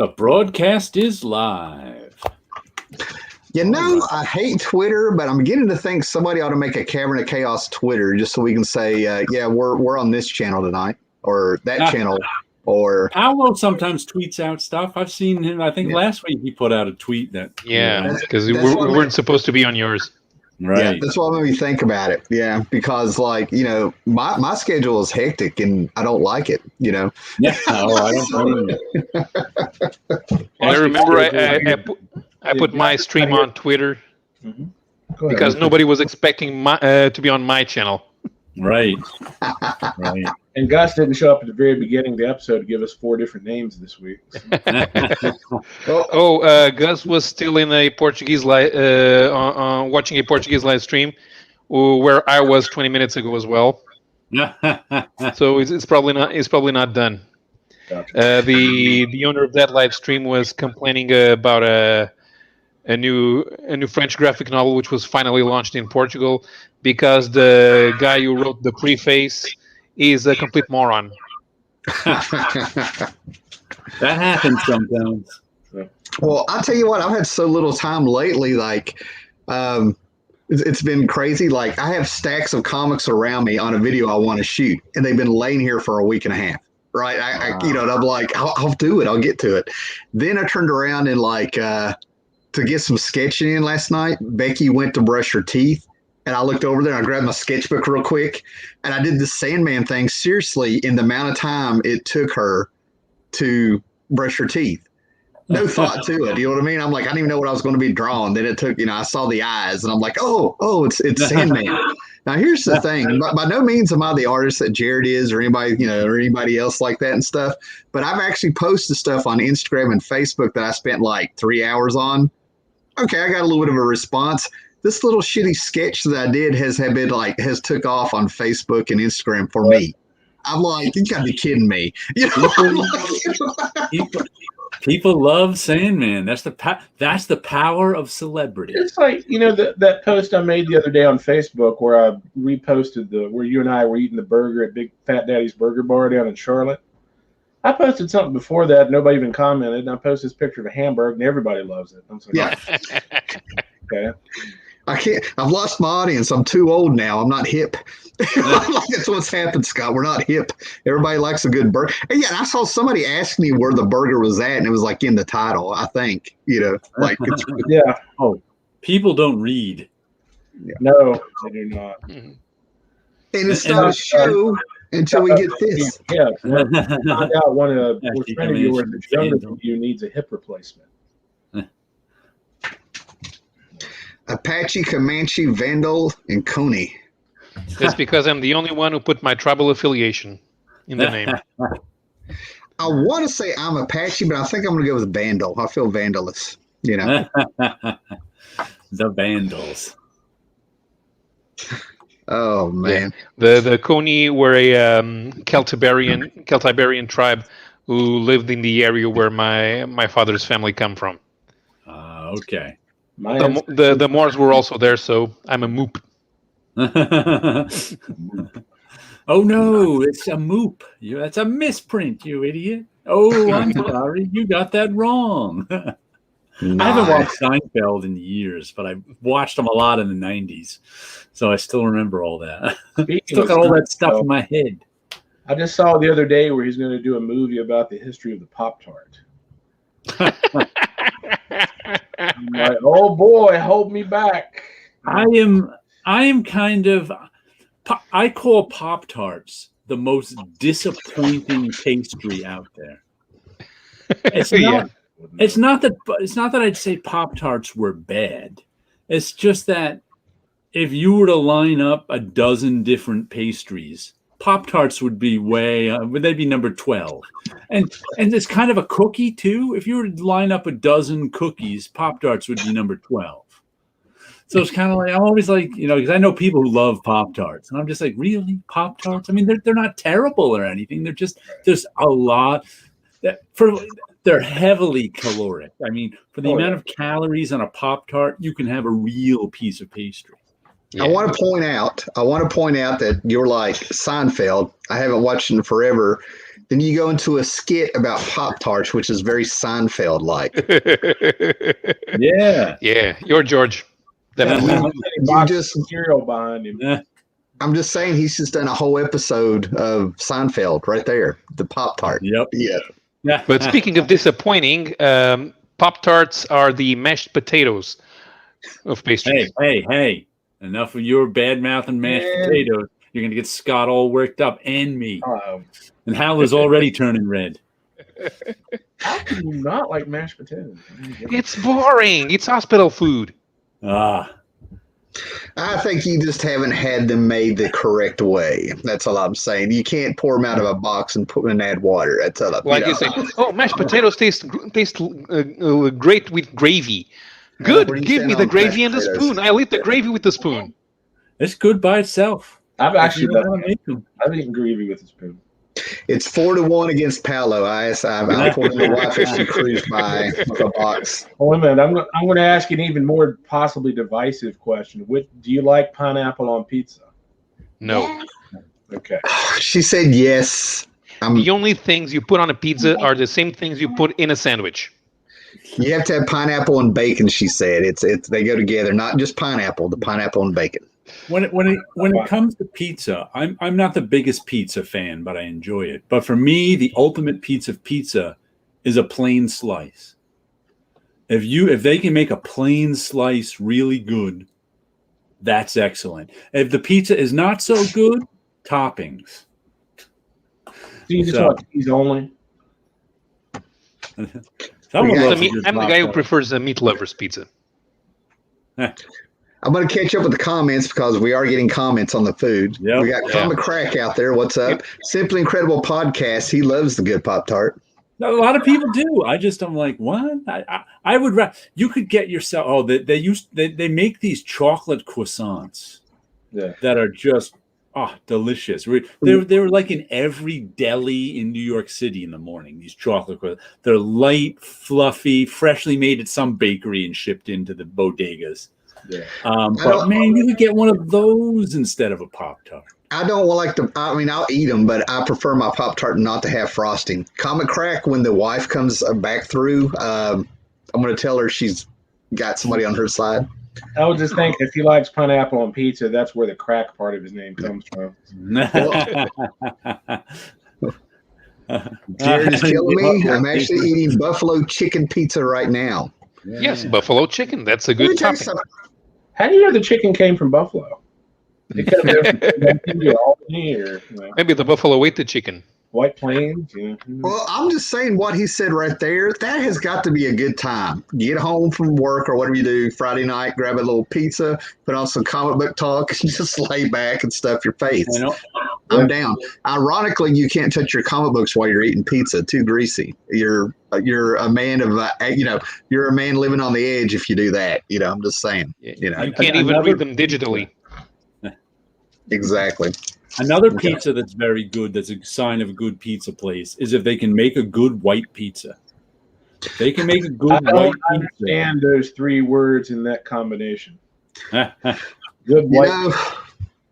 The broadcast is live. You know, I hate Twitter, but I'm beginning to think somebody ought to make a Cavern of Chaos Twitter just so we can say, yeah, we're on this channel tonight or that channel. Or Paolo sometimes tweets out stuff. I've seen him. I think last week he put out a tweet that. Yeah, because we weren't supposed to be on yours. Right. Yeah, that's what made me think about it. Yeah, because my schedule is hectic and I don't like it. Yeah. Oh, I don't. I remember I put my stream on Twitter because nobody was expecting to be on my channel. Right. Right. And Gus didn't show up at the very beginning of the episode to give us 4 different names this week. Gus was still in a Portuguese watching a Portuguese live stream where I was 20 minutes ago as well. So it's probably not done. Gotcha. The owner of that live stream was complaining about a new French graphic novel which was finally launched in Portugal because the guy who wrote the preface is a complete moron. That happens sometimes. Well, I'll tell you what, I've had so little time lately, it's been crazy. Like, I have stacks of comics around me on a video I want to shoot, and they've been laying here for a week and a half. Right. And I'm like, I'll do it. I'll get to it. Then I turned around and to get some sketching in last night, Becky went to brush her teeth. And I looked over there and I grabbed my sketchbook real quick and I did the Sandman thing seriously in the amount of time it took her to brush her teeth. No thought to it. You know what I mean? I'm like, I didn't even know what I was going to be drawing. Then it took, I saw the eyes and I'm like, oh, it's Sandman. Now, here's the thing. By no means am I the artist that Jared is or anybody, or anybody else like that and stuff. But I've actually posted stuff on Instagram and Facebook that I spent like 3 hours on. Okay, I got a little bit of a response. This little shitty sketch that I did has took off on Facebook and Instagram for me. I'm like, you gotta be kidding me. People love Sandman. That's the power of celebrity. It's like, that post I made the other day on Facebook where I reposted where you and I were eating the burger at Big Fat Daddy's Burger Bar down in Charlotte. I posted something before that, nobody even commented, and I posted this picture of a hamburger and everybody loves it. I'm like, okay. I can't. I've lost my audience. I'm too old now. I'm not hip. That's what's happened, Scott. We're not hip. Everybody likes a good burger. And I saw somebody ask me where the burger was at, and it was like in the title. I think yeah. Oh, people don't read. Yeah. No, they do not. And it's not a show until we get this. Yeah. Find out one of a friend of yours that's younger than you needs a hip replacement. Apache, Comanche, Vandal, and Coney. That's because I'm the only one who put my tribal affiliation in the name. I want to say I'm Apache, but I think I'm going to go with Vandal. I feel vandalous, The Vandals. Oh, man. Yeah. The Coney were a Celtiberian tribe who lived in the area where my father's family come from. Okay. The Moors were also there, so I'm a Moop. Oh no, it's a Moop. That's a misprint, you idiot. Oh, I'm sorry, you got that wrong. I haven't watched Seinfeld in years, but I watched them a lot in the 90s, so I still remember all that. Still got all that stuff in my head. I just saw the other day where he's going to do a movie about the history of the Pop-Tart. I'm like, oh boy, hold me back. I am kind of. I call Pop-Tarts the most disappointing pastry out there. It's not. It's not that I'd say Pop-Tarts were bad. It's just that if you were to line up a dozen different pastries, Pop-Tarts would be they'd be number 12. And it's kind of a cookie too. If you were to line up a dozen cookies, Pop-Tarts would be number 12. So it's kind of like, I'm always like, because I know people who love Pop-Tarts. And I'm just like, really? Pop-Tarts? I mean, they're not terrible or anything. They're just, there's a lot. They're heavily caloric. I mean, for the amount of calories on a Pop-Tart, you can have a real piece of pastry. Yeah. I want to point out that you're like Seinfeld. I haven't watched it in forever. Then you go into a skit about Pop-Tarts, which is very Seinfeld-like. Yeah, you're George. Definitely. You just cereal behind him. I'm just saying he's just done a whole episode of Seinfeld right there. The Pop-Tart. Yep. Yeah. But speaking of disappointing, Pop-Tarts are the mashed potatoes of pastries. Hey. Enough of your bad mouth and mashed potatoes. You're going to get Scott all worked up and me. And Hal is already turning red. How can you not like mashed potatoes? It's boring. It's hospital food. I think you just haven't had them made the correct way. That's all I'm saying. You can't pour them out of a box and put them and add water. That's all. Like you say, mashed potatoes taste great with gravy. Good. Give me the gravy and the spoon. I'll eat the gravy with the spoon. It's good by itself. I've eaten gravy with a spoon. It's 4-1 against Paolo. I'm pointing the wife as she cruised by with a box. Wait a minute. I'm going to ask you an even more possibly divisive question. Do you like pineapple on pizza? No. Okay. She said yes. The only things you put on a pizza are the same things you put in a sandwich. You have to have pineapple and bacon. She said they go together. Not just pineapple. The pineapple and bacon. When it comes to pizza, I'm not the biggest pizza fan, but I enjoy it. But for me, the ultimate piece of pizza is a plain slice. If they can make a plain slice really good, that's excellent. If the pizza is not so good, toppings. So you just want cheese only? I'm the guy who prefers a meat lover's pizza. I'm going to catch up with the comments because we are getting comments on the food. Yep. We got Comic Crack out there. What's up? Simply Incredible Podcast. He loves the good Pop-Tart. A lot of people do. I'm like, what? I would rather you could get yourself. Oh, they make these chocolate croissants that are just delicious. They're like in every deli in New York City in the morning. These chocolate croissants. They're light, fluffy, freshly made at some bakery and shipped into the bodegas. Yeah. But man, you could get one of those instead of a Pop-Tart. I don't like I'll eat them, but I prefer my Pop-Tart not to have frosting. Comic Crack, when the wife comes back through, I'm going to tell her she's got somebody on her side. I would just think if he likes pineapple on pizza, that's where the crack part of his name comes from. Jared is killing me. I'm actually eating buffalo chicken pizza right now. Yes, buffalo chicken. That's a good topping. How do you know the chicken came from Buffalo? It could have been from Albany or maybe the Buffalo ate the chicken. White Plains. Well, I'm just saying what he said right there. That has got to be a good time. Get home from work or whatever you do Friday night, grab a little pizza, put on some comic book talk, and just lay back and stuff your face. I'm down. Ironically, you can't touch your comic books while you're eating pizza. Too greasy. You're a man of you're a man living on the edge if you do that. I'm just saying. You can't even read them digitally. Exactly. Another pizza that's very good, that's a sign of a good pizza place, is if they can make a good white pizza. They can make a good white pizza. I don't understand those three words in that combination. Good white.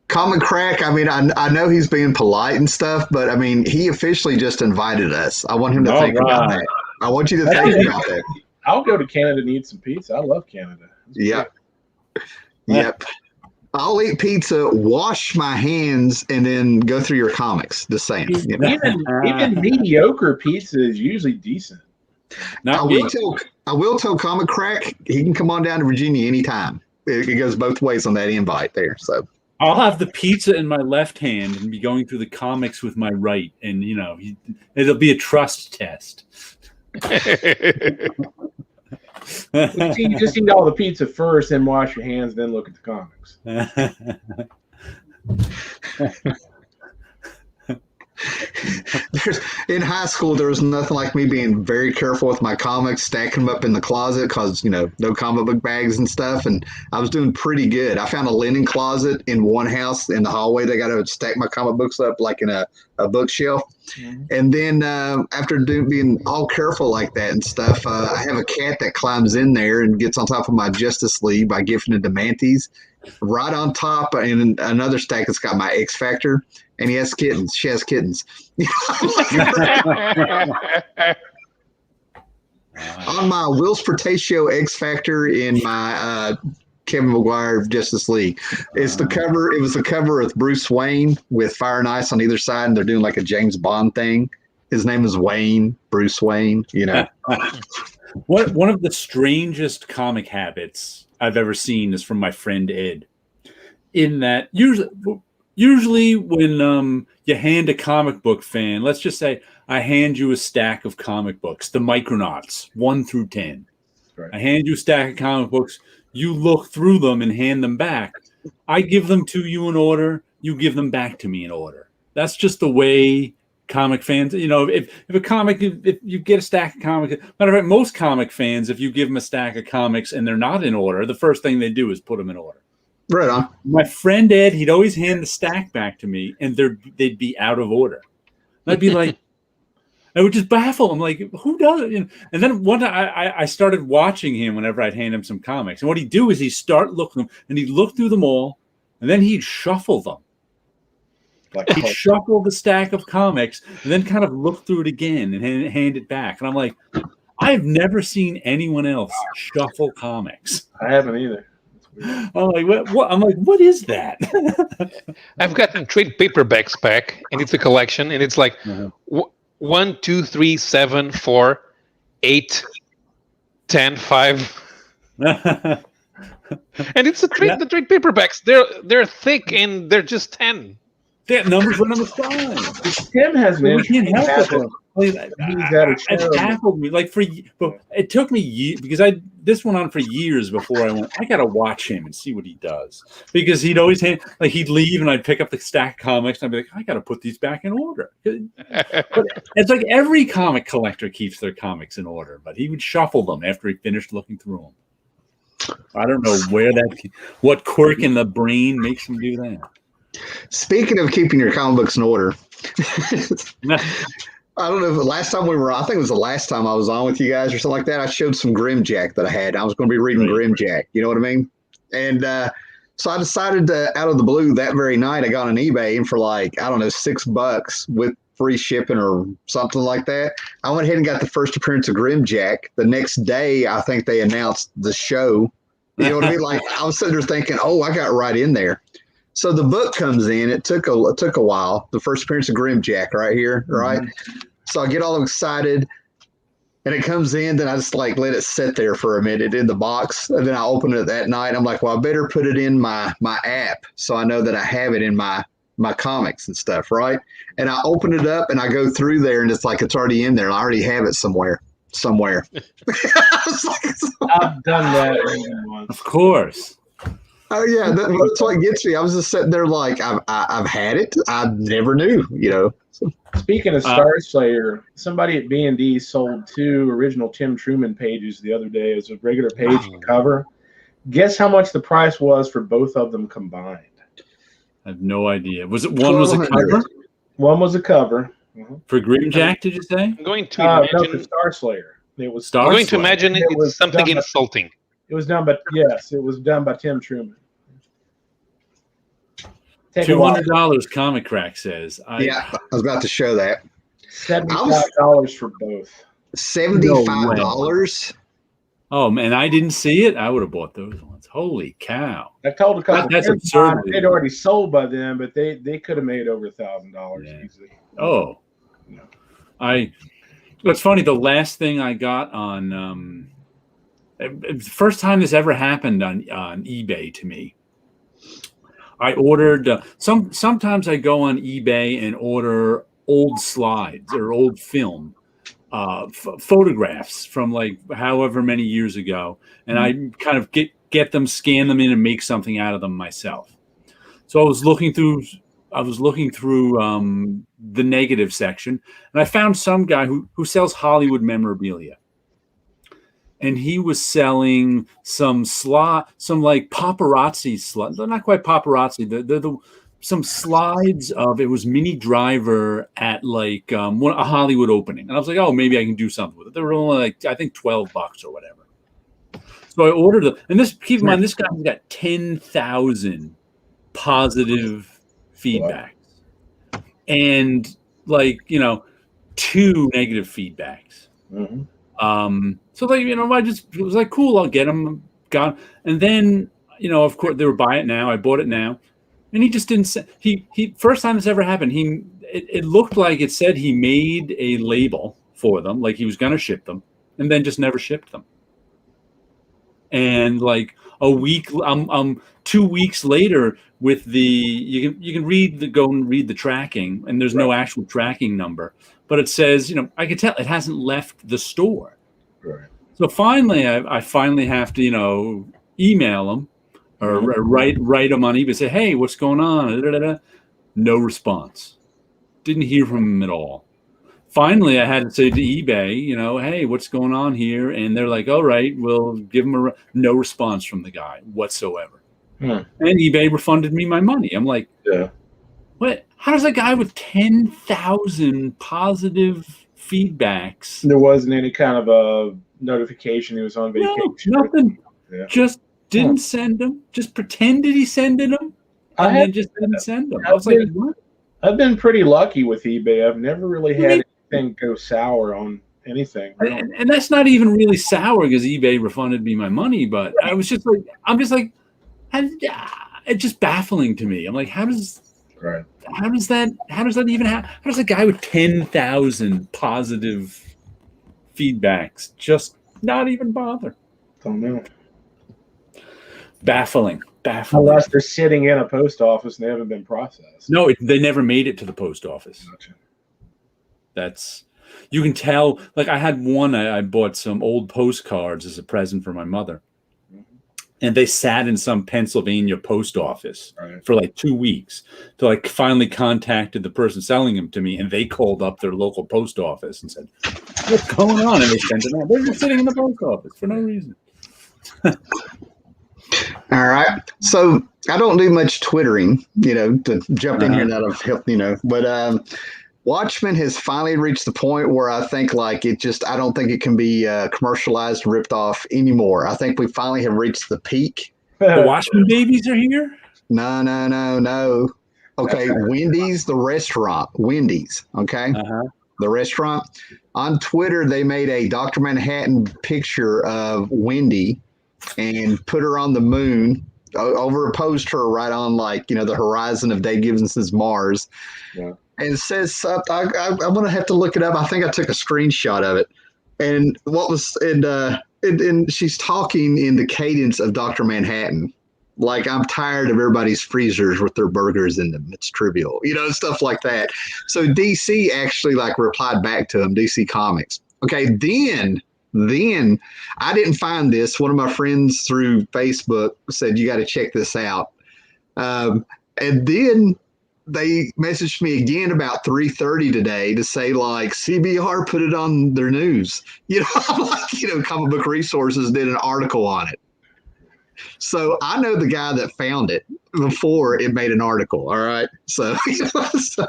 Comic Crack, I know he's being polite and stuff, but he officially just invited us. I want him to think about that. I want you to think about that. I'll go to Canada and eat some pizza. I love Canada. Yep. I'll eat pizza, wash my hands, and then go through your comics. Just saying. Even mediocre pizza is usually decent. I will tell Comic Crack he can come on down to Virginia anytime. It goes both ways on that invite there. So I'll have the pizza in my left hand and be going through the comics with my right, and it'll be a trust test. You just eat all the pizza first, then wash your hands, then look at the comics. In high school, there was nothing like me being very careful with my comics, stacking them up in the closet because, no comic book bags and stuff. And I was doing pretty good. I found a linen closet in one house in the hallway. They got to stack my comic books up like in a bookshelf. And then after being all careful like that and stuff, I have a cat that climbs in there and gets on top of my Justice League by gifting it to Mantis. Right on top, in another stack, it's got my X Factor, and he has kittens. She has kittens. On my Will's Portatio X Factor in my Kevin Maguire Justice League. It's the cover. It was the cover with Bruce Wayne with Fire and Ice on either side, and they're doing like a James Bond thing. His name is Wayne, Bruce Wayne, you know. One of the strangest comic habits I've ever seen is from my friend Ed. In that usually when you hand a comic book fan, let's just say I hand you a stack of comic books, the Micronauts 1 through 10. Right. I hand you a stack of comic books. You look through them and hand them back. I give them to you in order. You give them back to me in order. That's just the way comic fans, you know, if you get a stack of comics, matter of fact, most comic fans, if you give them a stack of comics and they're not in order, the first thing they do is put them in order. Right on. My friend Ed, he'd always hand the stack back to me and they'd be out of order. And I'd be like, I would just baffle him, like, who does it? And then one time I started watching him whenever I'd hand him some comics. And what he'd do is he'd start looking, and he'd look through them all, and then he'd shuffle them. Like he'd shuffle the stack of comics, and then kind of look through it again and hand it back. And I'm like, I've never seen anyone else shuffle comics. I haven't either. I'm like, what? I'm like, what is that? I've gotten trade paperbacks back, and it's a collection, and it's like 1, 2, 3, 7, 4, 8, 10, 5. And it's the trade paperbacks. They're thick and they're just 10. That numbers run on the side. Tim has been. We can't help it. It baffled me. Like it took me years because this went on for years before I went. I gotta watch him and see what he does because he'd always he'd leave and I'd pick up the stack of comics and I'd be like, I gotta put these back in order. But it's like every comic collector keeps their comics in order, but he would shuffle them after he finished looking through them. I don't know what quirk in the brain makes him do that. Speaking of keeping your comic books in order, I don't know if I think it was the last time I was on with you guys or something like that. I showed some Grimjack that I had. I was going to be reading Grimjack. You know what I mean? And so I decided to, out of the blue that very night, I got on eBay and for like, I don't know, $6 with free shipping or something like that. I went ahead and got the first appearance of Grimjack. The next day, I think they announced the show. You know what I mean? Like I was sitting there thinking, oh, I got right in there. So the book comes in. It took a while. The first appearance of Grimjack right here, right? Mm-hmm. So I get all excited, and it comes in. Then I just like let it sit there for a minute in the box, and then I open it that night. I'm like, well, I better put it in my app so I know that I have it in my comics and stuff, right? And I open it up, and I go through there, and it's like it's already in there. And I already have it somewhere. I've done that. Of course. Oh yeah, that's what gets me. I was just sitting there like I've had it. I never knew, you know. Speaking of Star Slayer, somebody at B&D sold 2 original Tim Truman pages the other day as a regular page and cover. Guess how much the price was for both of them combined? I have no idea. Was it one was a cover? One was a cover. For Grimjack, did you say? I'm going to imagine no, for Star Slayer. It was I'm going to imagine it's something insulting. It was done by it was done by Tim Truman. $200, Comic Crack says. I was about to show that. $75 for both. $75. Oh man, I didn't see it. I would have bought those ones. Holy cow! I told a couple that's absurd. They'd already sold by then, but they could have made over $1,000 easily. Oh, yeah. It's funny. The last thing I got on. First time this ever happened on eBay to me. I ordered sometimes I go on eBay and order old slides or old film photographs from like however many years ago, and I kind of get them, scan them in, and make something out of them myself. So I was looking through the negative section, and I found some guy who sells Hollywood memorabilia. And he was selling some like paparazzi slot. They're not quite paparazzi. They're some slides of it was Mini Driver at like a Hollywood opening, and I was like, oh, maybe I can do something with it. They were only like I think $12 or whatever. So I ordered them, and keep in mind this guy's got 10,000 positive feedbacks, and like 2 negative feedbacks. So like I just was like, cool, I'll get them. And then of course they were buy it now. I bought it now, and he just didn't. He first time this ever happened. It looked like it said he made a label for them, like he was gonna ship them, and then just never shipped them. And like a week, 2 weeks later, with you can go and read the tracking, and there's no actual tracking number, but it says I could tell it hasn't left the store. Right. So finally, I finally have to email them or write them on eBay. Say, hey, what's going on? Da, da, da. No response. Didn't hear from him at all. Finally, I had to say to eBay, hey, what's going on here? And they're like, all right, we'll give them no response from the guy whatsoever. And eBay refunded me my money. I'm like, what? How does a guy with 10,000 positive feedbacks? There wasn't any kind of a notification he was on vacation. No, nothing. Yeah. Just didn't send them. Just pretended he sending them, and then just didn't send them. I was like, what? I've been pretty lucky with eBay. I've never really had anything go sour on anything. And that's not even really sour because eBay refunded me my money. But I was just like, it's just baffling to me. I'm like, how does that even happen? How does a guy with 10,000 positive feedbacks just not even bother? Don't know. Baffling. Unless they're sitting in a post office and they haven't been processed. No, they never made it to the post office. Gotcha. You can tell. Like I had one, I bought some old postcards as a present for my mother. And they sat in some Pennsylvania post office for like 2 weeks. So I finally contacted the person selling them to me, and they called up their local post office and said, what's going on? And they sent them out. They're just sitting in the post office for no reason. All right. So I don't do much Twittering, to jump in here and out of help, but Watchmen has finally reached the point where I think I don't think it can be commercialized, ripped off anymore. I think we finally have reached the peak. The Watchmen babies are here? No. Okay. Wendy's, the restaurant. Wendy's. Okay. The restaurant. On Twitter, they made a Dr. Manhattan picture of Wendy and put her on the moon, overimposed her right on the horizon of Dave Gibbons's Mars. Yeah. And it says something. I'm going to have to look it up. I think I took a screenshot of it. And and she's talking in the cadence of Dr. Manhattan. Like, I'm tired of everybody's freezers with their burgers in them. It's trivial, stuff like that. So DC actually replied back to him, DC Comics. Okay, then I didn't find this. One of my friends through Facebook said, you got to check this out. And then they messaged me again about 3:30 today to say CBR put it on their news. Comic Book Resources did an article on it. So I know the guy that found it before it made an article. All right. So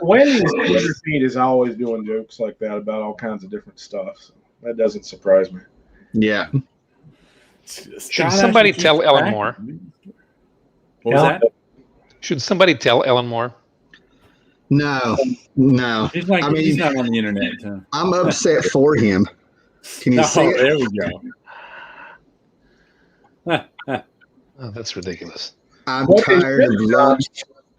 Wendy's Twitter feed is always doing jokes like that about all kinds of different stuff. So that doesn't surprise me. Yeah. Should somebody tell Ellen Moore? What was that? Should somebody tell Ellen Moore? No. He's not on the internet. Huh? I'm upset for him. Can you see it? There we go. Oh, that's ridiculous. I'm tired of lunch.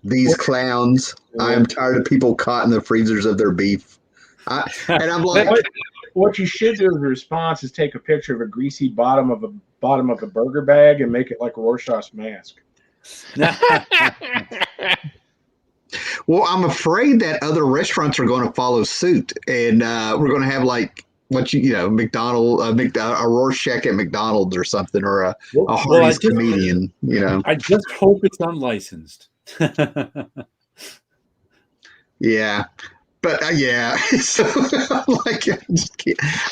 These clowns. I am tired of people caught in the freezers of their beef. And I'm like, what you should do as a response is take a picture of a greasy bottom of a burger bag and make it like a Rorschach's mask. Well, I'm afraid that other restaurants are going to follow suit, and we're going to have McDonald's, a Rorschach at McDonald's or something, or a Hardee's comedian. I just hope it's unlicensed. Yeah. But yeah, so like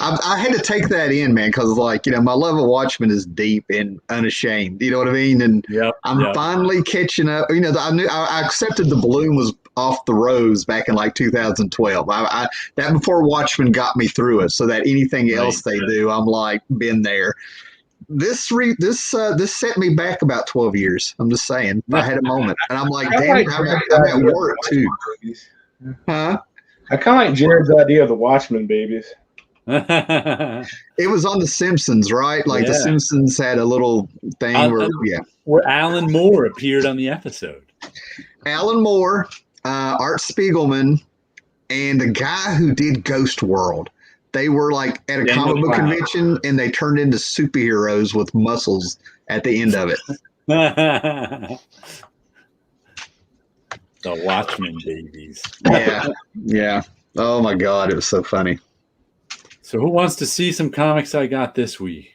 I had to take that in, man, because like my love of Watchmen is deep and unashamed. You know what I mean? And I'm finally catching up. I knew I accepted the balloon was off the rose back in like 2012. That before Watchmen got me through it. So that anything else they do, I'm like been there. This set me back about 12 years. I'm just saying. I had a moment, and I'm like, damn, I'm at work too. Huh? I kind of like Jared's idea of the Watchmen babies. It was on The Simpsons, right? Like The Simpsons had a little thing where Alan Moore appeared on the episode. Alan Moore, Art Spiegelman, and the guy who did Ghost World. They were like at a comic book convention, and they turned into superheroes with muscles at the end of it. The Watchmen babies. Yeah. Oh my God, it was so funny. So who wants to see some comics I got this week?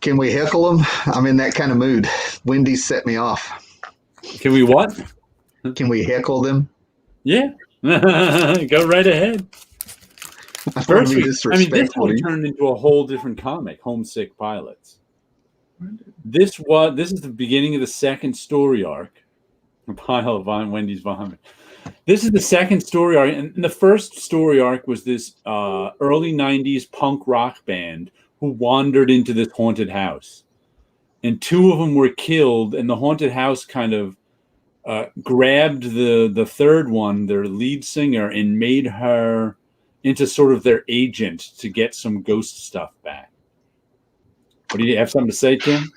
Can we heckle them? I'm in that kind of mood. Wendy set me off. Can we what? Can we heckle them? Yeah. Go right ahead. First week, this one turned into a whole different comic, Homesick Pilots. This is the beginning of the second story arc. A pile of Wendy's vomit. This is the second story arc, and the first story arc was this early 90s punk rock band who wandered into this haunted house. And two of them were killed, and the haunted house kind of grabbed the third one, their lead singer, and made her into sort of their agent to get some ghost stuff back. What do you have something to say, Tim?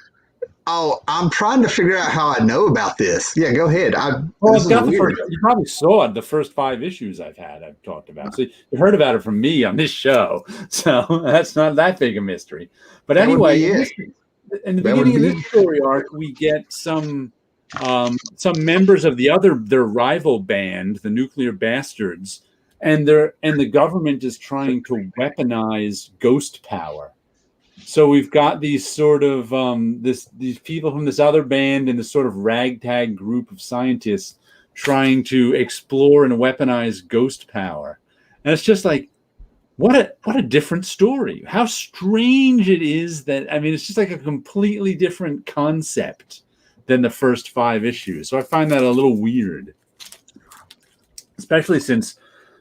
Oh, I'm trying to figure out how I know about this. Yeah, go ahead. You probably saw it, the first 5 issues I've talked about. So you heard about it from me on this show. So that's not that big a mystery. But anyway, in the beginning of this story arc, we get some members of their rival band, the Nuclear Bastards, and the government is trying to weaponize ghost power. So we've got these sort of these people from this other band and this sort of ragtag group of scientists trying to explore and weaponize ghost power. And it's just like, what a different story. How strange it is that, it's just like a completely different concept than the first 5 issues. So I find that a little weird, especially since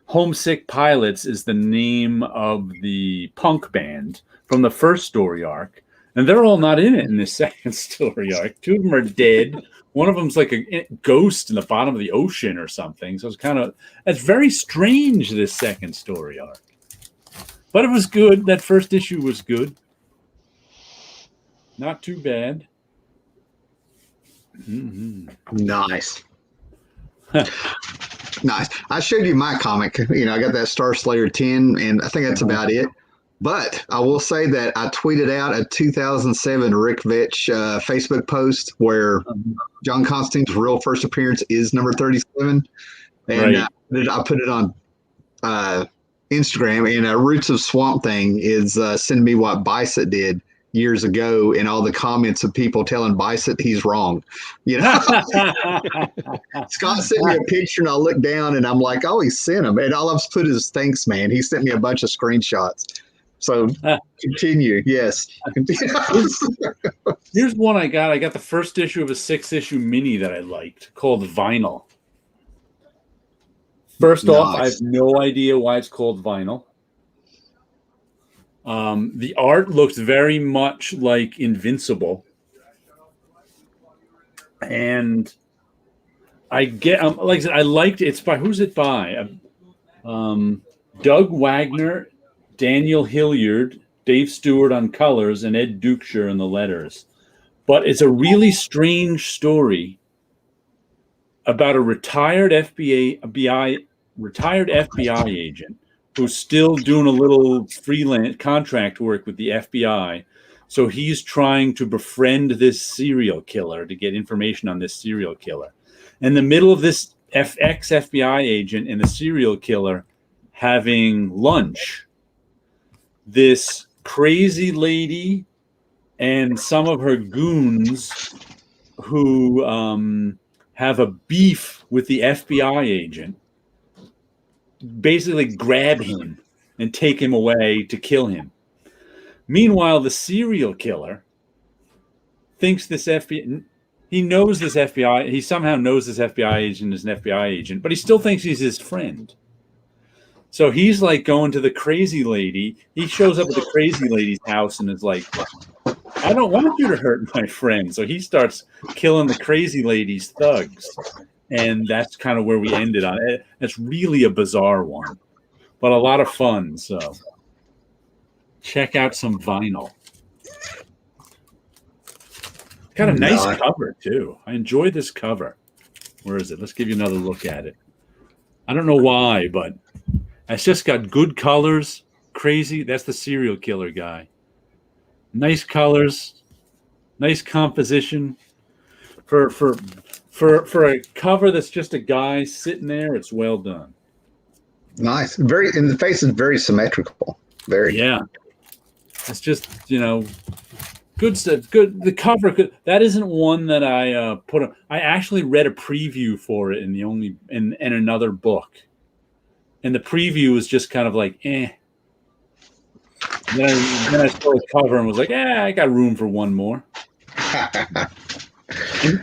Homesick Pilots is the name of the punk band from the first story arc, and they're all not in it in this second story arc. 2 of them are dead. One of them's like a ghost in the bottom of the ocean or something. So it's very strange, this second story arc. But it was good. That first issue was good. Not too bad. Mm-hmm. Nice. Nice. I showed you my comic. I got that Star Slayer 10, and I think that's about it. But I will say that I tweeted out a 2007 Rick Vetch Facebook post where John Constantine's real first appearance is number 37. And I put it on Instagram. And Roots of Swamp Thing is send me what Bicep did years ago, and all the comments of people telling Bicep he's wrong. Scott sent me a picture, and I looked down, and I'm like, oh, he sent him. And all I've put is thanks, man. He sent me a bunch of screenshots. So continue. Yes. Here's one I got. I got the first issue of a 6-issue mini that I liked called Vinyl. First off, I have no idea why it's called Vinyl. The art looks very much like Invincible. And I get, like I said, I liked it. It's by, who's it by? Doug Wagner, Daniel Hilliard, Dave Stewart on colors, and Ed Dukeshire on the letters. But it's a really strange story about a retired FBI agent who's still doing a little freelance contract work with the FBI. So he's trying to befriend this serial killer to get information on this serial killer. In the middle of this ex-FBI agent and the serial killer having lunch, this crazy lady and some of her goons who have a beef with the FBI agent basically grab him and take him away to kill him. Meanwhile, the serial killer thinks this FBI, he knows this FBI, he somehow knows this FBI agent is an FBI agent, but he still thinks he's his friend. So he's like going to the crazy lady. He shows up at the crazy lady's house and is like, I don't want you to hurt my friend. So he starts killing the crazy lady's thugs. And that's kind of where we ended on it. It's really a bizarre one, but a lot of fun. So check out some vinyl. Got a nice cover too. I enjoy this cover. Where is it? Let's give you another look at it. I don't know why, but it's just got good colors. Crazy. That's the serial killer guy. Nice colors. Nice composition. For a cover that's just a guy sitting there, it's well done. Nice. Very, and the face is very symmetrical. Very. Yeah. It's just, good stuff. Good. The cover. That isn't one that I put on. I actually read a preview for it in another book, and the preview was just kind of like, eh. And then I saw the cover and was like, I got room for one more.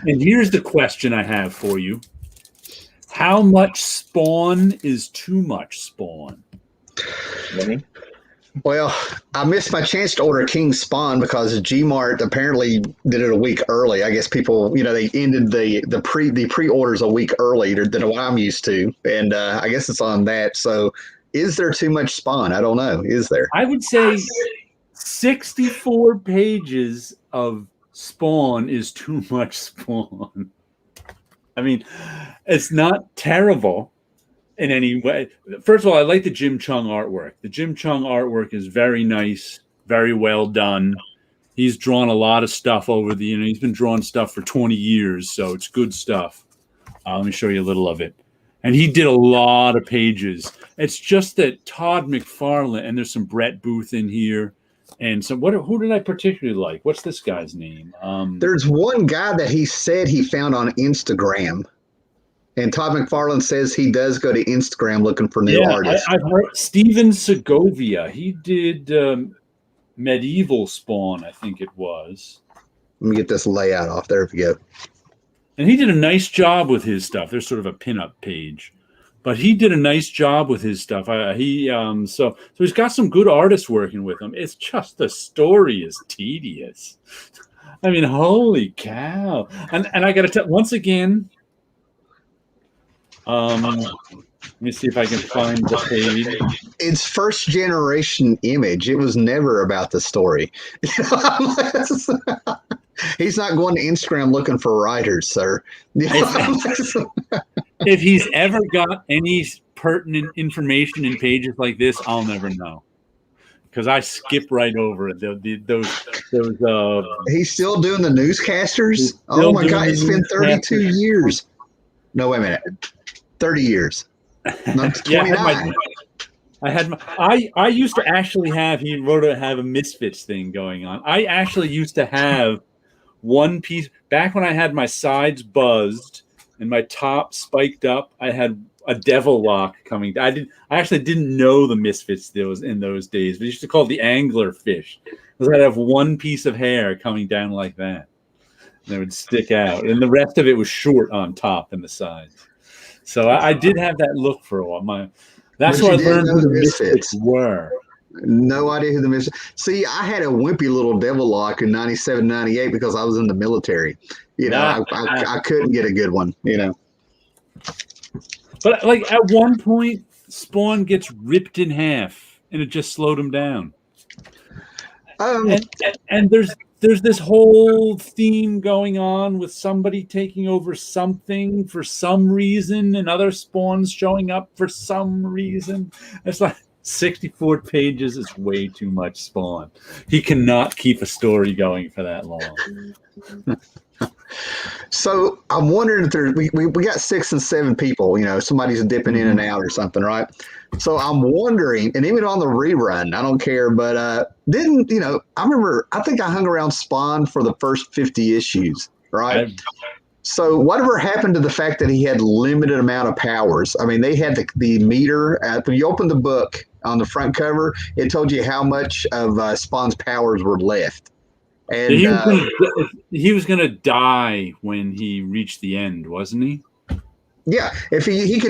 and here's the question I have for you: how much Spawn is too much Spawn? Really? Well, I missed my chance to order King Spawn because Gmart apparently did it a week early. I guess people, they ended the pre-orders a week early than what I'm used to, and I guess it's on that. So, is there too much Spawn? I don't know. Is there? I would say 64 pages of Spawn is too much Spawn. I mean, it's not terrible in any way. First of all, I like the Jim Chong artwork. The Jim Chong artwork is very nice, very well done. He's drawn a lot of stuff over he's been drawing stuff for 20 years, so it's good stuff. Let me show you a little of it. And he did a lot of pages. It's just that Todd McFarlane, and there's some Brett Booth in here, and some who did I particularly like? What's this guy's name? There's one guy that he said he found on Instagram. And Todd McFarlane says he does go to Instagram looking for new artists. I've heard Steven Segovia. He did Medieval Spawn, I think it was. Let me get this layout off. There we go. And he did a nice job with his stuff. There's sort of a pinup page, but he did a nice job with his stuff. So he's got some good artists working with him. It's just the story is tedious. I mean, holy cow! And I got to tell once again. Let me see if I can find the page. It's first generation Image. It was never about the story. He's not going to Instagram looking for writers, sir. If he's ever got any pertinent information in pages like this, I'll never know. Because I skip right over it. Those he's still doing the newscasters? Oh my God, it's been 32 years. No, wait a minute. 30 years. No, 29. I used to actually have a Misfits thing going on. I actually used to have one piece back when I had my sides buzzed and my top spiked up. I had a devil lock coming. I actually didn't know the Misfits in those days. We used to call it the angler fish because I'd have one piece of hair coming down like that. And it would stick out, and the rest of it was short on top and the sides. So I did have that look for a while. That's why I learned who the Misfits were. No idea who the Misfits. See, I had a wimpy little devil lock in 97, 98 because I was in the military. I couldn't get a good one, But like at one point, Spawn gets ripped in half, and it just slowed him down. And there's this whole theme going on with somebody taking over something for some reason and other Spawns showing up for some reason. It's like 64 pages is way too much Spawn. He cannot keep a story going for that long. So I'm wondering if we got 6 and 7 people, somebody's dipping in and out or something, right? So I'm wondering, and even on the rerun, I don't care, but I think I hung around Spawn for the first 50 issues, right? So whatever happened to the fact that he had limited amount of powers? I mean, they had the meter. When you open the book on the front cover, it told you how much of Spawn's powers were left. And he was gonna die when he reached the end, wasn't he? Yeah, if he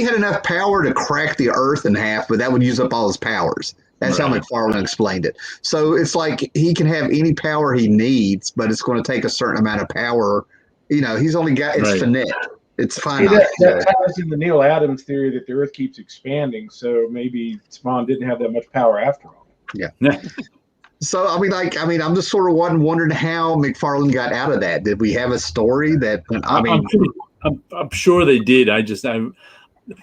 had enough power to crack the Earth in half, but that would use up all his powers. That's how McFarlane explained it. So it's like he can have any power he needs, but it's going to take a certain amount of power. He's only got finite. It's finite. That ties in the Neil Adams theory that the Earth keeps expanding. So maybe Spawn didn't have that much power after all. Yeah. So I'm just sort of wondering how McFarlane got out of that. Did we have a story that? I'm sure they did.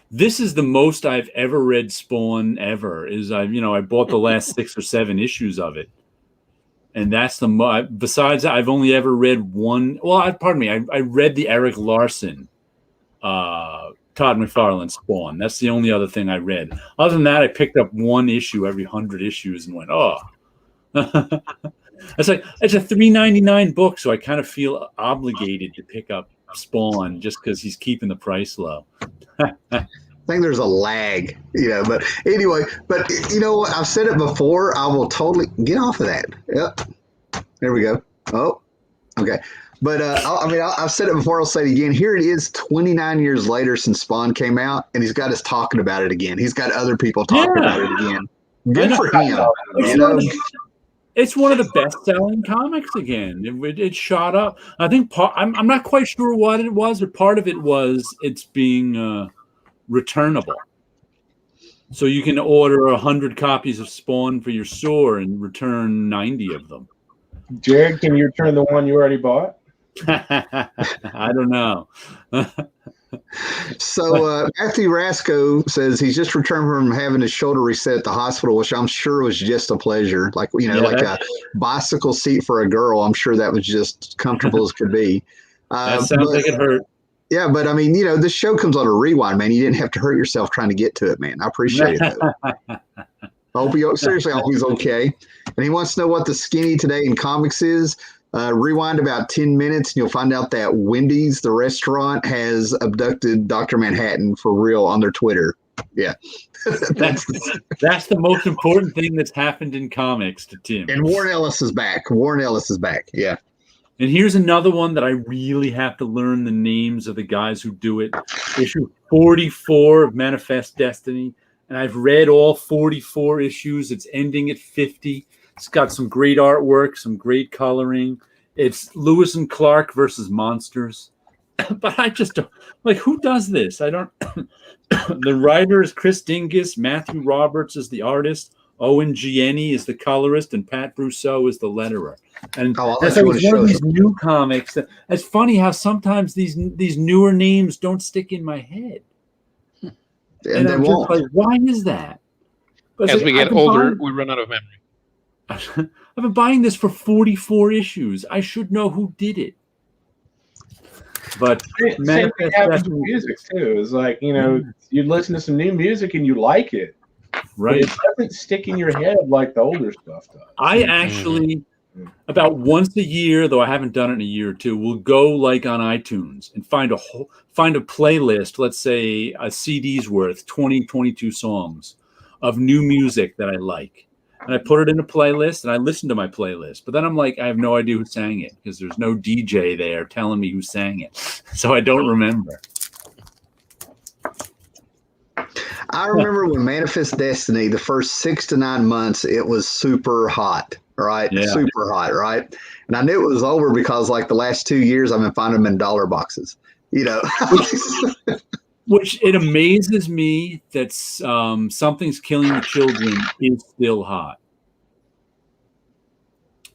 This is the most I've ever read Spawn ever. I bought the last 6 or 7 issues of it, and that's the besides I've only ever read one. Well, pardon me. I read the Eric Larson, Todd McFarlane Spawn. That's the only other thing I read. Other than that, I picked up one issue every 100 issues and went, oh. It's a $3.99 book, so I kind of feel obligated to pick up Spawn just because he's keeping the price low. I think there's a lag, but anyway, I've said it before. I will totally get off of that. Yep. There we go. Oh, okay. But I've said it before. I'll say it again. Here it is 29 years later since Spawn came out, and he's got us talking about it again. He's got other people talking about it again. Good for him. It's one of the best-selling comics again. It shot up. I think I'm not quite sure what it was, but part of it was it's being returnable. So you can order 100 copies of Spawn for your store and return 90 of them. Jared, can you return the one you already bought? I don't know. So Matthew Rasco says he's just returned from having his shoulder reset at the hospital, which I'm sure was just a pleasure. Like a bicycle seat for a girl. I'm sure that was just comfortable as could be. That sounds like it hurt. Yeah, but this show comes on a rewind, man. You didn't have to hurt yourself trying to get to it, man. I appreciate it. I hope he's okay. And he wants to know what the skinny today in comics is. Rewind about 10 minutes and you'll find out that Wendy's, the restaurant, has abducted Dr. Manhattan for real on their Twitter. Yeah. That's the most important thing that's happened in comics to Tim. And Warren Ellis is back. Yeah. And here's another one that I really have to learn the names of the guys who do it. Issue 44 of Manifest Destiny. And I've read all 44 issues. It's ending at 50. It's got some great artwork, some great coloring. It's Lewis and Clark versus monsters. But I just don't, who does this? I don't. The writer is Chris Dingus. Matthew Roberts is the artist. Owen Gianni is the colorist. And Pat Brousseau is the letterer. And it's one of these new comics. It's funny how sometimes these newer names don't stick in my head. And I'm just like, why is that? But as we get older, we run out of memory. I've been buying this for 44 issues. I should know who did it. But same thing happens with music too. It's like, you listen to some new music and you like it. Right. But it doesn't stick in your head like the older stuff does. I actually, about once a year, though I haven't done it in a year or two, will go on iTunes and find a playlist, let's say a CD's worth, 20, 22 songs of new music that I like. And I put it in a playlist and I listen to my playlist. But then I'm like, I have no idea who sang it because there's no DJ there telling me who sang it. So I don't remember. I remember when Manifest Destiny, the first 6 to 9 months, it was super hot, right? Yeah. Super hot, right? And I knew it was over because the last 2 years I've been finding them in dollar boxes, Which it amazes me that Something's Killing the Children is still hot.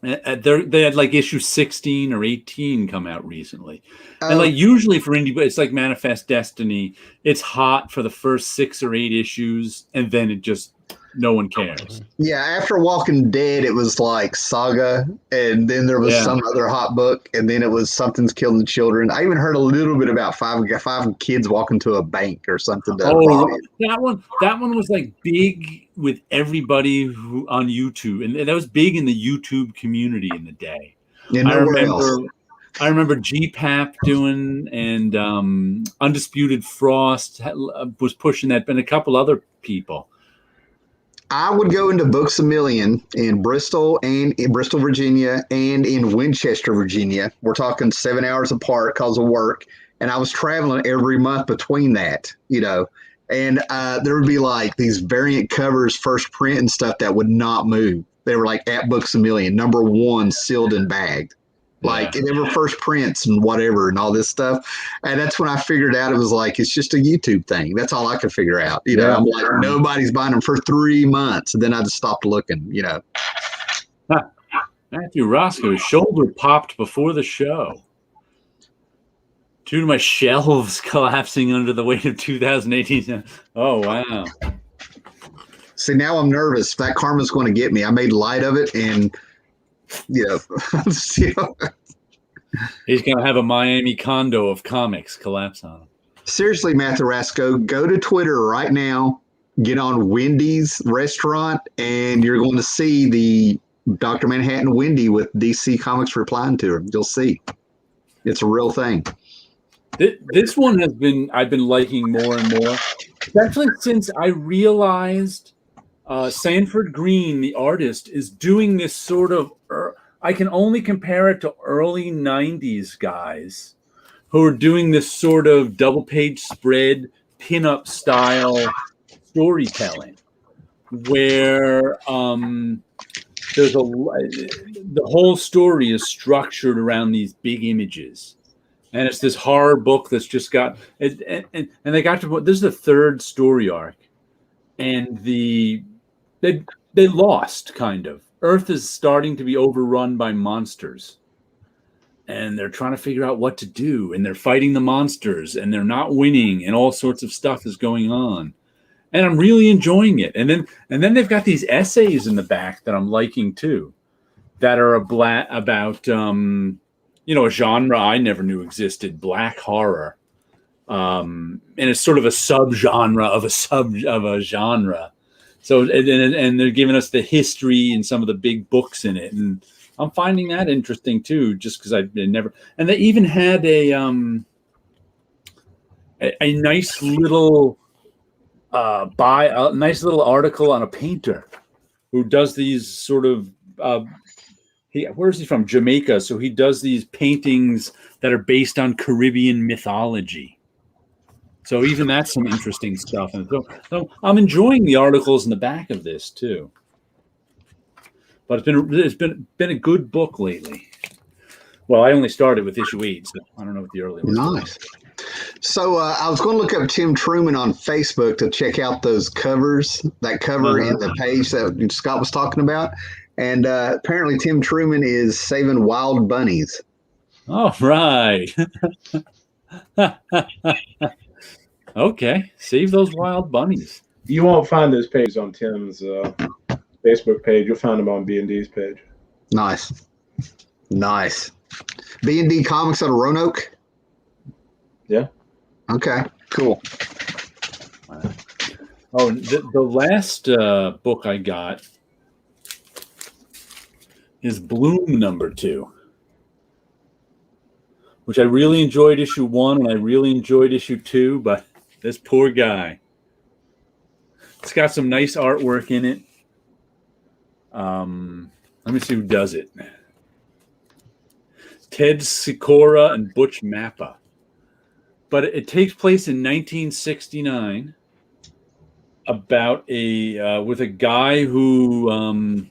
They had issue 16 or 18 come out recently. And usually for indie, it's like Manifest Destiny. It's hot for the first 6 or 8 issues, and then it just no one cares. Yeah, after Walking Dead, it was like Saga, and then there was some other hot book, and then it was Something's Killing the Children. I even heard a little bit about five kids walking to a bank or something. That one was big with everybody on YouTube, and that was big in the YouTube community in the day. Yeah, I remember GPAP doing, and Undisputed Frost was pushing that, and a couple other people. I would go into Books A Million in Bristol, Virginia, and in Winchester, Virginia. We're talking 7 hours apart because of work. And I was traveling every month between that, and there would be like these variant covers, first print and stuff that would not move. They were like at Books A Million, #1, sealed and bagged. Like they were first prints and whatever and all this stuff. And that's when I figured out it was like, it's just a YouTube thing. That's all I could figure out. I'm like, nobody's buying them for 3 months. And then I just stopped looking, Matthew Roscoe's shoulder popped before the show. Due to my shelves collapsing under the weight of 2018. Oh, wow. See, now I'm nervous. That karma's going to get me. I made light of it and he's going to have a Miami condo of comics collapse on him. Seriously, Matthew Rasco, go to Twitter right now, get on Wendy's restaurant, and you're going to see the Dr. Manhattan Wendy with DC Comics replying to her. You'll see. It's a real thing. This one I've been liking more and more, especially since I realized Sanford Green, the artist, is doing this sort of, I can only compare it to early 90s guys who are doing this sort of double page spread, pinup style storytelling where the whole story is structured around these big images. And it's this horror book that's just got, and they got to, this is the third story arc. And they lost, kind of. Earth is starting to be overrun by monsters. And they're trying to figure out what to do. And they're fighting the monsters. And they're not winning. And all sorts of stuff is going on. And I'm really enjoying it. And then they've got these essays in the back that I'm liking, too. That are about, a genre I never knew existed, black horror. And it's sort of a subgenre of a genre. So, and they're giving us the history and some of the big books in it, and I'm finding that interesting too. Just because I've never, and they even had a nice little a nice little article on a painter who does these sort of where's he from? Jamaica. So he does these paintings that are based on Caribbean mythology. So even that's some interesting stuff. And so I'm enjoying the articles in the back of this too. But it's been a good book lately. Well, I only started with issue 8, so I don't know what the early one was. Nice. So I was going to look up Tim Truman on Facebook to check out those covers, that cover in the page that Scott was talking about. And apparently Tim Truman is saving wild bunnies. Oh, right. Okay, save those wild bunnies. You won't find those pages on Tim's Facebook page. You'll find them on B&D's page. Nice. B&D Comics out of Roanoke? Yeah. Okay, cool. Oh, the last book I got is Bloom #2, which I really enjoyed issue 1 and I really enjoyed issue 2, but this poor guy. It's got some nice artwork in it. Let me see who does it. Ted Sikora and Butch Mappa. But it takes place in 1969 about with a guy who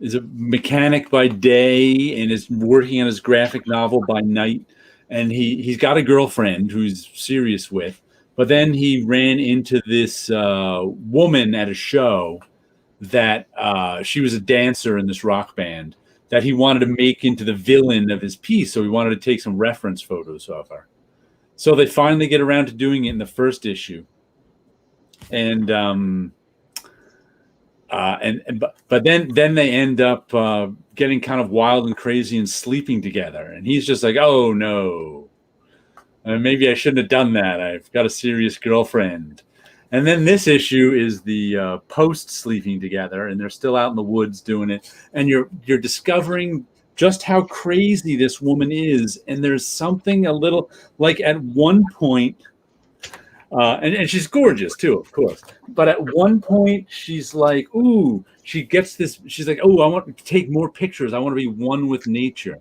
is a mechanic by day and is working on his graphic novel by night. And he's got a girlfriend who he's serious with. But then he ran into this woman at a show that she was a dancer in this rock band that he wanted to make into the villain of his piece. So he wanted to take some reference photos of her. So they finally get around to doing it in the first issue. And but then they end up getting kind of wild and crazy and sleeping together. And he's just like, oh no, maybe I shouldn't have done that. I've got a serious girlfriend. And then this issue is the post sleeping together, and they're still out in the woods doing it. And you're discovering just how crazy this woman is. And there's something a little like at one point, and she's gorgeous too, of course. But at one point, she's like, ooh, she gets this. She's like, oh, I want to take more pictures. I want to be one with nature.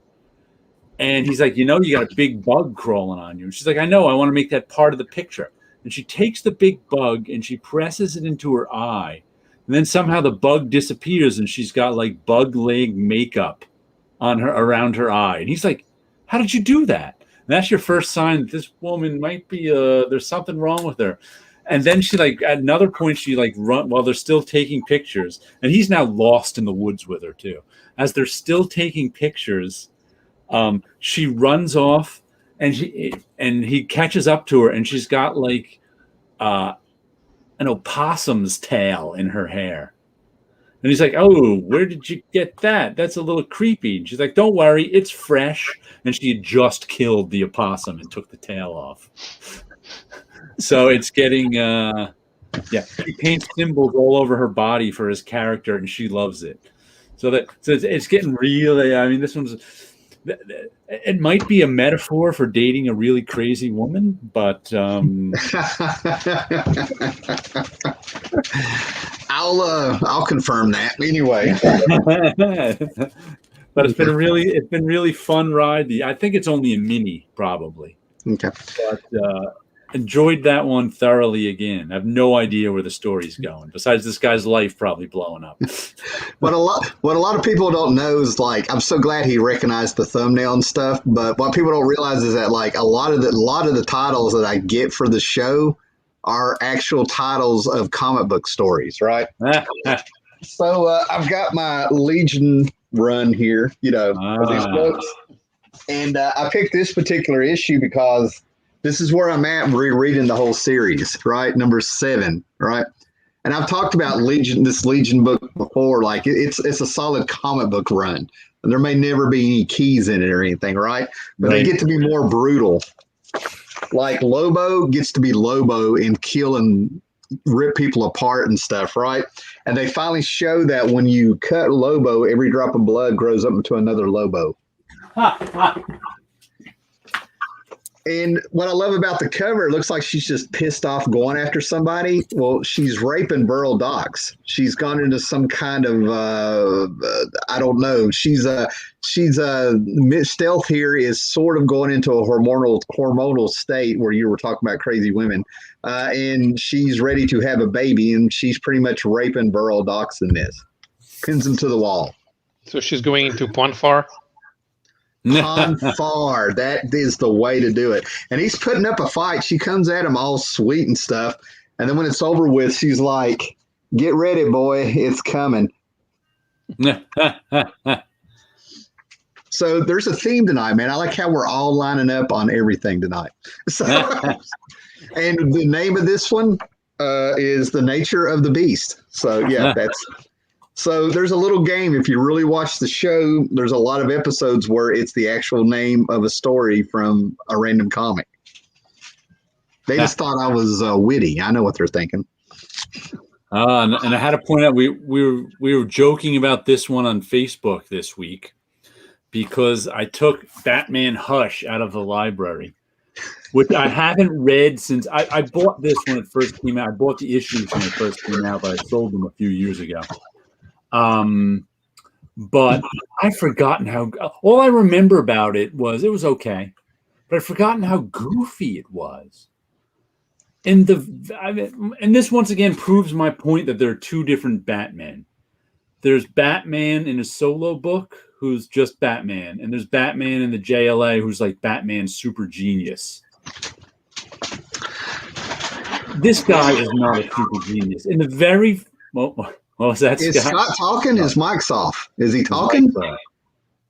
And he's like, you know, you got a big bug crawling on you. And she's like, I know. I want to make that part of the picture. And she takes the big bug and she presses it into her eye. And then somehow the bug disappears and she's got like bug leg makeup on her around her eye. And he's like, how did you do that? And that's your first sign that this woman might be there's something wrong with her. And then she like at another point she like run while they're still taking pictures, and he's now lost in the woods with her too. As they're still taking pictures, she runs off and he catches up to her, and she's got like an opossum's tail in her hair. And he's like, oh, where did you get that? That's a little creepy. And she's like, don't worry, it's fresh. And she had just killed the opossum and took the tail off. So it's getting, she paints symbols all over her body for his character, and she loves it. So it's getting really, I mean, this one's, it might be a metaphor for dating a really crazy woman, but I'll confirm that anyway. But it's been a really fun ride. I think it's only a mini, probably. Okay. But enjoyed that one thoroughly again. I have no idea where the story's going, besides this guy's life probably blowing up. What a lot of people don't know is, like, I'm so glad he recognized the thumbnail and stuff, but what people don't realize is that, like, a lot of the titles that I get for the show are actual titles of comic book stories, right? So I've got my Legion run here, for these books. And I picked this particular issue because this is where I'm at rereading the whole series, right? Number 7, right? And I've talked about this Legion book before. Like, it's a solid comic book run. And there may never be any keys in it or anything, right? But they get to be more brutal. Like Lobo gets to be Lobo and kill and rip people apart and stuff, right? And they finally show that when you cut Lobo, every drop of blood grows up into another Lobo. And what I love about the cover, it looks like she's just pissed off going after somebody. Well, she's raping Burl Docks. She's gone into some kind of, I don't know. She's stealth here is sort of going into a hormonal state where you were talking about crazy women. And she's ready to have a baby, and she's pretty much raping Burl Docks in this. Pins him to the wall. So she's going into Ponfar? Ponfar, that is the way to do it. And he's putting up a fight. She comes at him all sweet and stuff, and then when it's over with, she's like, "Get ready, boy, it's coming." So there's a theme tonight, man. I like how we're all lining up on everything tonight. So, and the name of this one is The Nature of the Beast. So yeah, So there's a little game. If you really watch the show, there's a lot of episodes where it's the actual name of a story from a random comic. They just thought I was witty. I know what they're thinking. And I had to point out, we were joking about this one on Facebook this week because I took Batman Hush out of the library, which I haven't read since I bought this when it first came out. I bought the issues when it first came out, but I sold them a few years ago. But I've forgotten all I remember about it was okay, but I've forgotten how goofy it was. And this once again proves my point that there are two different Batmen. There's Batman in a solo book who's just Batman, and there's Batman in the JLA who's like Batman super genius. This guy is not a super genius. In the very what was that? Is Scott talking? His mic's off. Is he talking?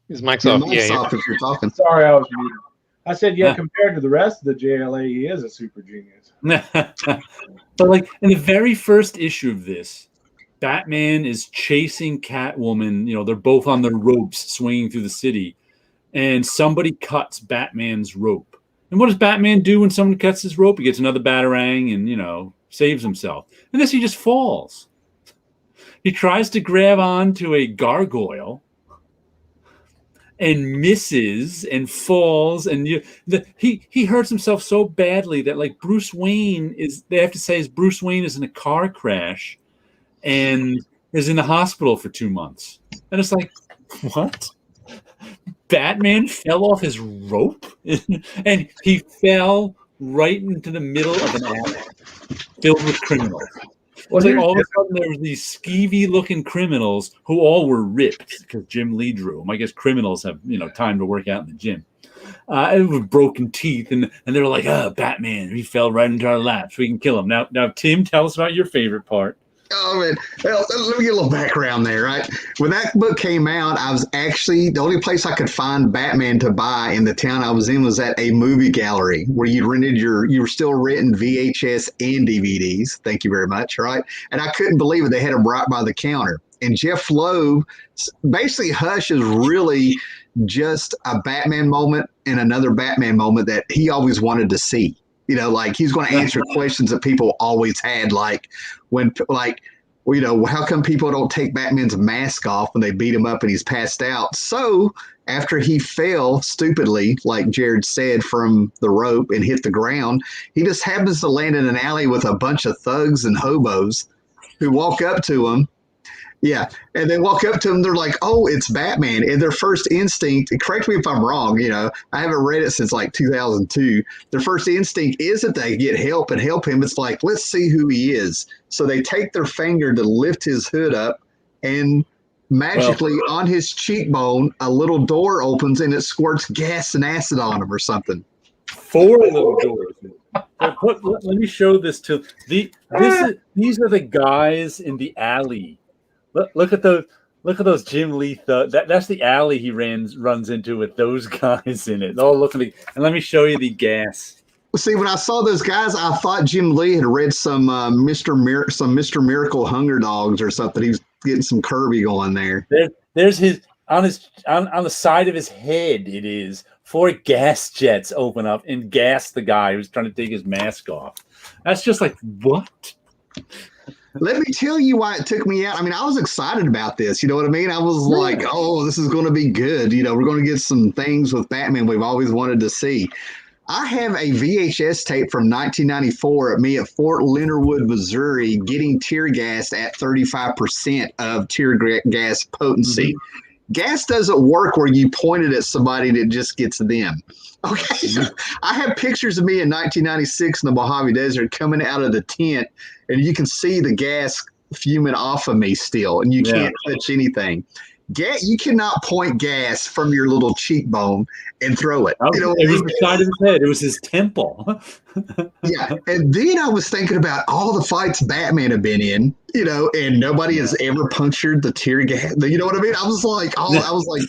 His mic's off. Mic's off if you're talking. Sorry, I was muted. I said, compared to the rest of the JLA, he is a super genius. But like in the very first issue of this, Batman is chasing Catwoman. They're both on their ropes swinging through the city, and somebody cuts Batman's rope. And what does Batman do when someone cuts his rope? He gets another Batarang and, saves himself. And this, he just falls. He tries to grab onto a gargoyle, and misses and falls, and he hurts himself so badly that like Bruce Wayne they have to say Bruce Wayne is in a car crash and is in the hospital for 2 months. And it's like, what? Batman fell off his rope and he fell right into the middle of an alley filled with criminals. Well, like all of a sudden there were these skeevy looking criminals who all were ripped because Jim Lee drew them. I guess criminals have time to work out in the gym. With broken teeth, and they were like, Batman, he fell right into our laps. We can kill him. Now, Tim, tell us about your favorite part. Oh, man. Well, let me get a little background there, right? When that book came out, I was actually, the only place I could find Batman to buy in the town I was in was at a movie gallery where you were still renting VHS and DVDs. Thank you very much, right? And I couldn't believe it. They had them right by the counter. And Jeff Loeb, basically Hush is really just a Batman moment and another Batman moment that he always wanted to see. Like he's going to answer questions that people always had, like how come people don't take Batman's mask off when they beat him up and he's passed out? So after he fell stupidly, like Jared said, from the rope and hit the ground, he just happens to land in an alley with a bunch of thugs and hobos who walk up to him. Yeah, and they walk up to him. They're like, "Oh, it's Batman!" And their first instinct, correct me if I'm wrong, I haven't read it since like 2002. Their first instinct isn't they get help and help him. It's like, let's see who he is. So they take their finger to lift his hood up, and magically on his cheekbone, a little door opens and it squirts gas and acid on him or something. 4 little doors. Let me show this to these are the guys in the alley. Look at those Jim Lee that's the alley he runs into with those guys in it. Oh, look at me. And let me show you the gas. See, when I saw those guys, I thought Jim Lee had read some Mr. Miracle Hunger Dogs or something. He was getting some Kirby going there. There's his on the side of his head. It is 4 gas jets open up and gas the guy who's trying to take his mask off. That's just like, what? Let me tell you why it took me out. I mean, I was excited about this. You know what I mean? I was like, oh, this is going to be good. We're going to get some things with Batman we've always wanted to see. I have a VHS tape from 1994 of me at Fort Leonard Wood, Missouri, getting tear gassed at 35% of tear gas potency. Mm-hmm. Gas doesn't work where you point it at somebody and it just gets them. Okay, so I have pictures of me in 1996 in the Mojave Desert coming out of the tent, and you can see the gas fuming off of me still, and you can't touch anything. You cannot point gas from your little cheekbone and throw it. It was the side of his head. It was his temple. Yeah, and then I was thinking about all the fights Batman have been in, and nobody has ever punctured the tear gas. You know what I mean? I was like,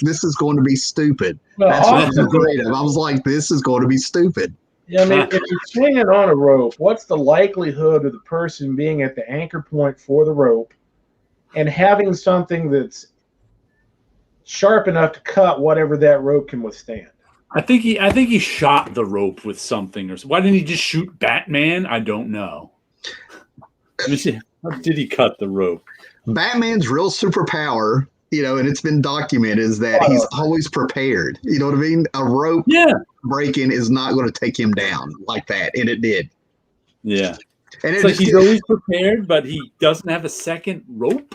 this is going to be stupid. That's what I was afraid of. I was like, this is going to be stupid. Yeah, I mean, if you're swinging on a rope, what's the likelihood of the person being at the anchor point for the rope and having something that's sharp enough to cut whatever that rope can withstand? I think he shot the rope with something, or why didn't he just shoot Batman? I don't know. Let me see. How did he cut the rope? Batman's real superpower, and it's been documented, is that he's always prepared. You know what I mean? A rope breaking is not going to take him down like that, and it did. Yeah. And it's like he's always prepared, but he doesn't have a second rope.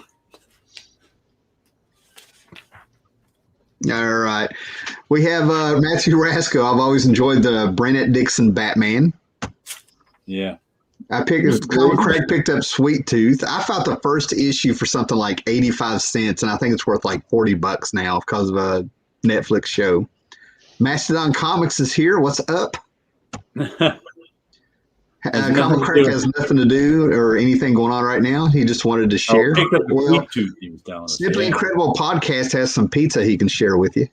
All right. We have Matthew Rasco. I've always enjoyed the Brennett Dixon Batman. Yeah. Craig picked up Sweet Tooth. I found the first issue for something like 85 cents, and I think it's worth like $40 now because of a Netflix show. Mastodon Comics is here. What's up? Comic Craig has nothing to do or anything going on right now. He just wanted to share. Sweet Tooth, he was telling us. Simply Incredible Podcast has some pizza he can share with you.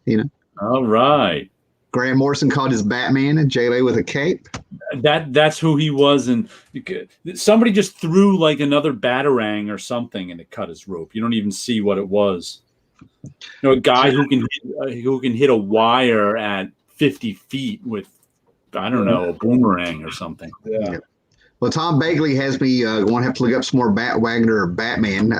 All right. Grant Morrison called his Batman and JLA with a cape. That's who he was, and somebody just threw like another batarang or something, and it cut his rope. You don't even see what it was. A guy who can hit a wire at 50 feet with, I don't know, a boomerang or something. Yeah. Well, Tom Bagley has me going to have to look up some more Wagner Batman.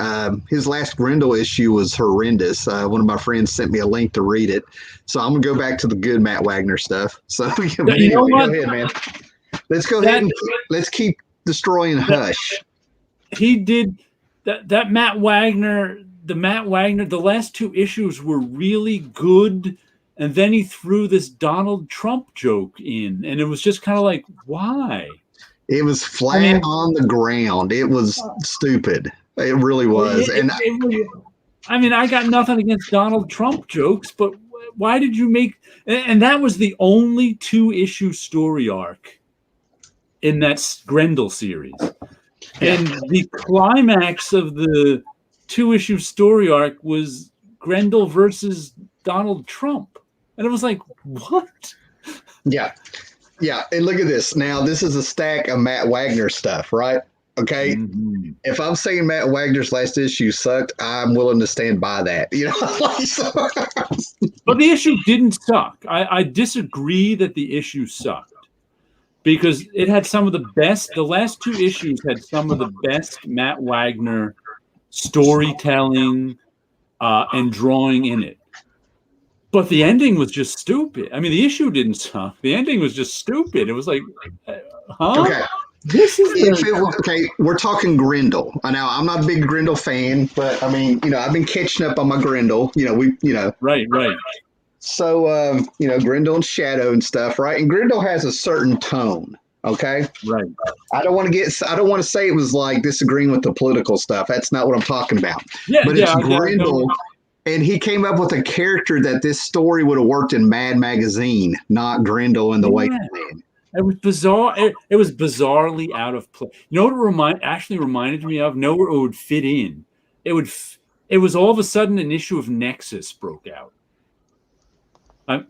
His last Grendel issue was horrendous. One of my friends sent me a link to read it. So I'm going to go back to the good Matt Wagner stuff. So anyway, go ahead, man. Let's go ahead and let's keep destroying Hush. He did that Matt Wagner, the last two issues were really good. And then he threw this Donald Trump joke in. And it was just kind of like, why? It was flat on the ground. It was stupid. It really was. I got nothing against Donald Trump jokes, but why did you make? And that was the only 2-issue story arc in that Grendel series. And the climax of the 2-issue story arc was Grendel versus Donald Trump, and it was like, what? Yeah. Yeah, and look at this. Now, this is a stack of Matt Wagner stuff, right? Okay. Mm-hmm. If I'm saying Matt Wagner's last issue sucked, I'm willing to stand by that. But the issue didn't suck. I disagree that the issue sucked because it had some of the best. The last 2 issues had some of the best Matt Wagner storytelling and drawing in it. But the ending was just stupid. I mean, the issue didn't suck. The ending was just stupid. It was like, huh? Okay. This is okay. We're talking Grendel. Now, I'm not a big Grendel fan, but I mean, I've been catching up on my Grendel. Right. So, Grendel and Shadow and stuff, right? And Grendel has a certain tone. Okay. Right. I don't want to say it was like disagreeing with the political stuff. That's not what I'm talking about. But it's Grendel. And he came up with a character that this story would have worked in Mad Magazine, not Grendel and the White Man. It was bizarre. It was bizarrely out of place. You know what it reminded me of? Nowhere it would fit in. It was all of a sudden an issue of Nexus broke out.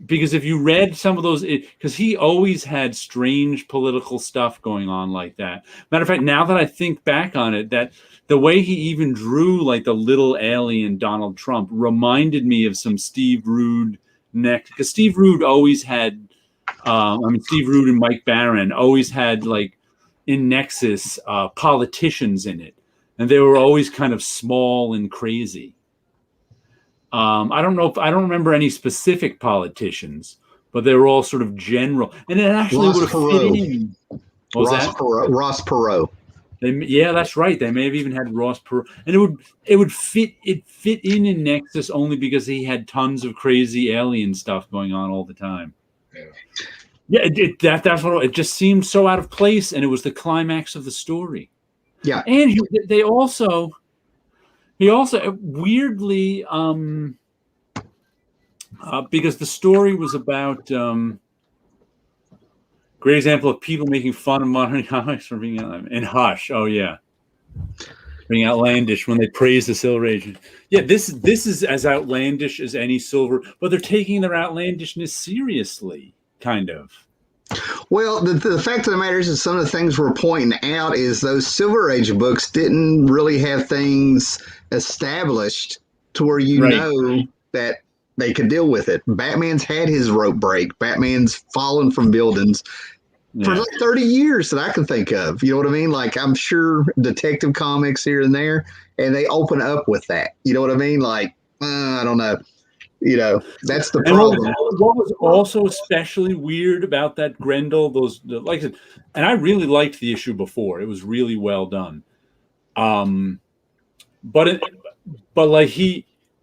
Because if you read some of those, because he always had strange political stuff going on like that. Matter of fact, now that I think back on it, that the way he even drew like the little alien Donald Trump reminded me of some Steve Rude because Steve Rude always had, Steve Rude and Mike Barron always had like in Nexus politicians in it, and they were always kind of small and crazy. I don't remember any specific politicians, but they were all sort of general, and it actually would have fit in. Ross Perot. Yeah, that's right. They may have even had Ross Perot, and it would fit in Nexus only because he had tons of crazy alien stuff going on all the time. Yeah, that's what it just seemed so out of place, and it was the climax of the story. Yeah, and he also weirdly because the story was about. Great example of people making fun of modern comics for being in Hush. Oh yeah, being outlandish when they praise the Silver Age. Yeah, this is as outlandish as any Silver, but they're taking their outlandishness seriously, kind of. Well, the fact of the matter is some of the things we're pointing out is those Silver Age books didn't really have things established to where know that they could deal with it. Batman's had his rope break. Batman's fallen from buildings. For like 30 years that I can think of. You know what I mean? Like, I'm sure Detective Comics here and there, and they open up with that. You know what I mean? Like, I don't know. That's the problem. What was also especially weird about that Grendel, like I said, and I really liked the issue before. It was really well done. But like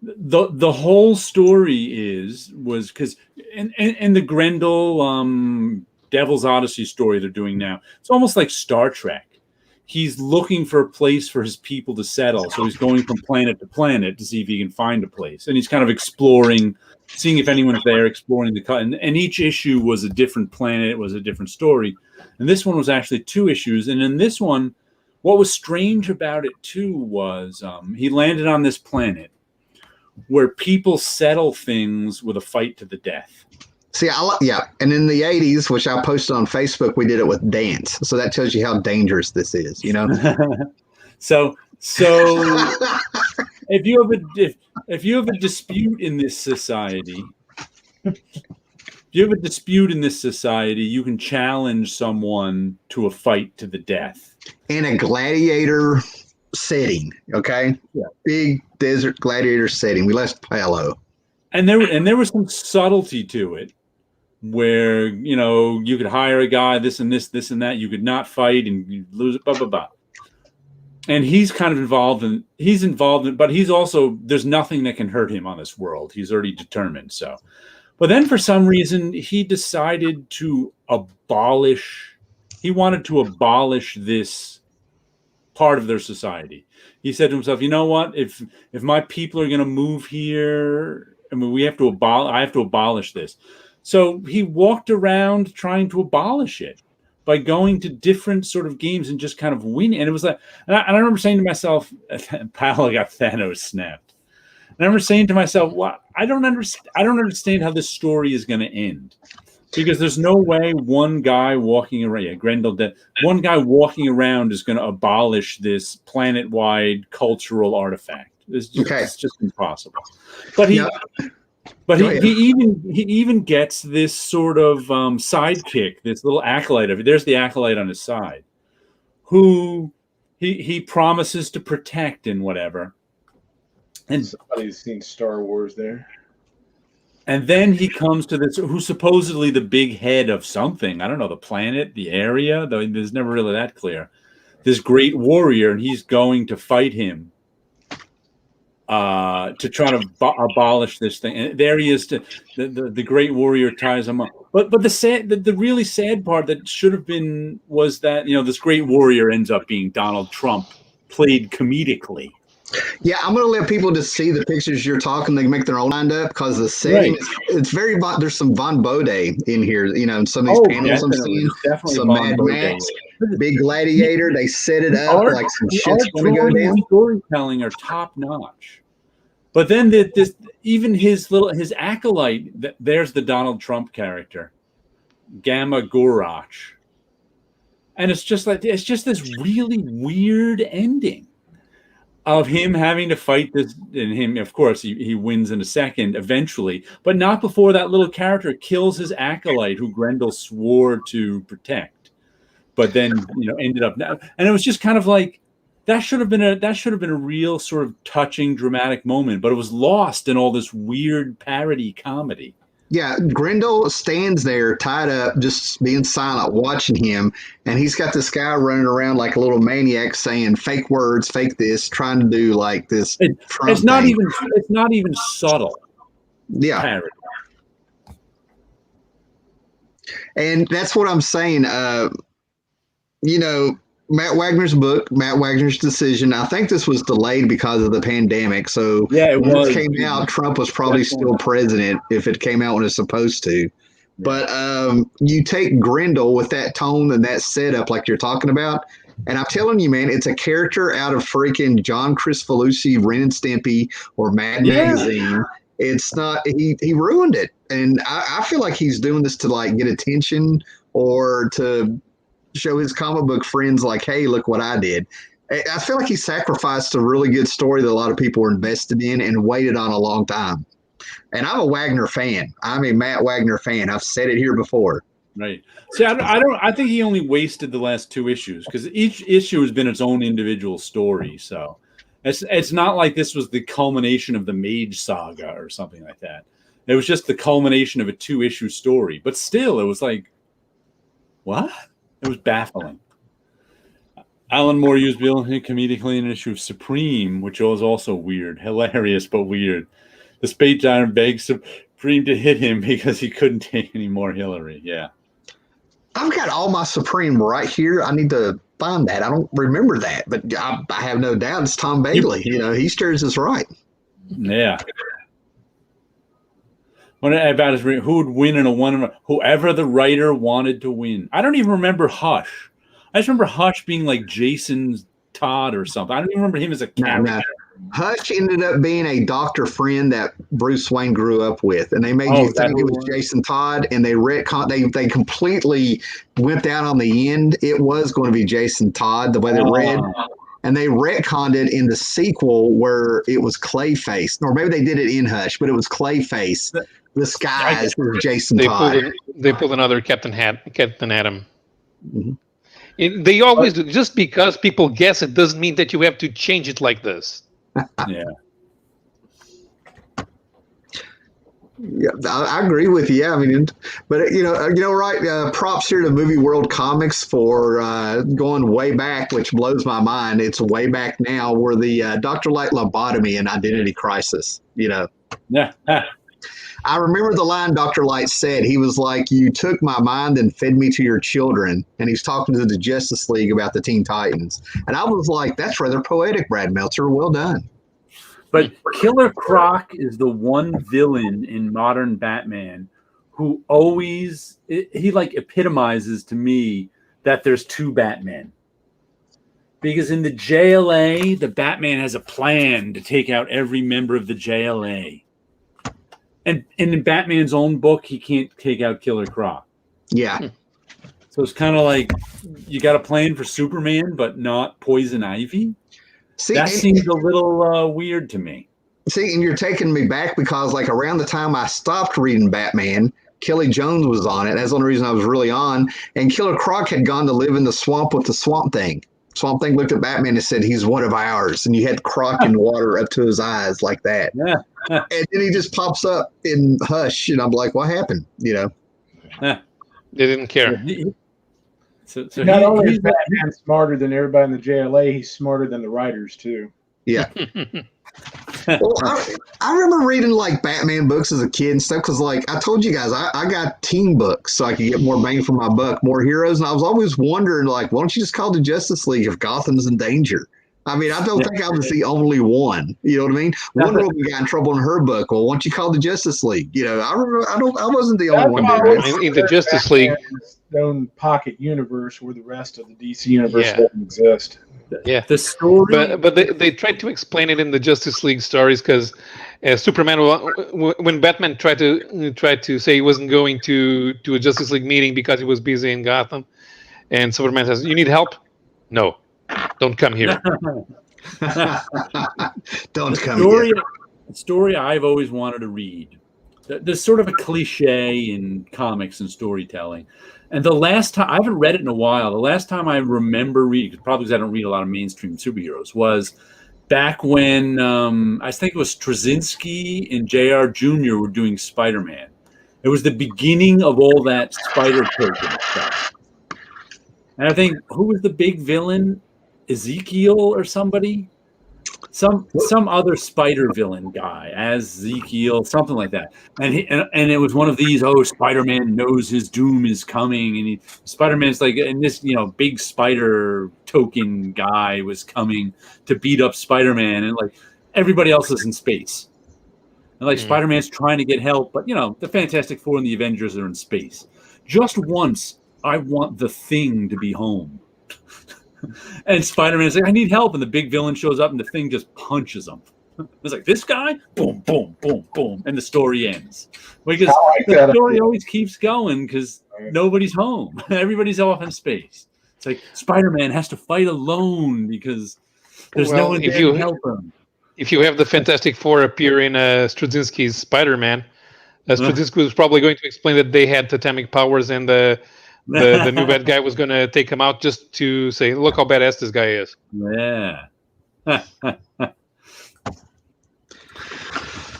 the whole story was because in the Grendel Devil's Odyssey story they're doing now, it's almost like Star Trek. He's looking for a place for his people to settle, so he's going from planet to planet to see if he can find a place, and he's kind of exploring, seeing if anyone's there, exploring and each issue was a different planet, it was a different story, and this one was actually 2 issues. And in this one, what was strange about it too was he landed on this planet where people settle things with a fight to the death. See, and in the 80s, which I posted on Facebook, we did it with dance. So that tells you how dangerous this is, So if you have a dispute in this society, you have a dispute in this society, you can challenge someone to a fight to the death. In a gladiator setting, okay? Yeah. Big desert gladiator setting. We left Palo. And there was some subtlety to it where, you could hire a guy, this and this and that. You could not fight and you lose it, blah, blah, blah. And he's kind of involved in, but he's also, there's nothing that can hurt him on this world. He's already determined. So, but then for some reason, he decided to he wanted to abolish this part of their society. He said to himself, you know what, if my people are going to move here, I mean, I have to abolish this. So he walked around trying to abolish it by going to different sort of games and just kind of winning. And it was like, and I remember saying to myself, Paolo got Thanos snapped. And I remember saying to myself, well, I don't understand how this story is going to end. Because there's no way one guy walking around, Grendel dead, one guy walking around is going to abolish this planet-wide cultural artifact. It's just impossible. But he even gets this sort of sidekick, this little acolyte of it. There's the acolyte on his side, who he promises to protect and whatever. And somebody's seen Star Wars there. And then he comes to this, who's supposedly the big head of something. I don't know, the planet, the area, though there's never really that clear. This great warrior, and he's going to fight him to try to abolish this thing. And there he is. The great warrior ties him up. But the really sad part that should have been was that this great warrior ends up being Donald Trump, played comedically. Yeah, I'm going to let people just see the pictures you're talking. They can make their own mind up because the setting, it's very, there's some Von Bode in here, in some of these panels I'm seeing. Some Mad Max, big gladiator. They set it up like some shit's going to go down. Storytelling are top notch. But then even his acolyte, there's the Donald Trump character, Gamma Gorach. And it's just this really weird ending of him having to fight this, and him, of course, he wins in a second eventually, but not before that little character kills his acolyte who Grendel swore to protect, but then ended up now. And it was just kind of like that should have been a real sort of touching, dramatic moment, but it was lost in all this weird parody comedy. Yeah, Grendel stands there tied up, just being silent, watching him, and he's got this guy running around like a little maniac saying fake words, fake this, trying to do like this. It's not even subtle. Yeah, parody. And that's what I'm saying. Matt Wagner's book, Matt Wagner's decision. I think this was delayed because of the pandemic. So yeah, when it came out, Trump was probably still president if it came out when it's supposed to. Yeah. But you take Grendel with that tone and that setup like you're talking about, and I'm telling you, man, it's a character out of freaking John Kricfalusi, Ren and Stimpy, or Mad Magazine. It's not, he ruined it. And I feel like he's doing this to like get attention or to show his comic book friends like, hey, look what I did. I feel like he sacrificed a really good story that a lot of people were invested in and waited on a long time. And I'm a Wagner fan. I'm a Matt Wagner fan. I've said it here before. Right. See, I think he only wasted the last two issues because each issue has been its own individual story. So it's not like this was the culmination of the Mage Saga or something like that. It was just the culmination of a 2-issue story. But still, it was like, what? It was baffling. Alan Moore used Bill comedically in an issue of Supreme, which was also weird, hilarious, but weird. The Space Giant begged Supreme to hit him because he couldn't take any more Hillary. Yeah. I've got all my Supreme right here. I need to find that. I don't remember that, but I have no doubt it's Tom Bailey. He stirs us right. Yeah. What about who would win in a one? Whoever the writer wanted to win. I don't even remember Hush. I just remember Hush being like Jason Todd or something. I don't even remember him as a character. No. Hush ended up being a doctor friend that Bruce Wayne grew up with, and they made you think it was Jason Todd, and they completely went down on the end. It was going to be Jason Todd the way they read. And they retconned it in the sequel where it was Clayface. Or maybe they did it in Hush, but it was Clayface The skies with Jason They Todd. pulled another Captain Atom. Mm-hmm. They always do. Just because people guess it doesn't mean that you have to change it like this. Yeah. Yeah, I agree with you. Yeah, I mean, but right? Props here to Movie World Comics for going way back, which blows my mind. It's way back now, where the Dr. Light lobotomy and Identity Crisis. Yeah. I remember the line Dr. Light said. He was like, "You took my mind and fed me to your children," and he's talking to the Justice League about the Teen Titans, and I was like, "That's rather poetic, Brad Meltzer. Well done." But Killer Croc is the one villain in modern Batman who always he like epitomizes to me that there's two Batmen. Because in the JLA, the Batman has a plan to take out every member of the JLA. And in Batman's own book, he can't take out Killer Croc. Yeah. So it's kind of like you got a plan for Superman, but not Poison Ivy. See, that seemed a little weird to me. See, and you're taking me back because, like, around the time I stopped reading Batman, Kelly Jones was on it. That's the only reason I was really on. And Killer Croc had gone to live in the swamp with the Swamp Thing. Swamp Thing looked at Batman and said, "He's one of ours." And you had Croc in water up to his eyes like that. Yeah. And then he just pops up in Hush, and I'm like, "What happened?" They didn't care. So not only is Batman smarter than everybody in the JLA, he's smarter than the writers too. Yeah. Well, I remember reading like Batman books as a kid and stuff because, like I told you guys, I got teen books so I could get more bang for my buck, more heroes, and I was always wondering, like, why don't you just call the Justice League if Gotham's in danger? I mean, I don't think I was the only one. You know what I mean? Wonder Woman got in trouble in her book. Well, why don't you call the Justice League? You know, I remember. I wasn't the only one doing it. In the Justice League, own pocket universe where the rest of the DC universe doesn't exist. Yeah, the story, but they tried to explain it in the Justice League stories because Superman, when Batman tried to say he wasn't going to a Justice League meeting because he was busy in Gotham, and Superman says, "You need help? No, don't come here." Don't come here. The story I've always wanted to read. There's sort of a cliche in comics and storytelling. And the last time, I haven't read it in a while, the last time I remember reading, probably because I don't read a lot of mainstream superheroes, was back when I think it was Straczynski and J.R. Jr. were doing Spider-Man. It was the beginning of all that spider token stuff. And I think, who was the big villain? Ezekiel or somebody? Some other spider villain guy as Ezekiel, something like that, and it was one of these. Oh, Spider-Man knows his doom is coming, and Spider-Man's like, and this big spider token guy was coming to beat up Spider-Man, and like everybody else is in space, and like Spider-Man's trying to get help, but the Fantastic Four and the Avengers are in space. Just once, I want the Thing to be home. And Spider-Man's like, I need help. And the big villain shows up and the Thing just punches him. It's like, this guy? Boom, boom, boom, boom. And the story ends. Because the story always keeps going because nobody's home. Everybody's off in space. It's like Spider-Man has to fight alone because there's no one there to help him. If you have the Fantastic Four appear in Straczynski's Spider-Man, Straczynski was probably going to explain that they had totemic powers and the new bad guy was going to take him out just to say, look how badass this guy is. Yeah.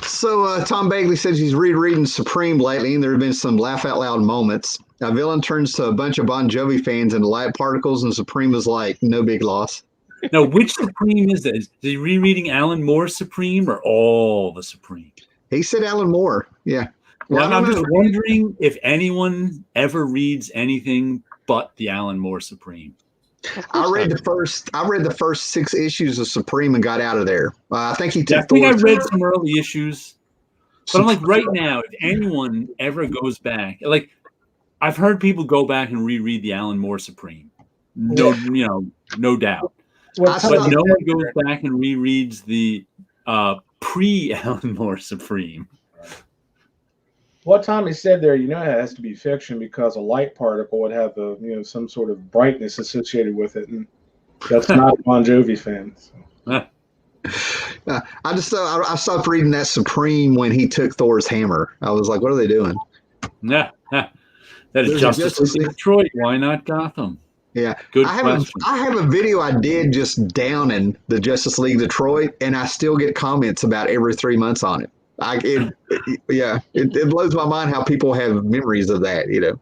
So Tom Bagley says he's rereading Supreme lately, and there have been some laugh-out-loud moments. A villain turns to a bunch of Bon Jovi fans into light particles, and Supreme is like, no big loss. Now, which Supreme is that? Is he rereading Alan Moore's Supreme or all the Supreme? He said Alan Moore, yeah. Well, I'm just wondering if anyone ever reads anything but the Alan Moore Supreme. I read the first 6 issues of Supreme and got out of there. I think he took. I read some early issues, but I'm like, right now, if anyone ever goes back, like I've heard people go back and reread the Alan Moore Supreme, no doubt. But no one goes back and rereads the pre-Alan Moore Supreme. What Tommy said there, it has to be fiction because a light particle would have some sort of brightness associated with it, and that's not a Bon Jovi fan. So. I stopped reading that Supreme when he took Thor's hammer. I was like, what are they doing? Nah, that is There's Justice League Detroit. Why not Gotham? Yeah, Good I question. have a video I did just downing the Justice League Detroit, and I still get comments about every 3 months on it. It blows my mind how people have memories of that.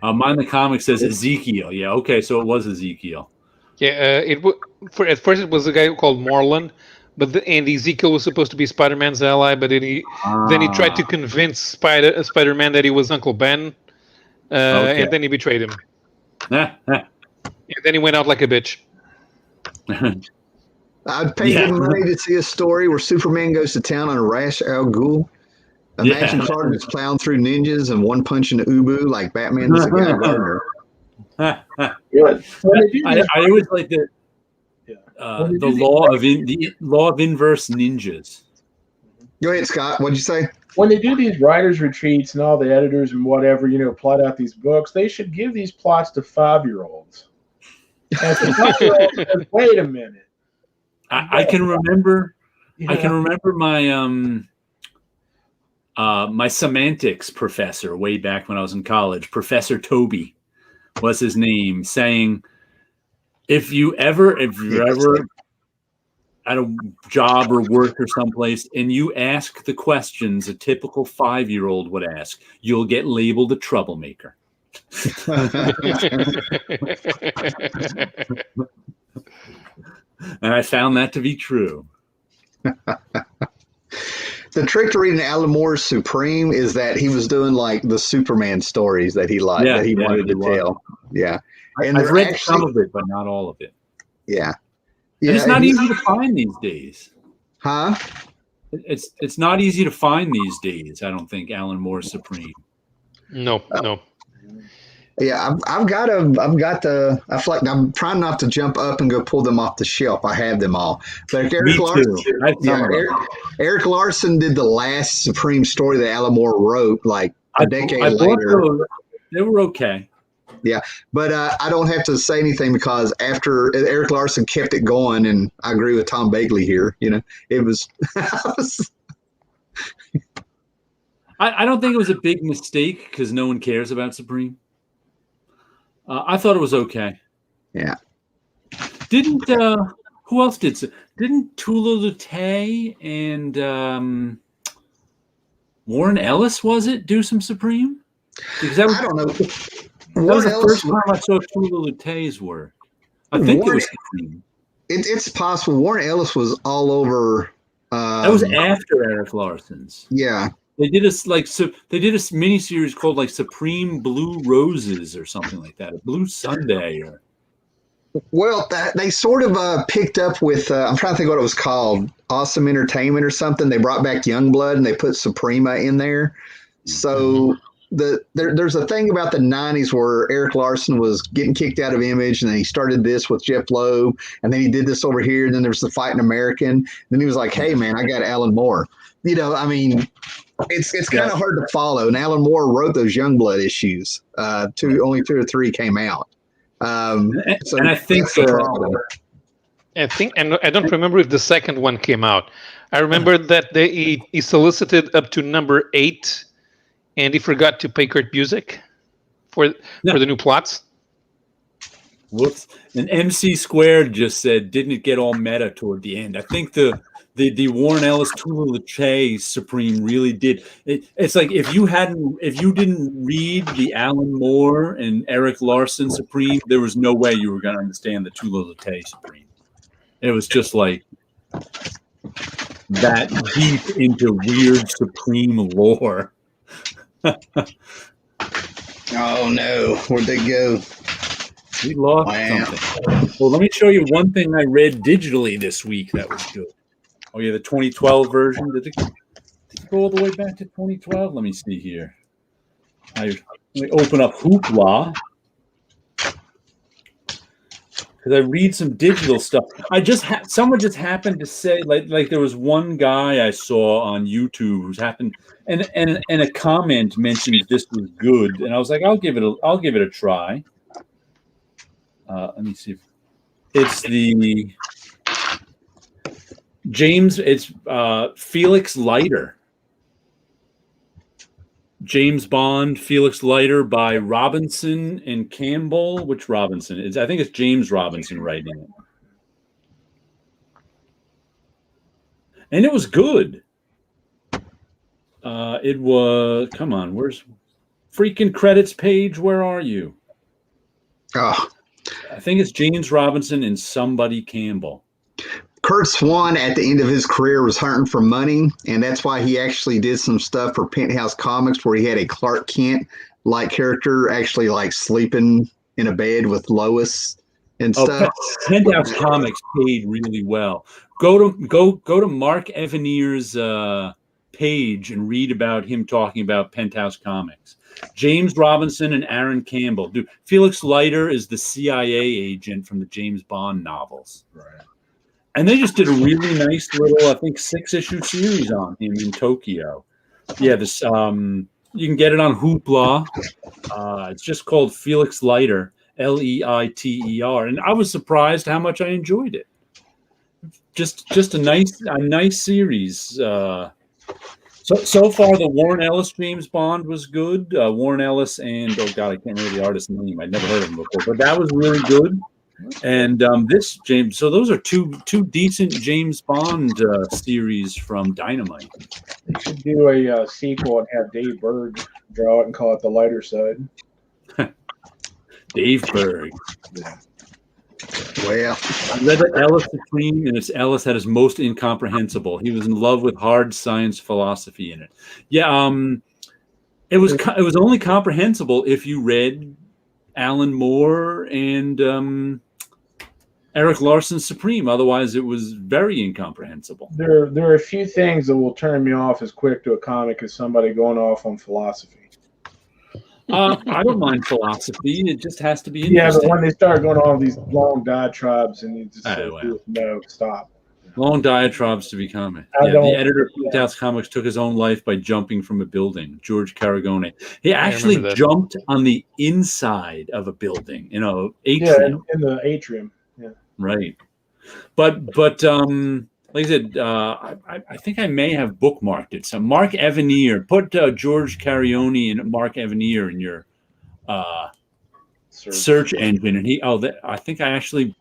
Mine the comic says Ezekiel. Yeah, okay, so it was Ezekiel. Yeah, at first it was a guy called Morlun, and Ezekiel was supposed to be Spider-Man's ally, but then he tried to convince Spider-Man that he was Uncle Ben, and then he betrayed him. And then he went out like a bitch. I'd pay good money to see a story where Superman goes to town on a Ra's al Ghul. Imagine Carter just plowing through ninjas and one punching Ubu like Batman's the guy Gardner. I always like the law of inverse ninjas. Go ahead, Scott. What'd you say? When they do these writers' retreats and all the editors and whatever, plot out these books, they should give these plots to 5-year-olds. And the 5-year-olds says, wait a minute. I can remember. I can remember my my semantics professor way back when I was in college. Professor Toby was his name, saying, if you're ever at a job or work or someplace and you ask the questions a typical 5-year-old would ask, you'll get labeled a troublemaker. And I found that to be true. The trick to reading Alan Moore's Supreme is that he was doing like the Superman stories that he liked, that he wanted to tell. Yeah. And I've read some of it, but not all of it. Yeah. And it's not easy to find these days. Huh? It's not easy to find these days, I don't think, Alan Moore's Supreme. No. Yeah, I'm trying not to jump up and go pull them off the shelf. I have them all. But Eric Larson did the last Supreme story that Alan Moore wrote like a decade later. They were okay. Yeah, but I don't have to say anything because after Eric Larson kept it going, and I agree with Tom Bagley here. It was. I don't think it was a big mistake because no one cares about Supreme. I thought it was okay. Yeah. Didn't who else did? Didn't Tula Lute and Warren Ellis do some Supreme? Because I don't know. That was the first time I saw Tula Lute's work. I think it was Supreme. It's possible. Warren Ellis was all over. That was after Eric Larson's. Yeah. They did a miniseries called like Supreme Blue Roses or something like that, a Blue Sunday. Well, they sort of picked up with I'm trying to think what it was called, Awesome Entertainment or something. They brought back Youngblood and they put Suprema in there. So there's a thing about the 90s where Eric Larson was getting kicked out of Image, and then he started this with Jeff Loeb, and then he did this over here, and then there was the Fighting American. Then he was like, hey man, I got Alan Moore. It's kind of hard to follow. And Alan Moore wrote those Youngblood issues. Only 2 or 3 came out. And I think and I don't remember if the second one came out. I remember that he solicited up to number 8, and he forgot to pay Kurt Busiek for the new plots. Whoops! And MC Squared just said, "Didn't it get all meta toward the end?" I think the Warren Ellis Tula Lute Supreme really did. It's like if you didn't read the Alan Moore and Eric Larson Supreme, there was no way you were going to understand the Tula Lute Supreme. It was just like that deep into weird Supreme lore. Oh no, where'd they go? We lost something. Well, let me show you one thing I read digitally this week that was good. Oh yeah, the 2012 version. Did it go all the way back to 2012? Let me see here. Let me open up Hoopla because I read some digital stuff. Someone just happened to say like there was one guy I saw on YouTube who's happened and a comment mentioned this was good, and I was like, I'll give it a try. Let me see. It's the James, it's Felix Leiter. James Bond, Felix Leiter by Robinson and Campbell. Which Robinson? I think it's James Robinson writing it. And it was good. It was, come on, where's freaking credits page? Where are you? Oh. I think it's James Robinson and somebody Campbell. Kurt Swan at the end of his career was hunting for money, and that's why he actually did some stuff for Penthouse Comics where he had a Clark Kent like character actually like sleeping in a bed with Lois and stuff. Penthouse Comics paid really well. Go to Mark Evanier's page and read about him talking about Penthouse Comics. James Robinson and Aaron Campbell. Dude, Felix Leiter is the CIA agent from the James Bond novels. Right. And they just did a really nice little, I think, 6-issue series on him in Tokyo. Yeah, this you can get it on Hoopla. It's just called Felix Leiter, Leiter, and I was surprised how much I enjoyed it. Just a nice series. So far, the Warren Ellis James Bond was good. Warren Ellis and I can't remember the artist's name. I'd never heard of him before, but that was really good. And this James, so those are two decent James Bond series from Dynamite. They should do a sequel and have Dave Berg draw it and call it The Lighter Side. Dave Berg. Yeah. Well, I read that Ellis Supreme, and it's Ellis at his most incomprehensible. He was in love with hard science philosophy in it. Yeah, it was only comprehensible if you read Alan Moore and Eric Larson's Supreme. Otherwise, it was very incomprehensible. There are a few things that will turn me off as quick to a comic as somebody going off on philosophy. I don't mind philosophy. It just has to be interesting. Yeah, but when they start going on these long diatribes and you just say, no, stop. Long diatribes to be comic. Yeah, the editor of Penthouse Comics took his own life by jumping from a building. George Caragone. He actually jumped on the inside of a building, atrium. Yeah, in the atrium. Yeah. Right. But like I said, I think I may have bookmarked it. So Mark Evanier, put George Caragone and Mark Evanier in your search engine, and I think I actually.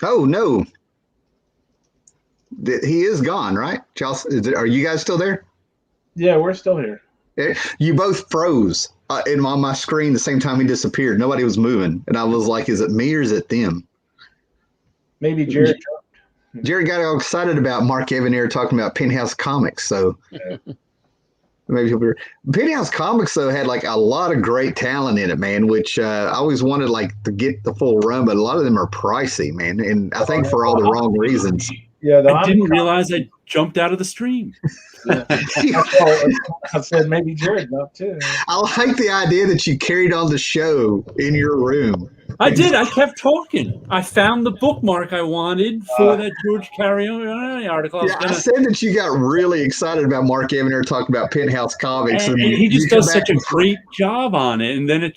Oh no. He is gone, right? Chelsea, are you guys still there? Yeah, we're still here. You both froze on my screen the same time he disappeared. Nobody was moving. And I was like, is it me or is it them? Maybe Jared. Jared got all excited about Mark Evanier talking about Penthouse Comics. So maybe he'll be. Penthouse Comics, though, had like a lot of great talent in it, man, which I always wanted like to get the full run, but a lot of them are pricey, man. And I think for all the wrong reasons. Yeah, I didn't realize I jumped out of the stream. Yeah. I said maybe Jared up too. I like the idea that you carried on the show in your room. I did. I kept talking. I found the bookmark I wanted for that George Caragone article. I said that you got really excited about Mark Evanier talking about Penthouse Comics. And he just does such a great job on it. And then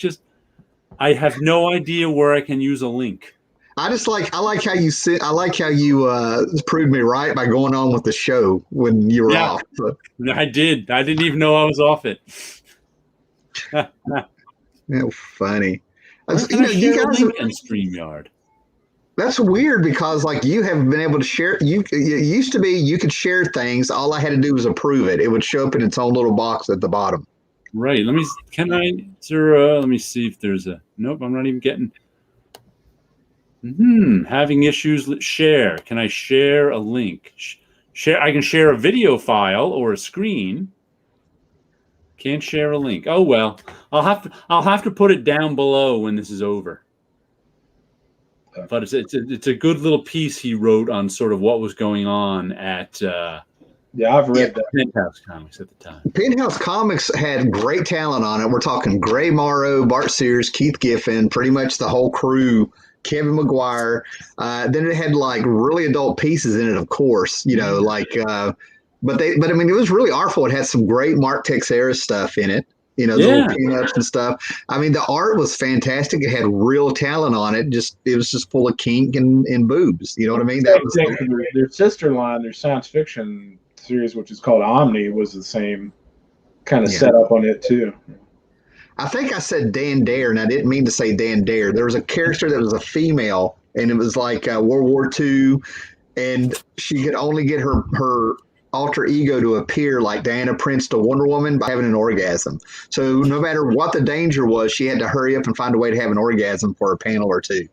I have no idea where I can use a link. I like how you sit. I like how you proved me right by going on with the show when you were off. So. I did. I didn't even know I was off it. Funny. You guys have in StreamYard. That's weird because like you have been able to share. It used to be you could share things. All I had to do was approve it. It would show up in its own little box at the bottom. Right. Let me see if there's a. Nope. I'm not even getting. Having issues with share. Can I share a link? Share. I can share a video file or a screen. Can't share a link. Oh well. I'll have to put it down below when this is over. But it's a good little piece he wrote on sort of what was going on at. I've read that. Penthouse Comics at the time. Penthouse Comics had great talent on it. We're talking Gray Morrow, Bart Sears, Keith Giffen, pretty much the whole crew. Kevin McGuire. Then it had like really adult pieces in it, of course, but I mean, it was really artful. It had some great Mark Texeira stuff in it. the little pinups and stuff. I mean, the art was fantastic. It had real talent on it. It was just full of kink and boobs. You know what I mean? That was their sister line, their science fiction series, which is called Omni, was the same kind of setup on it too. I think I said Dan Dare, and I didn't mean to say Dan Dare. There was a character that was a female, and it was like World War II, and she could only get her alter ego to appear like Diana Prince to Wonder Woman by having an orgasm. So no matter what the danger was, she had to hurry up and find a way to have an orgasm for a panel or two.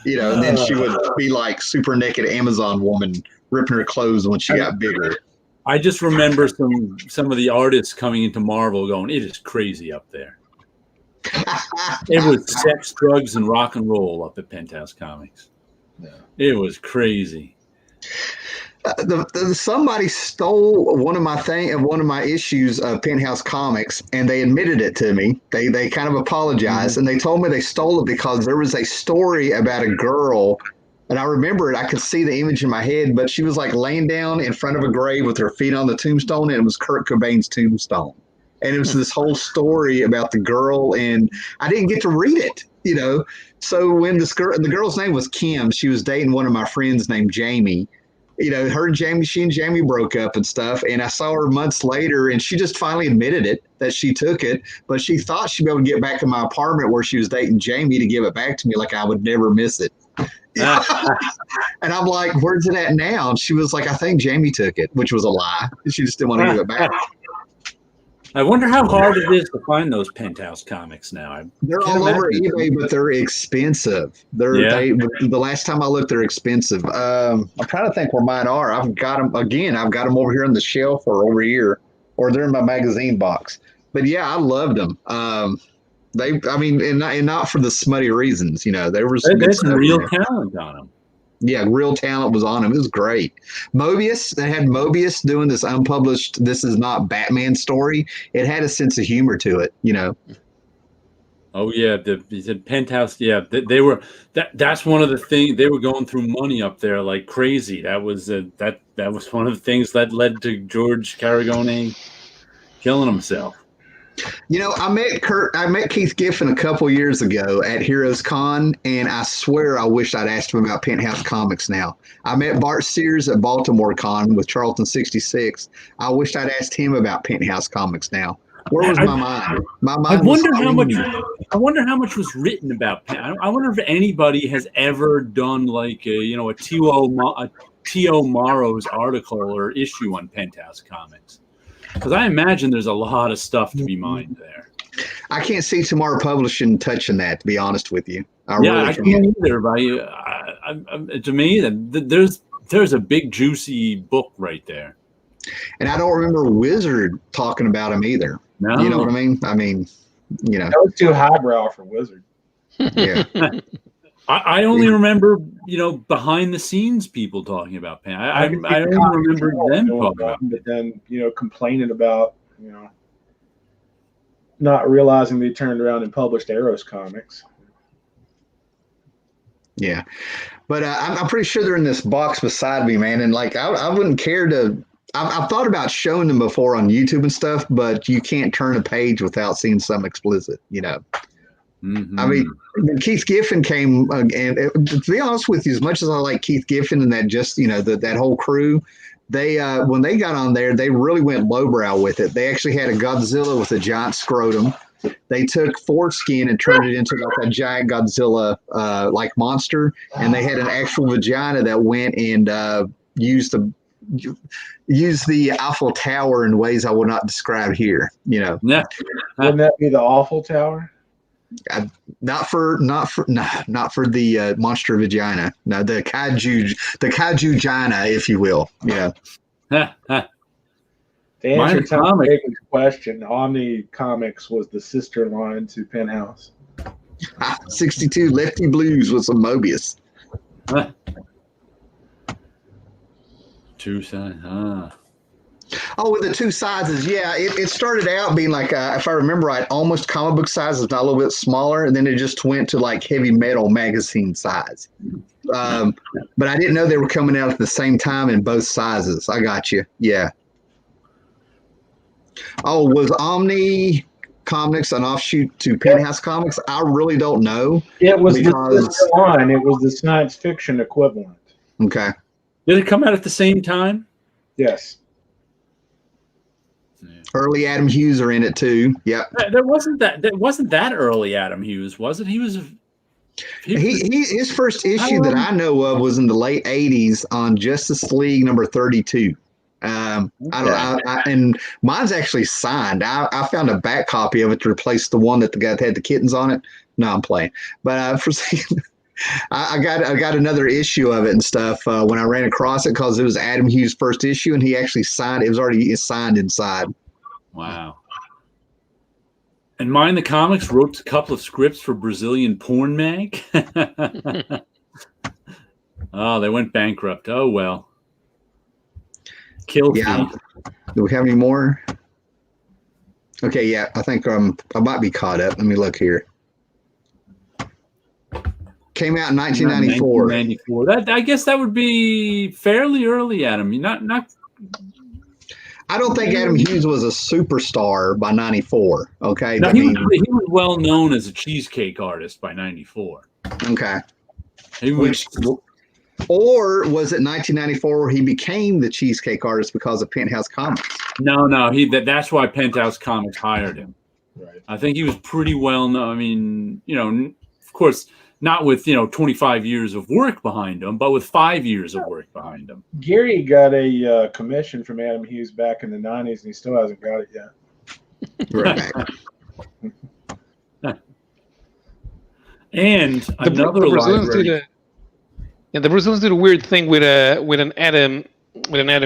And then she would be like super naked Amazon woman ripping her clothes when she got bigger. I just remember some of the artists coming into Marvel going, "It is crazy up there." It was sex, drugs, and rock and roll up at Penthouse Comics. Yeah. It was crazy. Somebody stole one of my issues of Penthouse Comics, and they admitted it to me. They kind of apologized, and they told me they stole it because there was a story about a girl, and I remember it. I could see the image in my head, but she was like laying down in front of a grave with her feet on the tombstone, and it was Kurt Cobain's tombstone. And it was this whole story about the girl, and I didn't get to read it, So when the girl's name was Kim, she was dating one of my friends named Jamie. She and Jamie broke up and stuff. And I saw her months later, and she just finally admitted it, that she took it. But she thought she'd be able to get back in my apartment where she was dating Jamie to give it back to me, like I would never miss it. And I'm like, "Where's it at now?" And she was like, "I think Jamie took it," which was a lie. She just didn't want to give it back. I wonder how hard it is to find those Penthouse Comics now. They're all over eBay, but they're expensive. The last time I looked, they're expensive. I'm trying to think where mine are. I've got them again. I've got them over here on the shelf or over here, or they're in my magazine box. But yeah, I loved them. And not for the smutty reasons. There was some real talent on them. Yeah, real talent was on him. It was great. Mobius, they had Mobius doing this unpublished "This Is Not Batman" story. It had a sense of humor to it, Oh yeah, the Penthouse. Yeah, they were. That's one of the things. They were going through money up there like crazy. That was that was one of the things that led to George Caragone killing himself. I met Keith Giffen a couple years ago at Heroes Con, and I swear I wish I'd asked him about Penthouse Comics now. I met Bart Sears at Baltimore Con with Charlton 66. I wished I'd asked him about Penthouse Comics now. Where was my mind? My mind. I wonder how much was written about. I wonder if anybody has ever done like a T.O. Morrow's article or issue on Penthouse Comics. Because I imagine there's a lot of stuff to be mined there. I can't see Tomorrow Publishing touching that, to be honest with you. I can't either. But to me, there's a big juicy book right there. And I don't remember Wizard talking about him either. No. You know what I mean? That was too highbrow for Wizard. Yeah. I only remember, behind the scenes people talking about Pan. I only remember them talking about it. But then, complaining about, not realizing they turned around and published Arrow's comics. Yeah. But I'm pretty sure they're in this box beside me, man. And like, I wouldn't care to, I've thought about showing them before on YouTube and stuff, but you can't turn a page without seeing something explicit, Mm-hmm. I mean, when Keith Giffen came, and to be honest with you, as much as I like Keith Giffen and that whole crew, they when they got on there, they really went lowbrow with it. They actually had a Godzilla with a giant scrotum. They took foreskin and turned it into like a giant Godzilla like monster, and they had an actual vagina that went and used the Eiffel Tower in ways I will not describe here. Yeah. Wouldn't that be the Awful Tower? Not for the monster vagina. No, the kaiju gina, if you will. Yeah. To answer Tom Baker's question, Omni Comics was the sister line to Penthouse. 62 Lefty Blues with some Mobius. Two sides. Oh, with the two sizes, yeah. It started out being like, if I remember right, almost comic book size, if not a little bit smaller, and then it just went to like heavy metal magazine size. But I didn't know they were coming out at the same time in both sizes. I got you. Yeah. Oh, was Omni Comics an offshoot to Penthouse Comics? I really don't know. It was the line. It was the science fiction equivalent. Okay. Did it come out at the same time? Yes. Early Adam Hughes are in it too. Yep. There wasn't that early Adam Hughes, was it? His first issue that I know of was in the late '80s on Justice League number 32. And mine's actually signed. I found a back copy of it to replace the one that the guy that had the kittens on it. No, I'm playing, but I got another issue of it and stuff when I ran across it because it was Adam Hughes' first issue, and he actually signed. It was already signed inside. Wow. And Mind the Comics wrote a couple of scripts for Brazilian Porn Mag. Oh, they went bankrupt. Oh, well. Kill yeah. Do we have any more? Okay, yeah. I think I might be caught up. Let me look here. Came out in 1994. 1994. I guess that would be fairly early, Adam. Not I don't think Adam Hughes was a superstar by 94. Okay. No, he was well known as a cheesecake artist by 94. Okay. Or was it 1994 where he became the cheesecake artist because of Penthouse Comics? No. That's why Penthouse Comics hired him. Right. I think he was pretty well known. I mean, of course, not with 25 years of work behind him, but with 5 years of work behind him. Gary got a commission from Adam Hughes back in the 90s, and he still hasn't got it yet. Right. And another library. The Brazilians did a weird thing with an Adam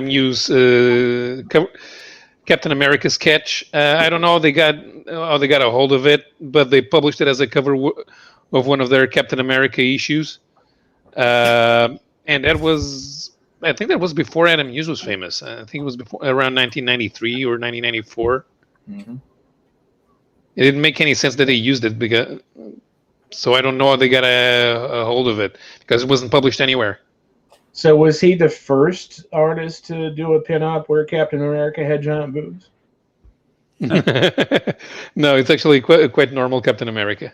Hughes Captain America sketch. I don't know how they got a hold of it, but they published it as a cover of one of their Captain America issues, and I think that was before Adam Hughes was famous. I think it was around 1993 or 1994. Mm-hmm. It didn't make any sense that they used it so I don't know how they got a hold of it because it wasn't published anywhere. So was he the first artist to do a pinup where Captain America had giant boobs? No, it's actually quite normal Captain America.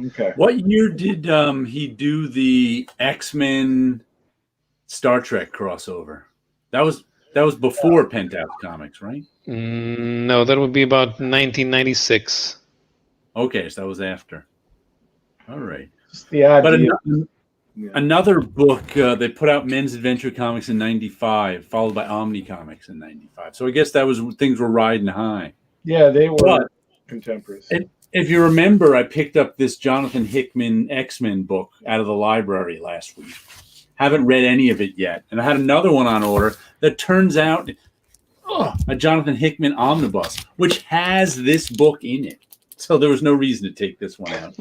Okay. What year did he do the X-Men Star Trek crossover? That was before Penthouse Comics, right? No, that would be about 1996. Okay, so that was after. All right. Just the idea. But another book, they put out Men's Adventure Comics in 95, followed by Omni Comics in 95. So I guess things were riding high. Yeah, they were contemporaries. If you remember, I picked up this Jonathan Hickman X-Men book out of the library last week. Haven't read any of it yet. And I had another one on order that turns out a Jonathan Hickman omnibus, which has this book in it. So there was no reason to take this one out.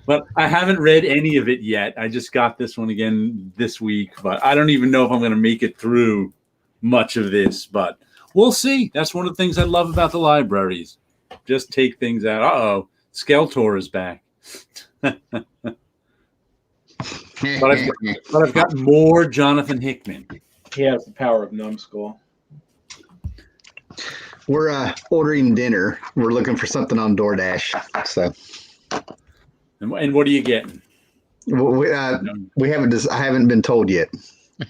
But I haven't read any of it yet. I just got this one again this week. But I don't even know if I'm going to make it through much of this. But we'll see. That's one of the things I love about the libraries. Just take things out. Uh-oh, Skeletor is back. but I've got more Jonathan Hickman. He has the power of numbskull. We're ordering dinner. We're looking for something on DoorDash. So, and what are you getting? We haven't. I haven't been told yet.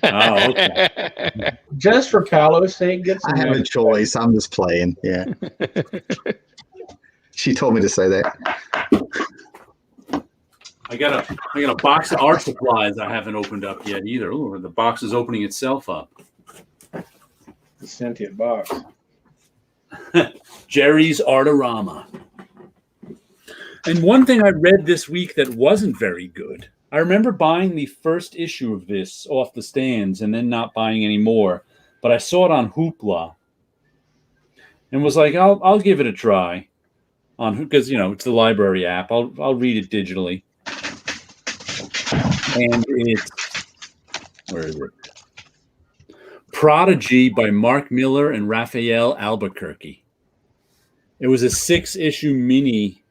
Oh, okay. Just for Paolo's sake, get some. I have a choice. I'm just playing. Yeah. She told me to say that. I got a box of art supplies I haven't opened up yet either. Ooh, the box is opening itself up. The sentient box. Jerry's Artorama. And one thing I read this week that wasn't very good. I remember buying the first issue of this off the stands and then not buying any more. But I saw it on Hoopla and was like, I'll give it a try because it's the library app. I'll read it digitally. And where is it? Prodigy by Mark Miller and Raphael Albuquerque. It was a 6-issue mini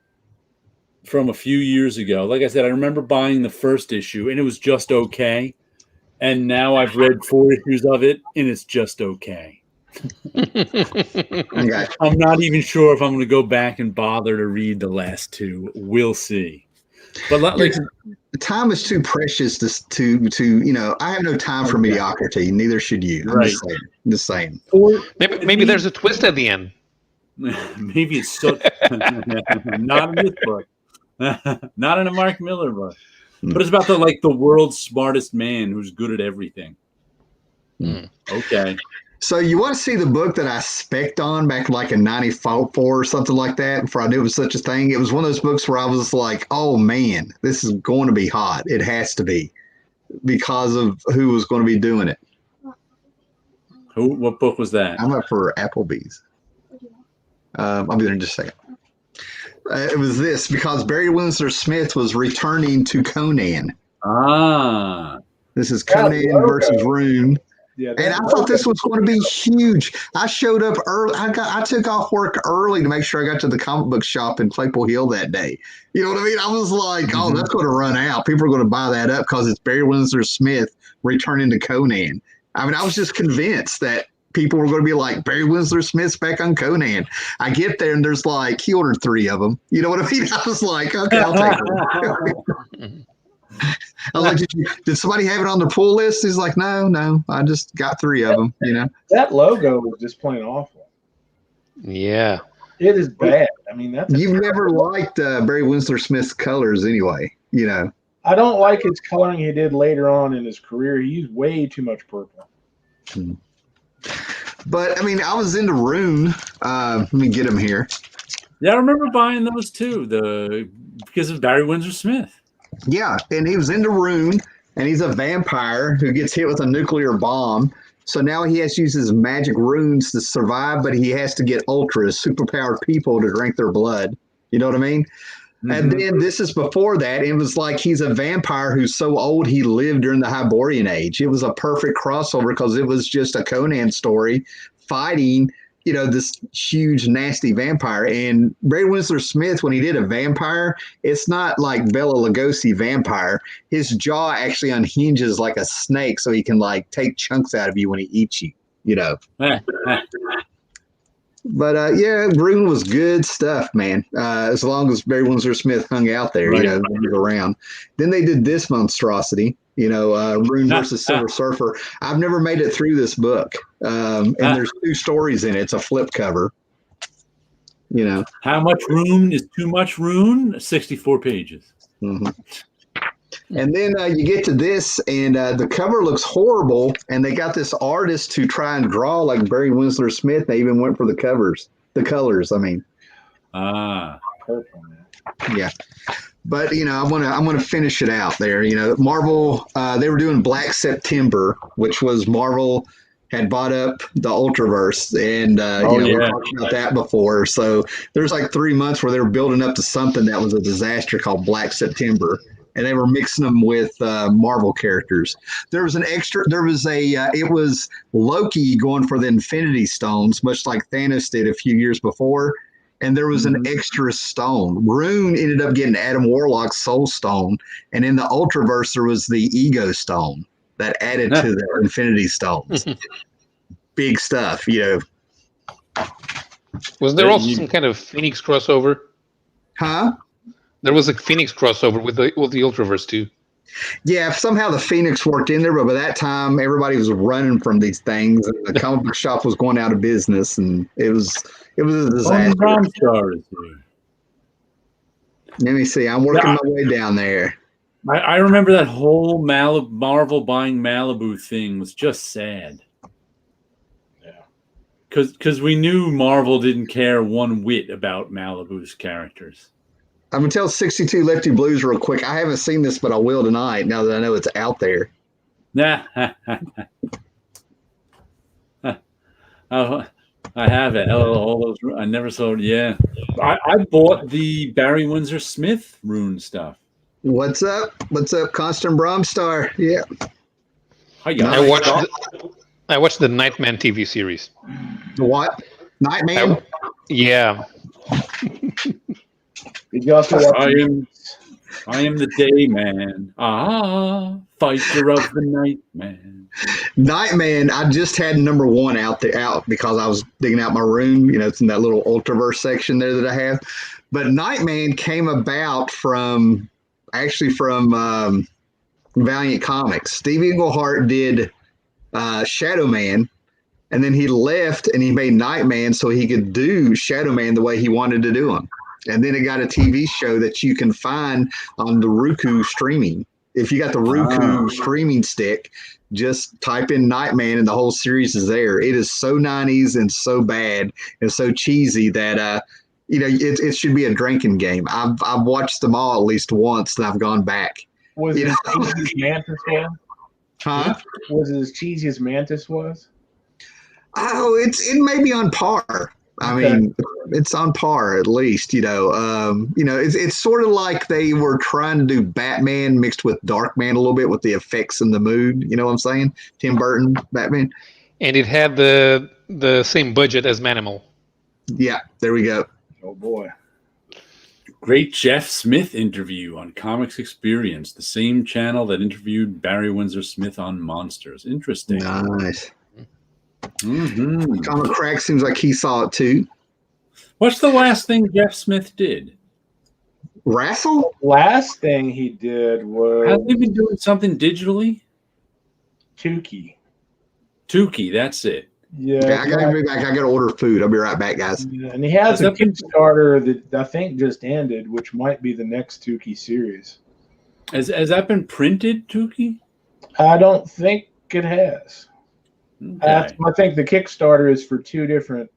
from a few years ago. Like I said, I remember buying the first issue and it was just okay. And now I've read 4 issues of it and it's just okay. Okay. I'm not even sure if I'm going to go back and bother to read the last two. We'll see. But like, time is too precious to I have no time for mediocrity. Neither should you. I'm Right. just saying. Or maybe there's a twist at the end. Maybe it's so not in this book. Not in a Mark Miller book. But it's about the world's smartest man who's good at everything. Okay. So you want to see the book that I spec'd on back like in 94 or something like that before I knew it was such a thing? It was one of those books where I was like, oh man, this is going to be hot. It has to be because of who was going to be doing it. What book was that? I'm up for Applebee's. I'll be there in just a second. It was this because Barry Windsor Smith was returning to Conan. This is Conan versus Roon. Yeah, and I thought this was going to be huge. I showed up early. I took off work early to make sure I got to the comic book shop in Claypool Hill that day. You know what I mean? I was like, oh, that's going to run out. People are going to buy that up because it's Barry Windsor Smith returning to Conan. I mean, I was just convinced that people were going to be like, Barry Windsor Smith's back on Conan. I get there and there's like, he ordered 3 of them. You know what I mean? I was like, okay, I'll take them. I was like, did somebody have it on their pull list? He's like, no, I just got 3 of them. That logo was just plain awful. Yeah, it is bad. I mean, you've never liked Barry Windsor Smith's colors, anyway. I don't like his coloring he did later on in his career. He used way too much purple. But I mean, I was into Roon. Let me get him here. Yeah, I remember buying those too. Because of Barry Windsor Smith. Yeah, and he was into Roon, and he's a vampire who gets hit with a nuclear bomb. So now he has to use his magic runes to survive, but he has to get ultras, superpowered people to drink their blood. You know what I mean? Mm-hmm. And then this is before that. It was like he's a vampire who's so old he lived during the Hyborian Age. It was a perfect crossover because it was just a Conan story fighting this huge, nasty vampire. And Barry Windsor Smith, when he did a vampire, it's not like Bela Lugosi vampire. His jaw actually unhinges like a snake so he can take chunks out of you when he eats you, But Roon was good stuff, man. As long as Barry Windsor Smith hung out there, around. Then they did this monstrosity, Roon versus Silver Surfer. I've never made it through this book, and there's 2 stories in it. It's a flip cover. How much Roon is too much Roon? 64 pages. Mm-hmm. And then you get to this, and the cover looks horrible, and they got this artist to try and draw like Barry Windsor Smith. They even went for the colors. I mean, purple, man. Yeah, but I'm gonna finish it out there. Marvel, they were doing Black September, which was Marvel had bought up the Ultraverse, and we talked about that before. So there's 3 months where they were building up to something that was a disaster called Black September. And they were mixing them with Marvel characters. It was Loki going for the Infinity Stones, much like Thanos did a few years before. And there was an extra stone. Roon ended up getting Adam Warlock's Soul Stone. And in the Ultraverse, there was the Ego Stone that added to the Infinity Stones. Big stuff, Was there also some kind of Phoenix crossover? Huh? There was a Phoenix crossover with the Ultraverse too. Yeah, somehow the Phoenix worked in there, but by that time everybody was running from these things. And the comic book shop was going out of business, and it was a disaster. Let me see. I'm working my way down there. I remember that whole Marvel buying Malibu thing was just sad. Yeah, because we knew Marvel didn't care one whit about Malibu's characters. I'm going to tell 62 Lefty Blues real quick. I haven't seen this, but I will tonight now that I know it's out there. Oh, I have it. All those. I never saw it. Yeah. I bought the Barry Windsor Smith Roon stuff. What's up? Constant Bromstar? Yeah. I watched the Nightman TV series. The what? Nightman? Yeah. Did you also watch I am the day man. Fighter of the night man. Nightman, I just had number 1 out because I was digging out my room. It's in that little Ultraverse section there that I have. But Nightman came about from Valiant Comics. Steve Englehart did Shadow Man, and then he left and he made Nightman so he could do Shadow Man the way he wanted to do him. And then it got a TV show that you can find on the Roku streaming. If you got the Roku streaming stick, just type in Nightman and the whole series is there. It is so 90s and so bad and so cheesy that it should be a drinking game. I've watched them all at least once and I've gone back. Was it as cheesy as Mantis was? Huh? Was it as cheesy as Mantis was? Oh, it may be on par. I mean, it's on par at least. It's sort of like they were trying to do Batman mixed with Darkman a little bit with the effects and the mood. You know what I'm saying? Tim Burton Batman. And it had the same budget as Manimal. Yeah, there we go. Oh boy. Great Jeff Smith interview on Comics Experience, the same channel that interviewed Barry Windsor Smith on Monsters. Interesting. Nice. Mm-hmm. Comic Crack seems like he saw it too. What's the last thing Jeff Smith did? Wrestle? Last thing he did was Has he been doing something digitally? Tukey. Tukey, that's it. Yeah, I gotta be back. I gotta order food. I'll be right back, guys. Yeah, and he has a Kickstarter that I think just ended, which might be the next Tukey series. Has that been printed, Tukey? I don't think it has. Okay. I think the Kickstarter is for 2 different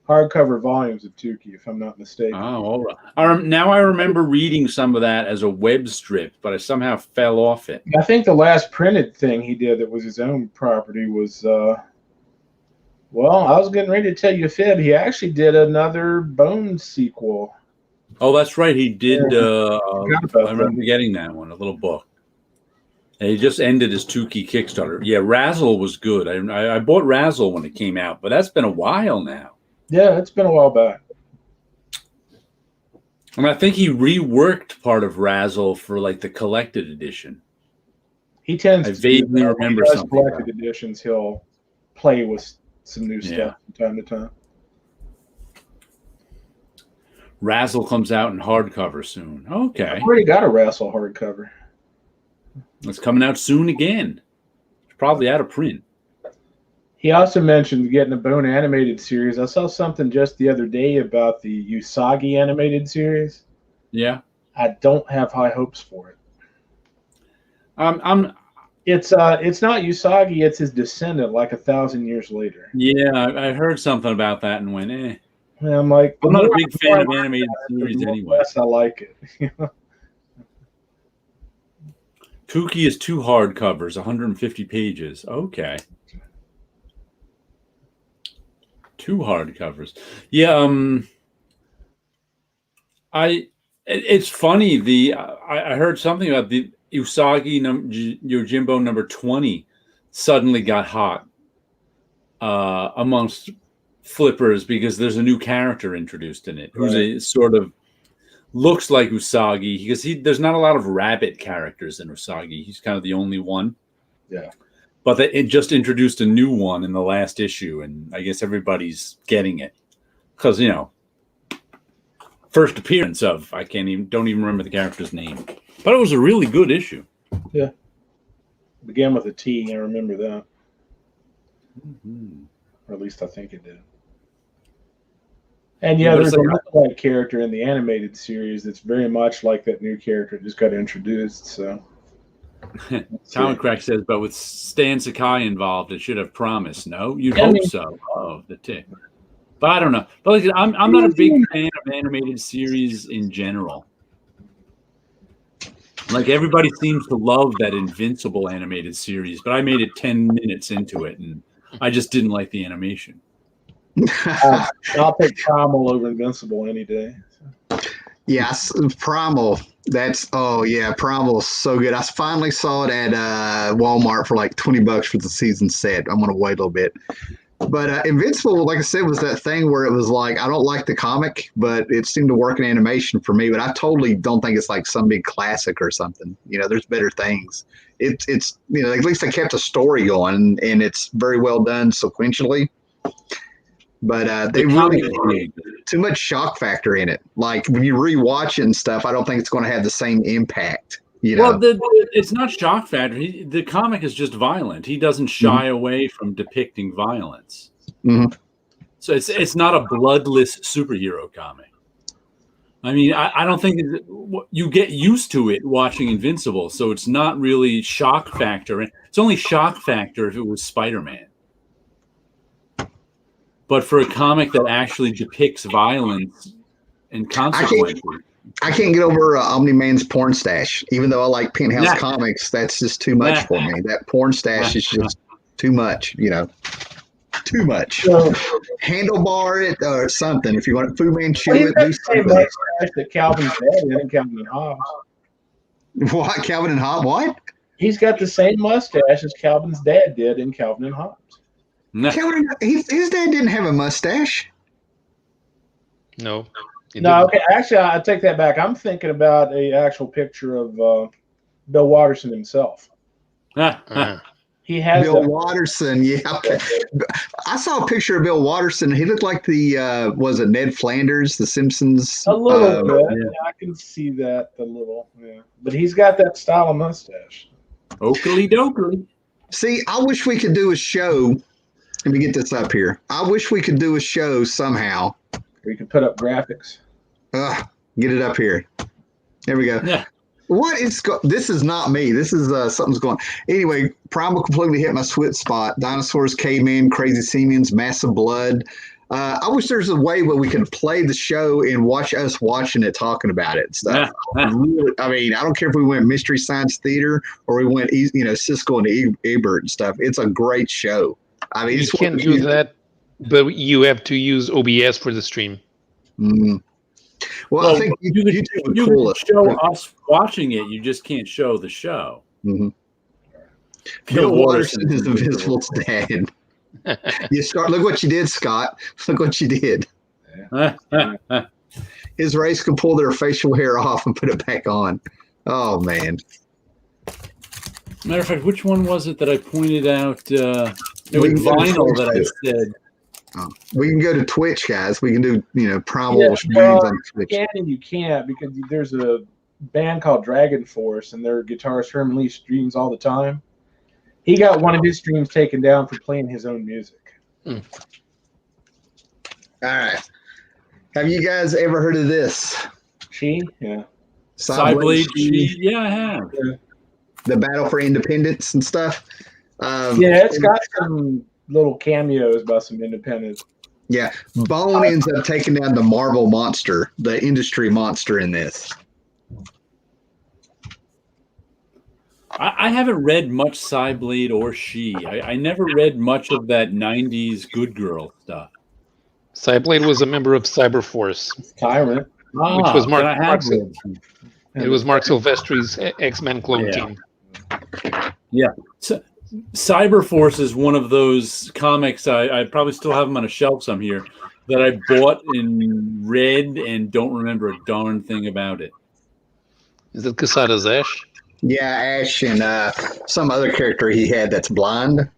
hardcover volumes of Tukey, if I'm not mistaken. Oh, all right. Now I remember reading some of that as a web strip, but I somehow fell off it. I think the last printed thing he did that was his own property was, well, I was getting ready to tell you a fib. He actually did another Bones sequel. Oh, that's right. He did. Yeah. I remember getting that one, a little book. And he just ended his Tukey Kickstarter. Yeah, Razzle was good. I bought Razzle when it came out, but that's been a while now. Yeah, it's been a while back. I mean, I think he reworked part of Razzle for like the collected edition. He tends I vaguely remember something. Collected editions, he'll play with some new stuff from time to time. Razzle comes out in hardcover soon. Okay. I've already got a Razzle hardcover. It's coming out soon again. It's probably out of print. He also mentioned getting a Bone animated series. I saw something just the other day about the Usagi animated series. Yeah. I don't have high hopes for it. It's not Usagi, it's his descendant, like 1,000 years later. Yeah, I heard something about that and went, eh. And I'm like, I'm not a big fan of animated series anyway. Less I like it. Tukey is 2 hardcovers, 150 pages. Okay. 2 hardcovers. Yeah, it's funny. I heard something about the Usagi Yojimbo number 20 suddenly got hot amongst flippers because there's a new character introduced in it who's a sort of looks like Usagi because there's not a lot of rabbit characters in Usagi. He's kind of the only one. Yeah. But it just introduced a new one in the last issue, and I guess everybody's getting it because first appearance of don't even remember the character's name, but it was a really good issue. Yeah, began with a T. I remember that, or at least I think it did. And there's a lookalike character in the animated series that's very much like that new character that just got introduced. So. Comic Crack says, but with Stan Sakai involved, it should have promise. No, you'd hope so. Oh, the tick. But I don't know. But I'm not a big fan of animated series in general. Like everybody seems to love that Invincible animated series, but I made it 10 minutes into it, and I just didn't like the animation. I'll take Primal over Invincible any day. Yes, Primal. Primal is so good. I finally saw it at Walmart for like $20 for the season set. I'm gonna wait a little bit. But Invincible, like I said, was that thing where it was like, I don't like the comic, but it seemed to work in animation for me. But I totally don't think it's like some big classic or something. There's better things. It's at least they kept a story going, and it's very well done sequentially. But they really too much shock factor in it. Like when you rewatch it and stuff, I don't think it's going to have the same impact. Well, it's not shock factor. The comic is just violent. He doesn't shy away from depicting violence. Mm-hmm. So it's not a bloodless superhero comic. I mean, I don't think you get used to it watching Invincible, so it's not really shock factor. It's only shock factor if it was Spider-Man. But for a comic that actually depicts violence and consequences. I can't get over Omni-Man's porn stash. Even though I like Penthouse comics, that's just too much for me. That porn stash is just too much, Too much. Handlebar it or something. If you want Fu Manchu it, do something. Mustache that Calvin's dad did in Calvin and Hobbes. What? Calvin and Hobbes? What? He's got the same mustache as Calvin's dad did in Calvin and Hobbes. Calvin, his dad didn't have a mustache. No. No, okay. Actually, I take that back. I'm thinking about an actual picture of Bill Watterson himself. He has Bill Watterson. Yeah, okay. I saw a picture of Bill Watterson. He looked like the was it Ned Flanders, The Simpsons? A little bit. Yeah, I can see that a little. Yeah, but he's got that style of mustache. Oakley dokley. See, I wish we could do a show. Let me get this up here. I wish we could do a show somehow. We could put up graphics. Get it up here. There we go. Yeah. This is not me. This is something's going. Anyway, Primal completely hit my sweet spot. Dinosaurs, cavemen, crazy simians, massive blood. I wish there's a way where we can play the show and watch us watching it, talking about it. Stuff. I mean, I don't care if we went Mystery Science Theater or we went, Siskel and Ebert and stuff. It's a great show. I mean, you can do that, but you have to use OBS for the stream. Mm-hmm. Well, I think you can show us watching it. You just can't show the show. Mm-hmm. Bill Watterson is Invisible's dad. Look what you did, Scott. Look what you did. His race can pull their facial hair off and put it back on. Oh, man. Matter of fact, which one was it that I pointed out? It was vinyl that I said. We can go to Twitch, guys. We can do, primal streams on Twitch. You can and you can't because there's a band called Dragon Force and their guitarist Herman Lee streams all the time. He got one of his streams taken down for playing his own music. All right. Have you guys ever heard of this? Yeah. Cyblade She? Yeah, I have. Yeah. The Battle for Independence and stuff. It's got some little cameos by some independents. Yeah. Bone ends up taking down the Marvel monster, the industry monster in this. I haven't read much Cyblade or She. I never read much of that 90s Good Girl stuff. Cyblade was a member of Cyberforce. Tyrant. Which was Mark it was Mark Silvestri's X-Men clone team. Yeah. So, Cyberforce is one of those comics, I probably still have them on a shelf some here, that I bought and read and don't remember a darn thing about it. Is it Quesada's Ash? Yeah, Ash and some other character he had that's blind.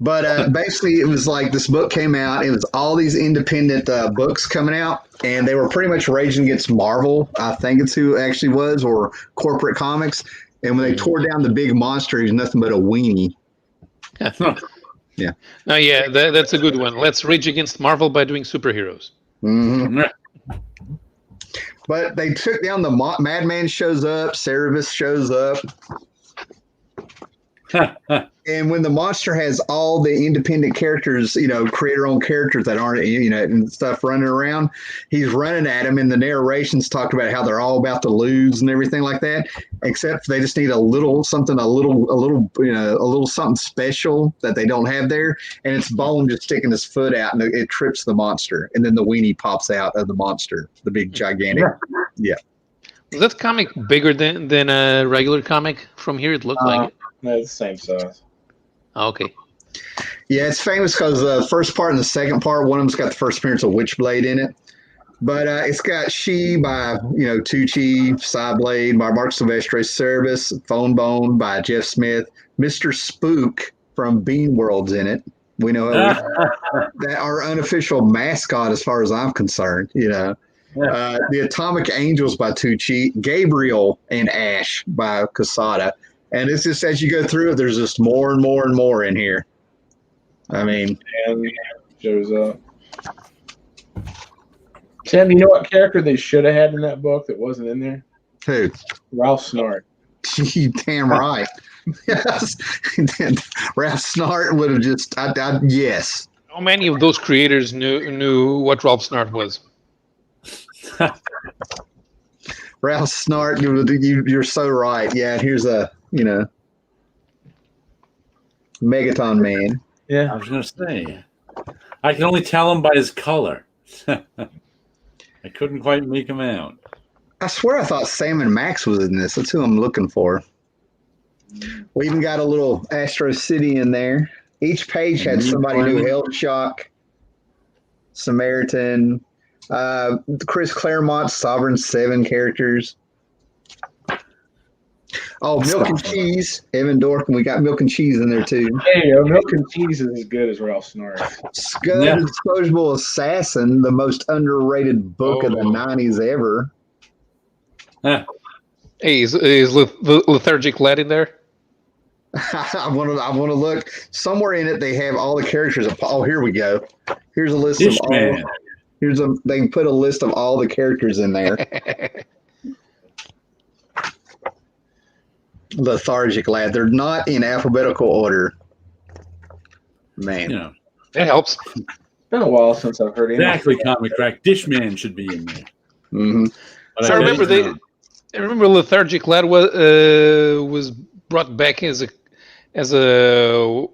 But basically, it was like this book came out. It was all these independent books coming out, and they were pretty much raging against Marvel. I think it's who it actually was, or corporate comics. And when they tore down the big monster, he was nothing but a weenie. Yeah. Oh, yeah, that's a good one. Let's rage against Marvel by doing superheroes. Mm-hmm. But they took down the Madman shows up, Cerebus shows up. And when the monster has all the independent characters, creator-owned characters that aren't, and stuff running around, he's running at them, and the narrations talked about how they're all about to lose and everything like that, except they just need a little something special that they don't have there, and it's Bone just sticking his foot out, and it trips the monster, and then the weenie pops out of the monster, the big gigantic, yeah. Was that comic bigger than a regular comic from here? It looked like it. No, it's the same size. Okay. Yeah, it's famous because the first part and the second part, one of them's got the first appearance of Witchblade in it. But it's got She by, Tucci, Psyblade by Mark Silvestre, Cerebus, Phone Bone by Jeff Smith, Mr. Spook from Bean World's in it. We know that our unofficial mascot, as far as I'm concerned, The Atomic Angels by Tucci, Gabriel and Ash by Casada. And it's just as you go through it, there's just more and more and more in here. I mean, and shows up. Tim, you know what character they should have had in that book that wasn't in there? Who? Ralph Snart. You damn right. Yes. Ralph Snart would have just, yes. How many of those creators knew what Ralph Snart was? Ralph Snart, you're so right. Yeah, and here's a, Megaton Man. Yeah. I was going to say, I can only tell him by his color. I couldn't quite make him out. I swear I thought Sam and Max was in this. That's who I'm looking for. We even got a little Astro City in there. Each page had somebody new. Health Shock, Samaritan, Chris Claremont's Sovereign 7 characters. Oh, Milk and Cheese, Evan Dorkin. We got Milk and Cheese in there too. Hey, Milk and Cheese is as good as Ralph Snart. Scud Disposable Assassin, the most underrated book of the 90s ever. Huh. Hey, is Lethargic Lad in there? I want to look. Somewhere in it, they have all the characters. Oh, here we go. Here's a list of all. They can put a list of all the characters in there. Lethargic Lad. They're not in alphabetical order. Man. It helps. It's been a while since I've heard anything. Exactly, Comic Crack. Dishman should be in there. Mm-hmm. So I remember Lethargic Lad was brought back as a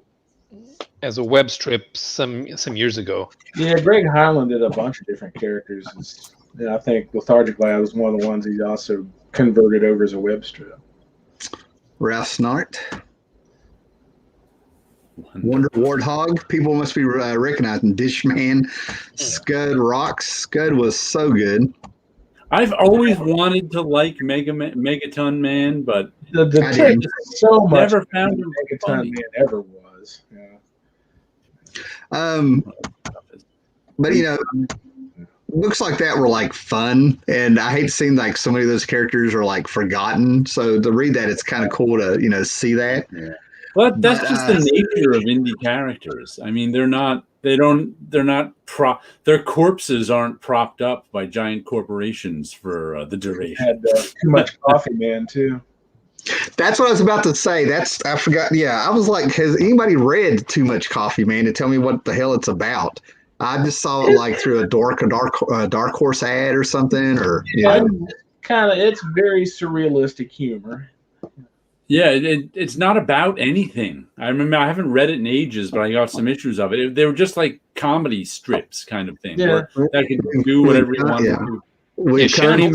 web strip some years ago. Yeah, Greg Hyland did a bunch of different characters. And I think Lethargic Lad was one of the ones he also converted over as a web strip. Ralph Snart. Wonder Warthog. People must be recognizing Dishman. Scud rocks. Scud was so good. I've always wanted to like Megaton Man, but the tip is so much. Never found him Megaton Man ever was. Yeah. But books like that were like fun, and I hate seeing like so many of those characters are like forgotten. So to read that, it's kind of cool to see that. Yeah. Well, that's just the nature of indie characters. I mean, their corpses aren't propped up by giant corporations for the duration. Had Too Much Coffee Man too. That's what I was about to say. I forgot. Yeah, I was like, has anybody read Too Much Coffee Man to tell me what the hell it's about? I just saw it like through a Dark Horse ad or something, or it's very surrealistic humor. Yeah, it's not about anything. I remember I haven't read it in ages, but I got some issues of it. They were just like comedy strips kind of thing, where that could do whatever you want to do.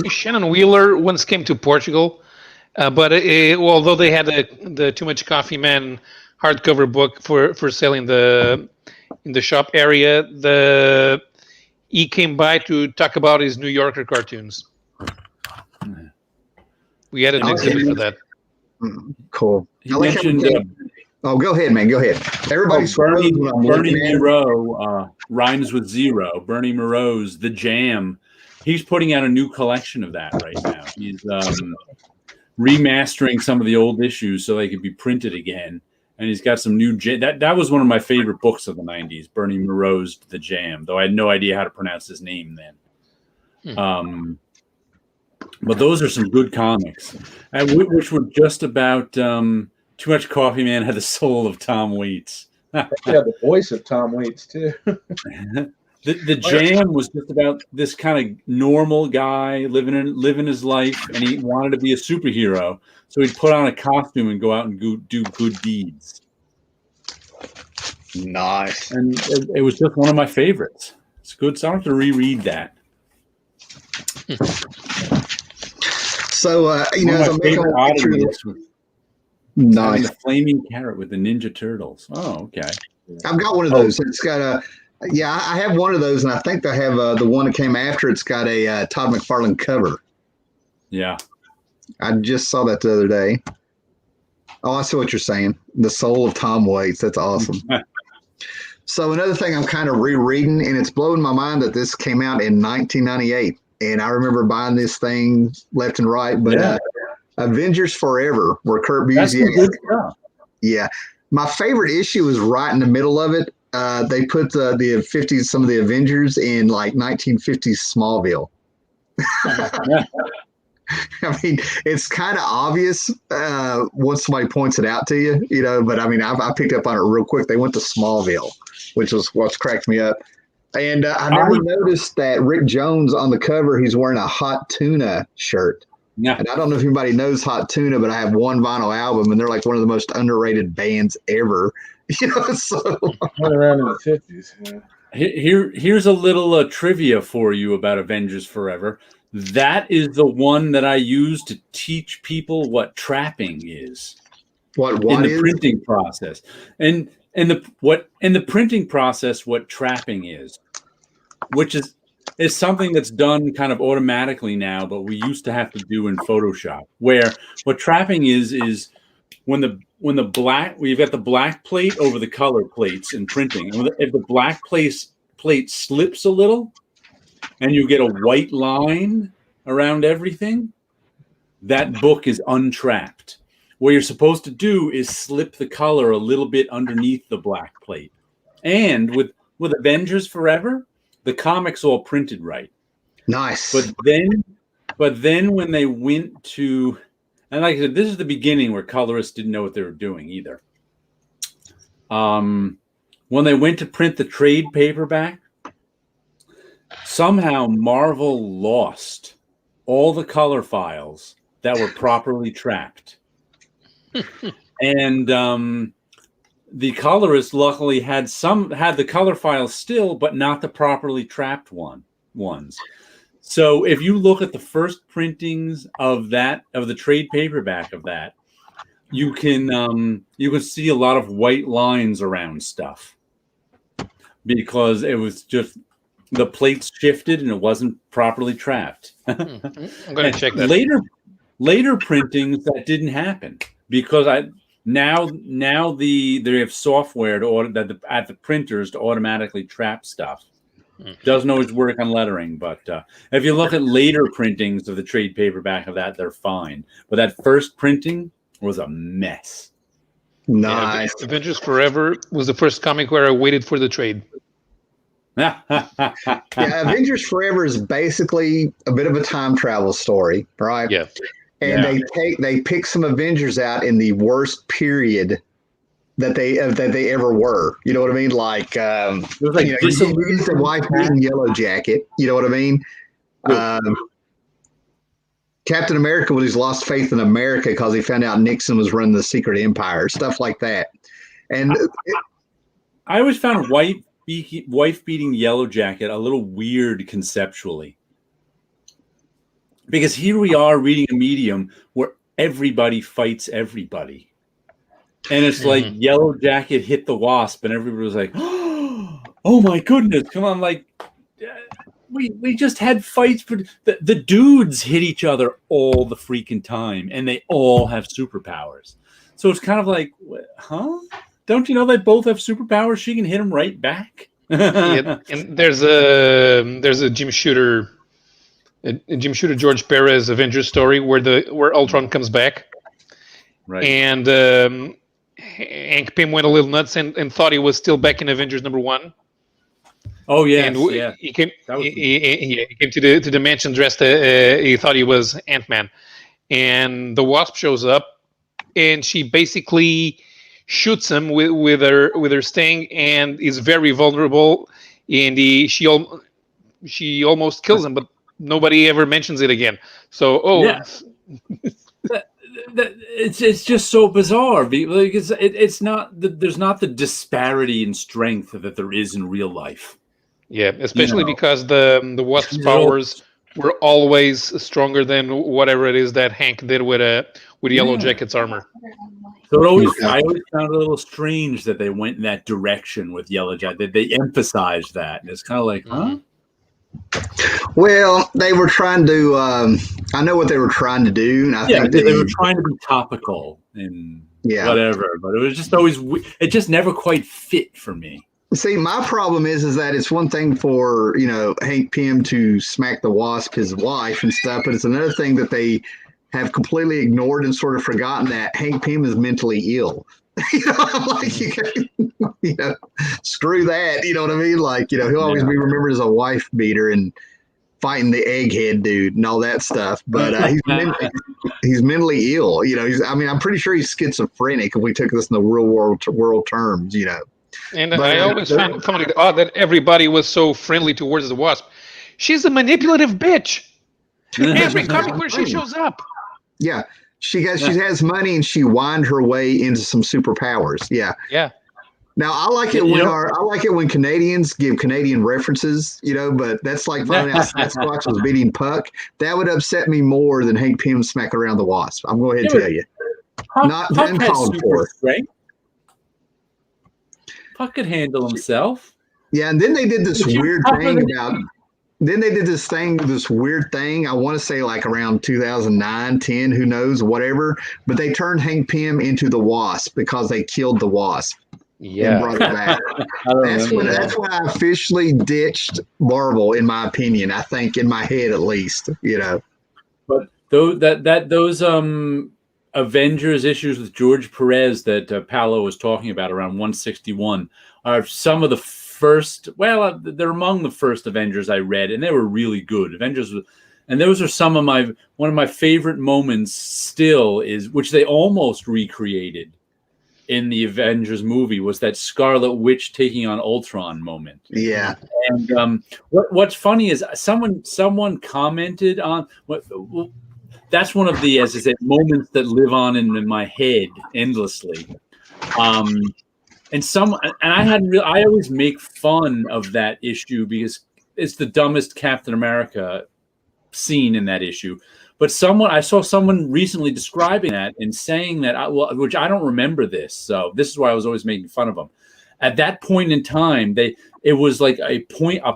Shannon Wheeler once came to Portugal, but although they had the Too Much Coffee Man hardcover book for sale in the shop area, he came by to talk about his New Yorker cartoons. We had an exhibit for that. Cool. You mentioned. Go ahead, man. Go ahead. Everybody's Bernie Moreau rhymes with zero. Bernie Moreau's The Jam. He's putting out a new collection of that right now. He's remastering some of the old issues so they could be printed again. And he's got some new that was one of my favorite books of the 90s, Bernie Moreau's The Jam, though I had no idea how to pronounce his name then. But those are some good comics, which were just about Too Much Coffee Man had the soul of Tom Waits. Yeah, the voice of Tom Waits too. The Jam was just about this kind of normal guy living his life, and he wanted to be a superhero, so he'd put on a costume and go out and do good deeds. Nice, and it was just one of my favorites. It's good, so I don't have to reread that. So my favorite oddity nice. The flaming carrot with the Ninja Turtles. Oh, okay. I've got one of those. It's got a. Yeah, I have one of those, and I think I have the one that came after. It's got a Todd McFarlane cover. Yeah. I just saw that the other day. Oh, I see what you're saying. The Soul of Tom Waits. That's awesome. So another thing I'm kind of rereading, and it's blowing my mind that this came out in 1998. And I remember buying this thing left and right. But Avengers Forever, where Kurt Busiek. Yeah. My favorite issue is right in the middle of it. They put the 50s, some of the Avengers in like 1950s Smallville. I mean, it's kind of obvious once somebody points it out to you, you know, but I mean, I picked up on it real quick. They went to Smallville, which was what's cracked me up. And I never noticed that Rick Jones on the cover, he's wearing a Hot Tuna shirt. Yeah. And I don't know if anybody knows Hot Tuna, but I have one vinyl album, and they're like one of the most underrated bands ever. You know, so went around in the 50s. Yeah. Here's a little trivia for you about Avengers Forever. That is the one that I use to teach people what trapping is. What in the is? Printing process, and the printing process, what trapping is, which is something that's done kind of automatically now, but we used to have to do in Photoshop. Where what trapping is when the black, you've got the black plate over the color plates in printing. If the black plate slips a little, and you get a white line around everything, that book is untrapped. What you're supposed to do is slip the color a little bit underneath the black plate. And with Avengers Forever, the comics all printed right. Nice. But then when they went to, and like I said, this is the beginning where colorists didn't know what they were doing either. When they went to print the trade paperback, somehow Marvel lost all the color files that were properly trapped. And the colorists luckily had the color files still, but not the properly trapped ones. So if you look at the first printings of the trade paperback of that, you can see a lot of white lines around stuff because it was just the plates shifted and it wasn't properly trapped. I'm going to check that. Later printings that didn't happen because now they have software at the printers to automatically trap stuff. Doesn't always work on lettering, but if you look at later printings of the trade paperback of that, they're fine. But that first printing was a mess. Nice. Yeah, Avengers Forever was the first comic where I waited for the trade. Yeah, Avengers Forever is basically a bit of a time travel story, right? Yeah. And they pick some Avengers out in the worst period that they ever were. You know what I mean? Like, you use the wife beating Yellow Jacket. You know what I mean? Captain America, when he's lost faith in America because he found out Nixon was running the secret empire, stuff like that. And I always found wife beating Yellow Jacket a little weird conceptually. Because here we are reading a medium where everybody fights everybody. And it's like Yellow Jacket hit the Wasp and everybody was like, oh my goodness, come on. Like, we just had fights. But the dudes hit each other all the freaking time and they all have superpowers. So it's kind of like, huh? Don't you know they both have superpowers? She can hit them right back. Yeah, and there's a Jim Shooter George Perez Avengers story where Ultron comes back, right? And Hank Pym went a little nuts and thought he was still back in Avengers #1. Oh yeah, he came to the dimension dressed. He thought he was Ant-Man, and the Wasp shows up, and she basically shoots him with her sting, and is very vulnerable. And she almost kills him, but nobody ever mentions it again. So it's just so bizarre because it's not there's not the disparity in strength that there is in real life. Yeah, especially because the Wasp's powers were always stronger than whatever it is that Hank did with Yellow Jacket's armor. So I always found it a little strange that they went in that direction with Yellow Jacket. They emphasized that, and it's kind of like, huh? Well, they were trying to. I know what they were trying to do, and I think they were trying to be topical and whatever. But it was just always. It just never quite fit for me. See, my problem is that it's one thing for Hank Pym to smack the Wasp, his wife, and stuff, but it's another thing that they have completely ignored and sort of forgotten that Hank Pym is mentally ill. I'm like, screw that. You know what I mean? Like, he'll always be remembered as a wife beater and fighting the egghead dude and all that stuff. But he's mentally ill. I'm pretty sure he's schizophrenic if we took this in the real world terms. And I always found it odd that everybody was so friendly towards the Wasp. She's a manipulative bitch. Every comic where she shows up. Yeah. She has money and she whined her way into some superpowers. Yeah. Yeah. Now I like it when Canadians give Canadian references, but that's like finding out Sasquatch was beating Puck. That would upset me more than Hank Pym smacking around the Wasp. I'm going to tell you. Not uncalled for. Puck could handle himself. Yeah, and then they did this weird thing this weird thing. I want to say like around 2009, 10, who knows, whatever. But they turned Hank Pym into the Wasp because they killed the Wasp. Yeah. And brought it back. That's when I officially ditched Marvel, in my opinion. I think in my head, at least, But those Avengers issues with George Perez that Paolo was talking about around 161 are some of the first. Well, they're among the first Avengers I read, and they were really good. And those are one of my favorite moments. Still is which they almost recreated in the Avengers movie was that Scarlet Witch taking on Ultron moment. Yeah. And what's funny is someone commented on that's one of the, as I said, moments that live on in my head endlessly. And I always make fun of that issue because it's the dumbest Captain America scene in that issue. But I saw someone recently describing that and saying that, which I don't remember this. So this is why I was always making fun of them. At that point in time, it was like a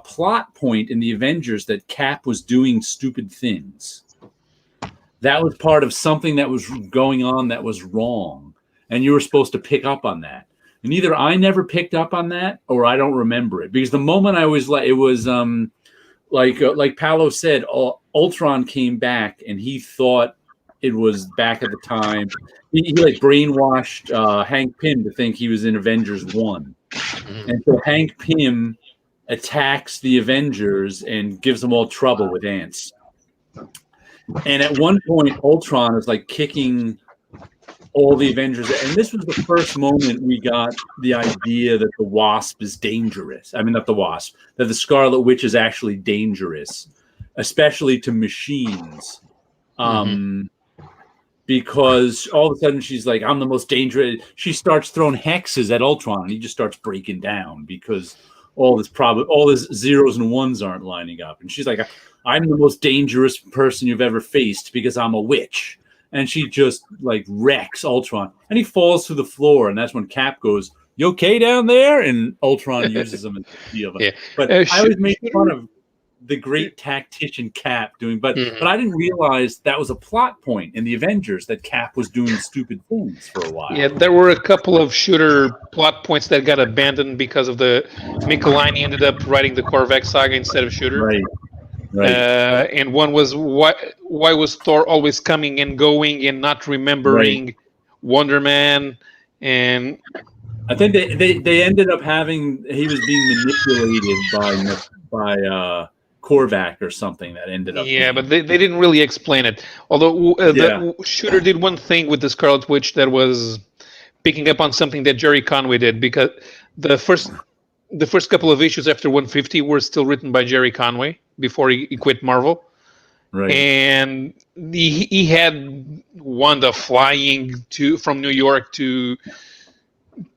plot point in the Avengers that Cap was doing stupid things. That was part of something that was going on that was wrong. And you were supposed to pick up on that. And either I never picked up on that or I don't remember it. Because the moment I was like, it was like Paolo said, Ultron came back and he thought it was back at the time. He like brainwashed Hank Pym to think he was in Avengers 1. And so Hank Pym attacks the Avengers and gives them all trouble with ants. And at one point, Ultron is like kicking all the Avengers. And this was the first moment we got the idea that the Wasp is dangerous. I mean, not the Wasp, that the Scarlet Witch is actually dangerous, especially to machines. Because all of a sudden she's like, I'm the most dangerous. She starts throwing hexes at Ultron and he just starts breaking down because all this zeros and ones aren't lining up. And she's like, I'm the most dangerous person you've ever faced because I'm a witch. And she just like wrecks Ultron and he falls to the floor. And that's when Cap goes, you okay down there? And Ultron uses him as a shield. Yeah. But I always make fun of the great tactician Cap doing, but I didn't realize that was a plot point in the Avengers that Cap was doing stupid things for a while. Yeah, there were a couple of shooter plot points that got abandoned because of the Michelini ended up writing the Korvac saga instead of Shooter. Right. And one was why was Thor always coming and going and not remembering Wonder Man? And I think they ended up he was being manipulated by Korvac or something that ended up. Yeah, but they didn't really explain it. Although the Shooter did one thing with the Scarlet Witch that was picking up on something that Jerry Conway did, because the first couple of issues after 150 were still written by Jerry Conway before he quit Marvel. Right. And he had Wanda flying from New York to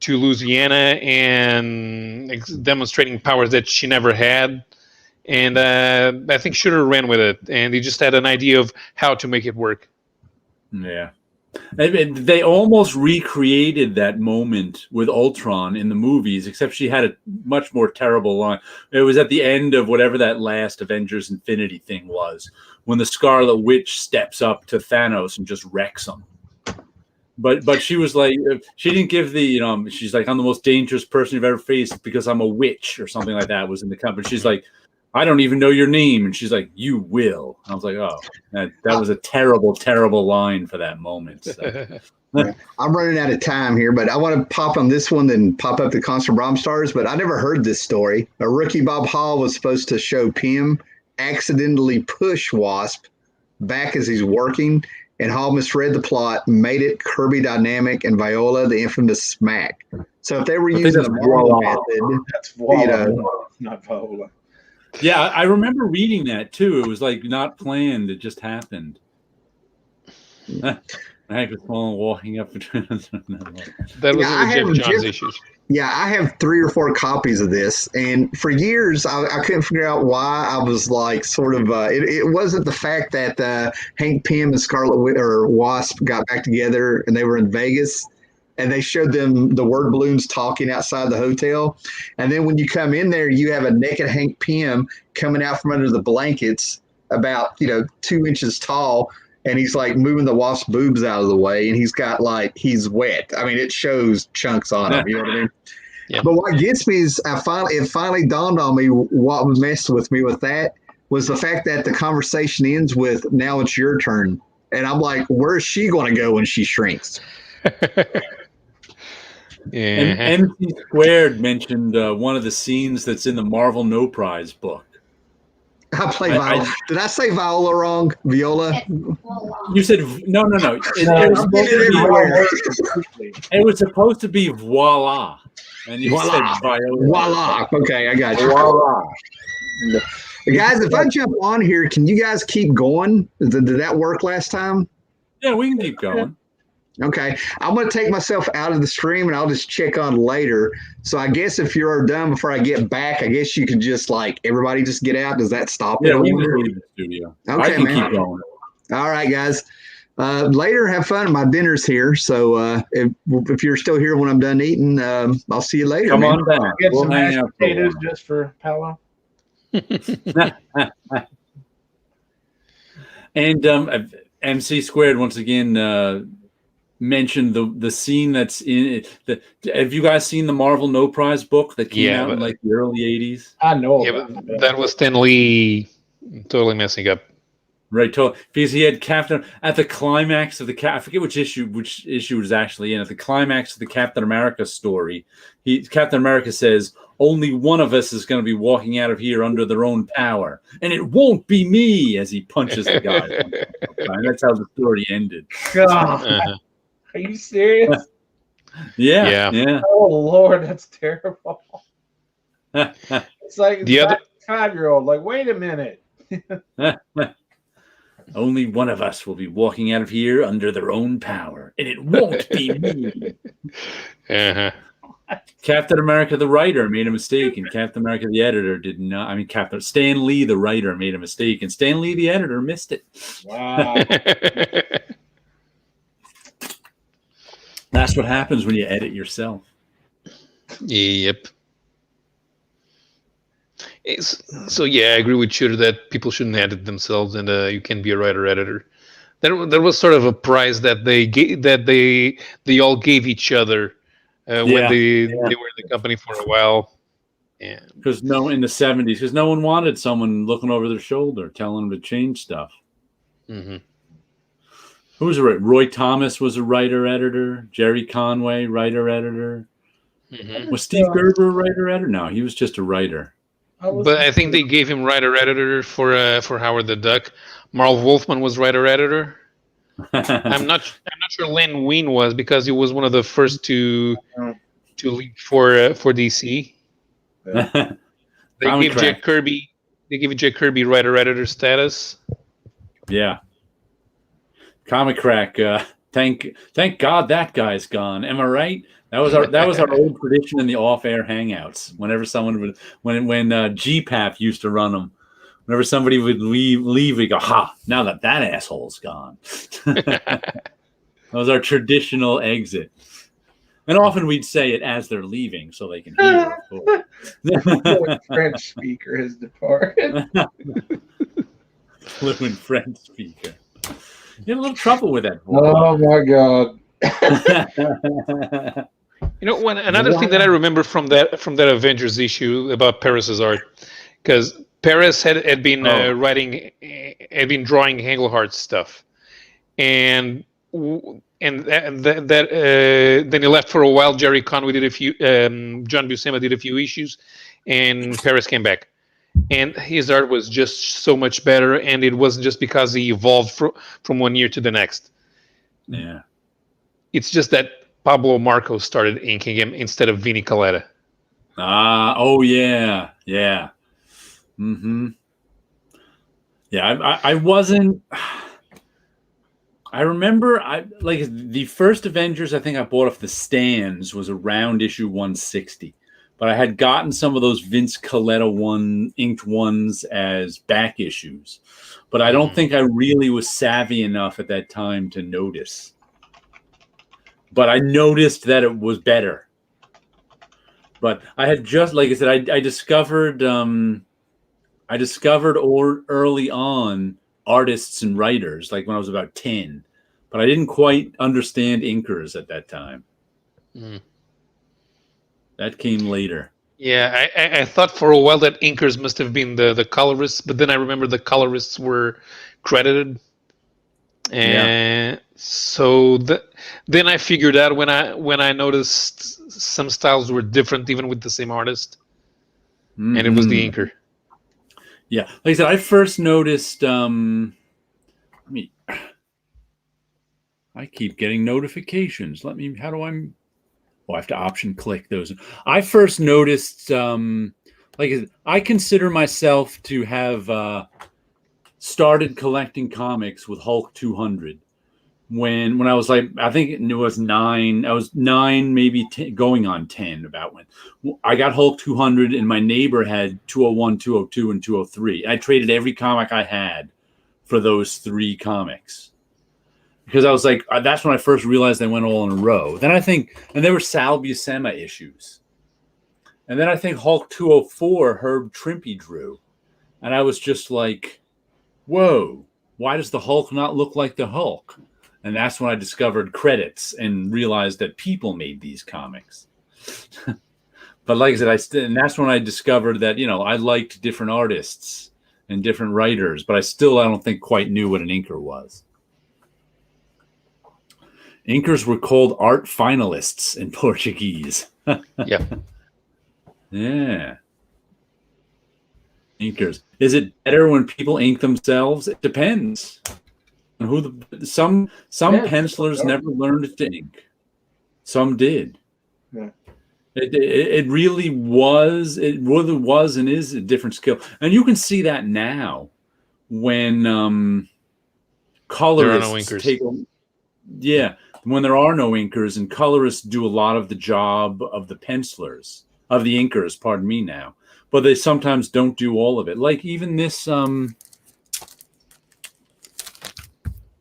Louisiana and demonstrating powers that she never had. And I think Shooter ran with it, and he just had an idea of how to make it work. Yeah. They almost recreated that moment with Ultron in the movies, except she had a much more terrible line. It was at the end of whatever that last Avengers Infinity thing was, when the Scarlet Witch steps up to Thanos and just wrecks him. But she was like, she didn't give the, she's like, I'm the most dangerous person you've ever faced because I'm a witch or something like that was in the company. She's like, I don't even know your name. And she's like, you will. I was like, oh, that was a terrible, terrible line for that moment. So. I'm running out of time here, but I want to pop on this one and pop up the Constant Brom Stars, but I never heard this story. A rookie Bob Hall was supposed to show Pym accidentally push Wasp back as he's working, and Hall misread the plot, made it Kirby dynamic and Viola the infamous smack. So if they were using the Marvel method, that's Viola, not Viola. Yeah, I remember reading that too. It was like not planned; it just happened. I was walking up between. That was Jeff Johns issues. Yeah, I have 3 or 4 copies of this, and for years I couldn't figure out why I was like sort of. It wasn't the fact that Hank Pym and Scarlet Witch or Wasp got back together and they were in Vegas. And they showed them the word balloons talking outside the hotel. And then when you come in there, you have a naked Hank Pym coming out from under the blankets about, 2 inches tall. And he's like moving the Wasp's boobs out of the way. And he's got he's wet. I mean, it shows chunks on him. You know what I mean? Yeah. But what gets me is it finally dawned on me what messed with me with that was the fact that the conversation ends with, now it's your turn. And I'm like, where's she going to go when she shrinks? Yeah. And MC Squared mentioned one of the scenes that's in the Marvel No Prize book. I play Viola. Did I say Viola wrong? Viola? You said no. It was supposed to be voila. And you said Viola. Voila. Okay, I got you. Voila. Guys, if I jump on here, can you guys keep going? Did that work last time? Yeah, we can keep going. Okay, I'm going to take myself out of the stream and I'll just check on later. So I guess if you're done before I get back, I guess you could just everybody just get out. Does that stop it? Yeah, we can leave the studio. Okay, I can keep going. All right, guys. Later, have fun. My dinner's here. So if you're still here when I'm done eating, I'll see you later. Come on back. Get some mashed potatoes just for Paolo. And MC Squared once again mentioned the scene that's in it. Have you guys seen the Marvel No Prize book that came out in the early 80s? I know. Yeah, but that was Stan Lee totally messing up. Right, because he had Captain at the climax of I forget which issue was actually in. At the climax of the Captain America story, Captain America says, only one of us is going to be walking out of here under their own power, and it won't be me, as he punches the guy. And that's how the story ended. God. Are you serious? Yeah. Oh Lord, that's terrible. It's like the other 5-year-old. Like, wait a minute. Only one of us will be walking out of here under their own power, and it won't be me. Captain America, the writer, made a mistake, and Captain America, the editor, did not. I mean, Stan Lee, the writer, made a mistake, and Stan Lee, the editor, missed it. Wow. That's what happens when you edit yourself. Yep. So yeah, I agree with you that people shouldn't edit themselves, and you can be a writer-editor. There was sort of a prize that they all gave each other when they were in the company for a while. Because in the 70s, because no one wanted someone looking over their shoulder telling them to change stuff. Mm-hmm. Who was it? Roy Thomas was a writer-editor. Jerry Conway, writer-editor. Mm-hmm. Was Steve Gerber a writer-editor? No, he was just a writer. But I think they gave him writer-editor for Howard the Duck. Marl Wolfman was writer-editor. I'm not sure Len Wein was, because he was one of the first to leave for DC. Yeah. They gave Jack Kirby writer-editor status. Yeah. Comic Crack. Thank God that guy's gone. Am I right? That was our old tradition in the off-air hangouts. Whenever someone would, when GPAP used to run them, whenever somebody would leave, we go, "Ha! Now that asshole's gone." That was our traditional exit. And often we'd say it as they're leaving so they can hear, of course. The French speaker has departed. Fluent French speaker. You had a little trouble with that voice. Oh my God. Another thing that I remember from that Avengers issue about Paris's art, because Paris had been drawing Engelhart's stuff, and then he left for a while. Jerry Conway did a few, John Buscema did a few issues, and Paris came back, and his art was just so much better. And it wasn't just because he evolved from one year to the next. Yeah, it's just that Pablo Marco started inking him instead of Vinny Coletta. Yeah. Mm-hmm. Yeah, I wasn't. I remember the first Avengers I think I bought off the stands was around issue 160, but I had gotten some of those Vince Coletta inked ones as back issues, but I don't think I really was savvy enough at that time to notice. But I noticed that it was better. But I had just, like I said, I discovered early on artists and writers, like when I was about 10, but I didn't quite understand inkers at that time. That came later. Yeah, I thought for a while that inkers must have been the colorists, but then I remember the colorists were credited. And so then I figured out when I noticed some styles were different even with the same artist, and it was the inker. Yeah, like I said, I first noticed. I keep getting notifications. How do I? I have to option click those. I first noticed. I consider myself to have started collecting comics with Hulk 200 when I was I think it was 9. I was 9, maybe 10, going on 10 about when I got Hulk 200, and my neighbor had 201, 202, and 203. I traded every comic I had for those 3 comics because I was like, that's when I first realized they went all in a row. Then and there were Sal Buscema issues, and then I think Hulk 204 Herb Trimpe drew, and I was just like, whoa, why does the Hulk not look like the Hulk? And that's when I discovered credits and realized that people made these comics. But like I said, and that's when I discovered that, I liked different artists and different writers, but I don't think quite knew what an inker was. Inkers were called art finalists in Portuguese. Yeah. Yeah. Inkers. Is it better when people ink themselves? It depends. Some pencilers never learned to ink. Some did. Yeah. It really was and is a different skill. And you can see that now when colorists when there are no inkers, and colorists do a lot of the job of the pencilers, of the inkers, pardon me now. But they sometimes don't do all of it. Like even this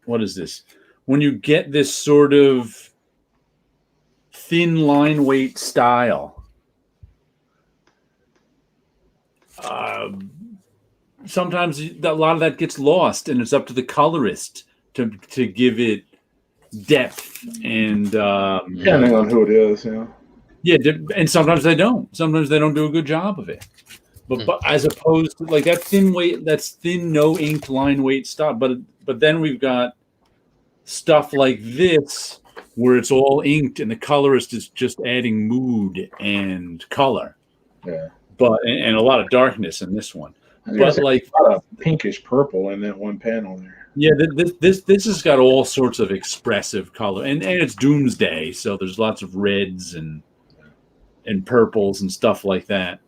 what is this? When you get this sort of thin line weight style, sometimes a lot of that gets lost, and it's up to the colorist to give it depth and depending on who it is, and sometimes they don't. Sometimes they don't do a good job of it. But as opposed to like that thin no inked line weight stuff. But then we've got stuff like this where it's all inked and the colorist is just adding mood and color. Yeah. And a lot of darkness in this one. But like a lot of pinkish purple in that one panel there. Yeah, this has got all sorts of expressive color, and it's Doomsday, so there's lots of reds and purples and stuff like that.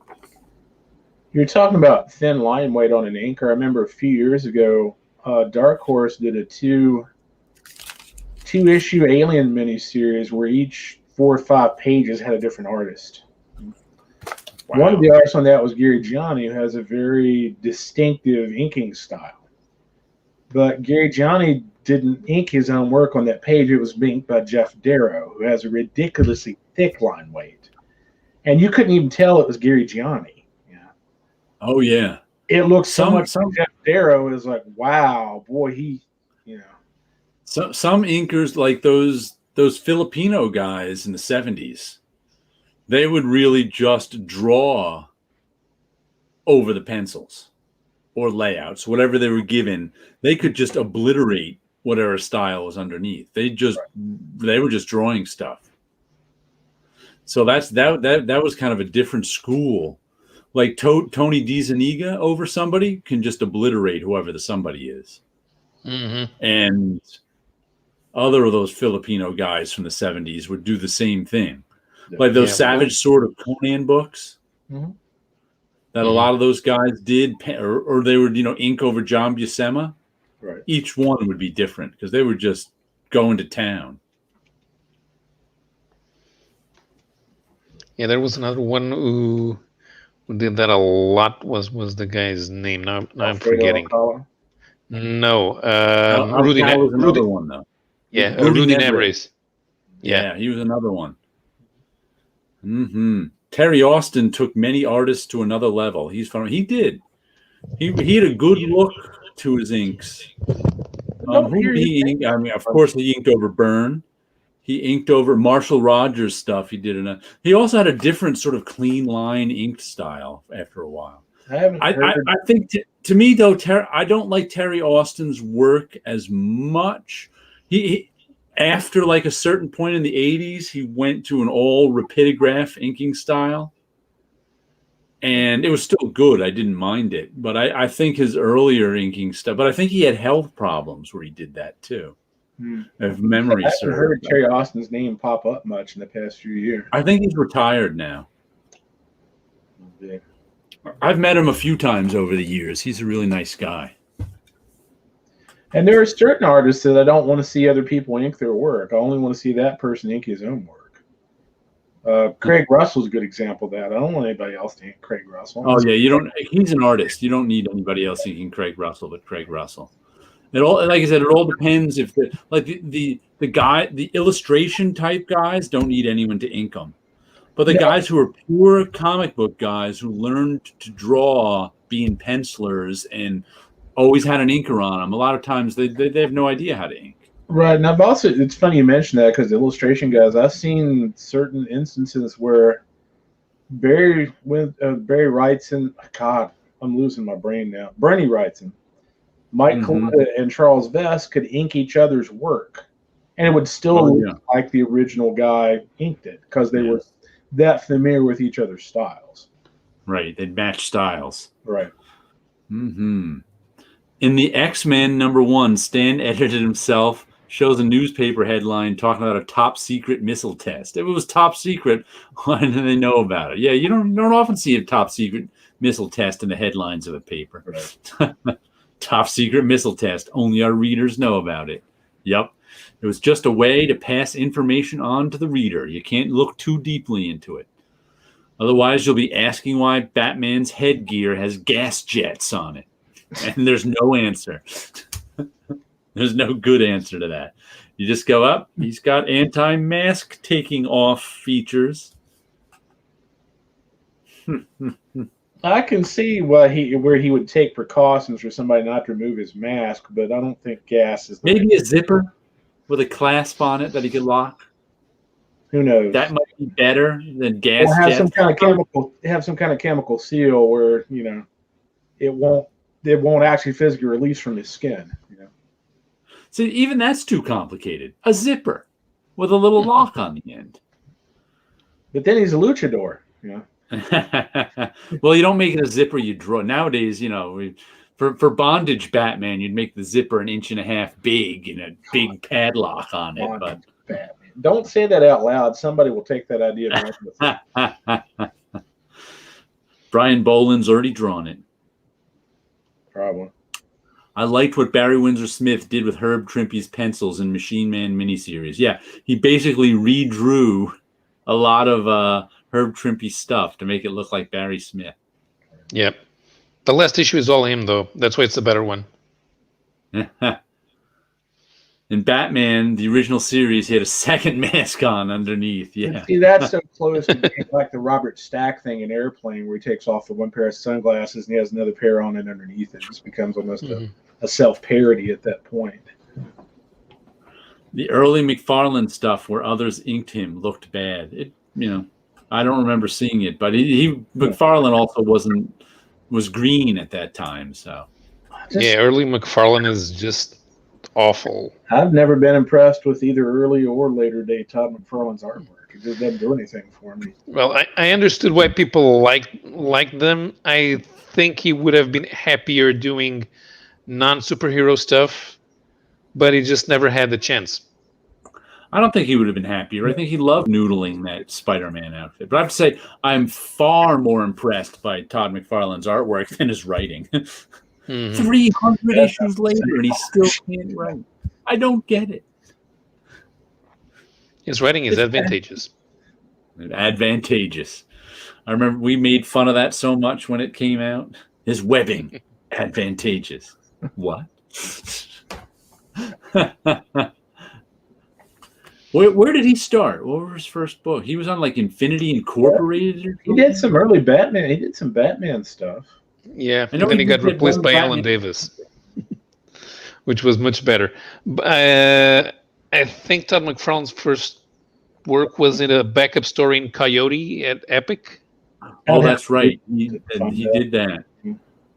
You're talking about thin line weight on an inker. I remember a few years ago, Dark Horse did a two-issue Alien miniseries where each 4 or 5 pages had a different artist. Wow. One of the artists on that was Gary Gianni, who has a very distinctive inking style. But Gary Gianni didn't ink his own work on that page. It was inked by Jeff Darrow, who has a ridiculously thick line weight. And you couldn't even tell it was Gary Gianni. Yeah. Oh, yeah. It looks so much like Jeff Darrow. Is like, wow, boy, Some inkers, like those Filipino guys in the 70s, they would really just draw over the pencils or layouts, whatever they were given. They could just obliterate whatever style was underneath. They were just drawing stuff. So that was kind of a different school. Like Tony DiZuniga over somebody can just obliterate whoever the somebody is. Mm-hmm. And other of those Filipino guys from the 70s would do the same thing. Like those Savage Sword of Conan books that a lot of those guys did, or they would, ink over John Buscema. Right. Each one would be different because they were just going to town. Yeah, there was another one who did that a lot. Was the guy's name? Now I'm forgetting. Alcala? No, Rudy was another one though. Yeah, Rudy Neves. Yeah, he was another one. Mm-hmm. Terry Austin took many artists to another level. He's fun. He did. He had a good look to his inks. Who did he ink? I mean, of course, he inked over Byrne. He inked over Marshall Rogers stuff. He also had a different sort of clean line inked style after a while. I think to me though, I don't like Terry Austin's work as much. He after like a certain point in the 80s, he went to an all rapidograph inking style. And it was still good. I didn't mind it. But I think his earlier inking stuff, but I think he had health problems where he did that too. If memory serves. I haven't heard Terry Austin's name pop up much in the past few years. I think he's retired now. Yeah. I've met him a few times over the years. He's a really nice guy. And there are certain artists that I don't want to see other people ink their work. I only want to see that person ink his own work. Craig Russell's a good example of that. I don't want anybody else to ink Craig Russell. Oh yeah, you don't. He's an artist. You don't need anybody else inking Craig Russell but Craig Russell. It all, like I said, it all depends if the illustration type guys don't need anyone to ink them, but the guys who are pure comic book guys who learned to draw being pencilers and always had an inker on them, a lot of times they have no idea how to ink. Right, and it's funny you mention that because the illustration guys, I've seen certain instances where Barry Wrightson, God, I'm losing my brain now. Bernie Wrightson, Mike Coletta, and Charles Vest could ink each other's work, and it would still look like the original guy inked it because they were that familiar with each other's styles. Right, they'd match styles. Right. Mm-hmm. In the X-Men #1, Stan edited himself, shows a newspaper headline talking about a top secret missile test. If it was top secret, why didn't they know about it? Yeah, you don't often see a top secret missile test in the headlines of a paper. Right. Top secret missile test. Only our readers know about it. Yep. It was just a way to pass information on to the reader. You can't look too deeply into it. Otherwise, you'll be asking why Batman's headgear has gas jets on it. And there's no answer. There's no good answer to that. You just go up. He's got anti-mask taking off features. I can see where he would take precautions for somebody not to remove his mask, but I don't think gas is. Maybe a zipper with a clasp on it that he could lock. Who knows? That might be better than gas. Or have some kind of chemical. Have some kind of chemical seal where it won't actually physically release from his skin. See, even that's too complicated. A zipper with a little lock on the end. But then he's a luchador. Well, you don't make it a zipper. You draw nowadays. For bondage Batman, you'd make the zipper 1.5 inches big and a big padlock on it. But Batman. Don't say that out loud. Somebody will take that idea. Brian Boland's already drawn it. Probably. I liked what Barry Windsor Smith did with Herb Trimpe's pencils in Machine Man miniseries. Yeah, he basically redrew a lot of Herb Trimpe stuff to make it look like Barry Smith. Yep. The last issue is all him, though. That's why it's the better one. In Batman, the original series, he had a second mask on underneath. Yeah. See, that's so close to being like the Robert Stack thing in Airplane, where he takes off the one pair of sunglasses and he has another pair on it underneath. It just becomes almost a self-parody at that point. The early McFarlane stuff where others inked him looked bad. I don't remember seeing it, but McFarlane also was green at that time. So early McFarlane is just awful. I've never been impressed with either early or later day Todd McFarlane's artwork. It just doesn't do anything for me. Well, I understood why people like them. I think he would have been happier doing non-superhero stuff, but he just never had the chance. I don't think he would have been happier. I think he loved noodling that Spider-Man outfit. But I have to say, I'm far more impressed by Todd McFarlane's artwork than his writing. 300 issues later, and he still can't write. I don't get it. His writing is advantageous. Advantageous. I remember we made fun of that so much when it came out. His webbing, advantageous. What? Where did he start? What was his first book? He was on like Infinity Incorporated. He did some early Batman. He did some Batman stuff. Yeah, and then he got replaced by Alan Davis, which was much better. I think Todd McFarlane's first work was in a backup story in Coyote at Epic. Oh, that's right. He did that.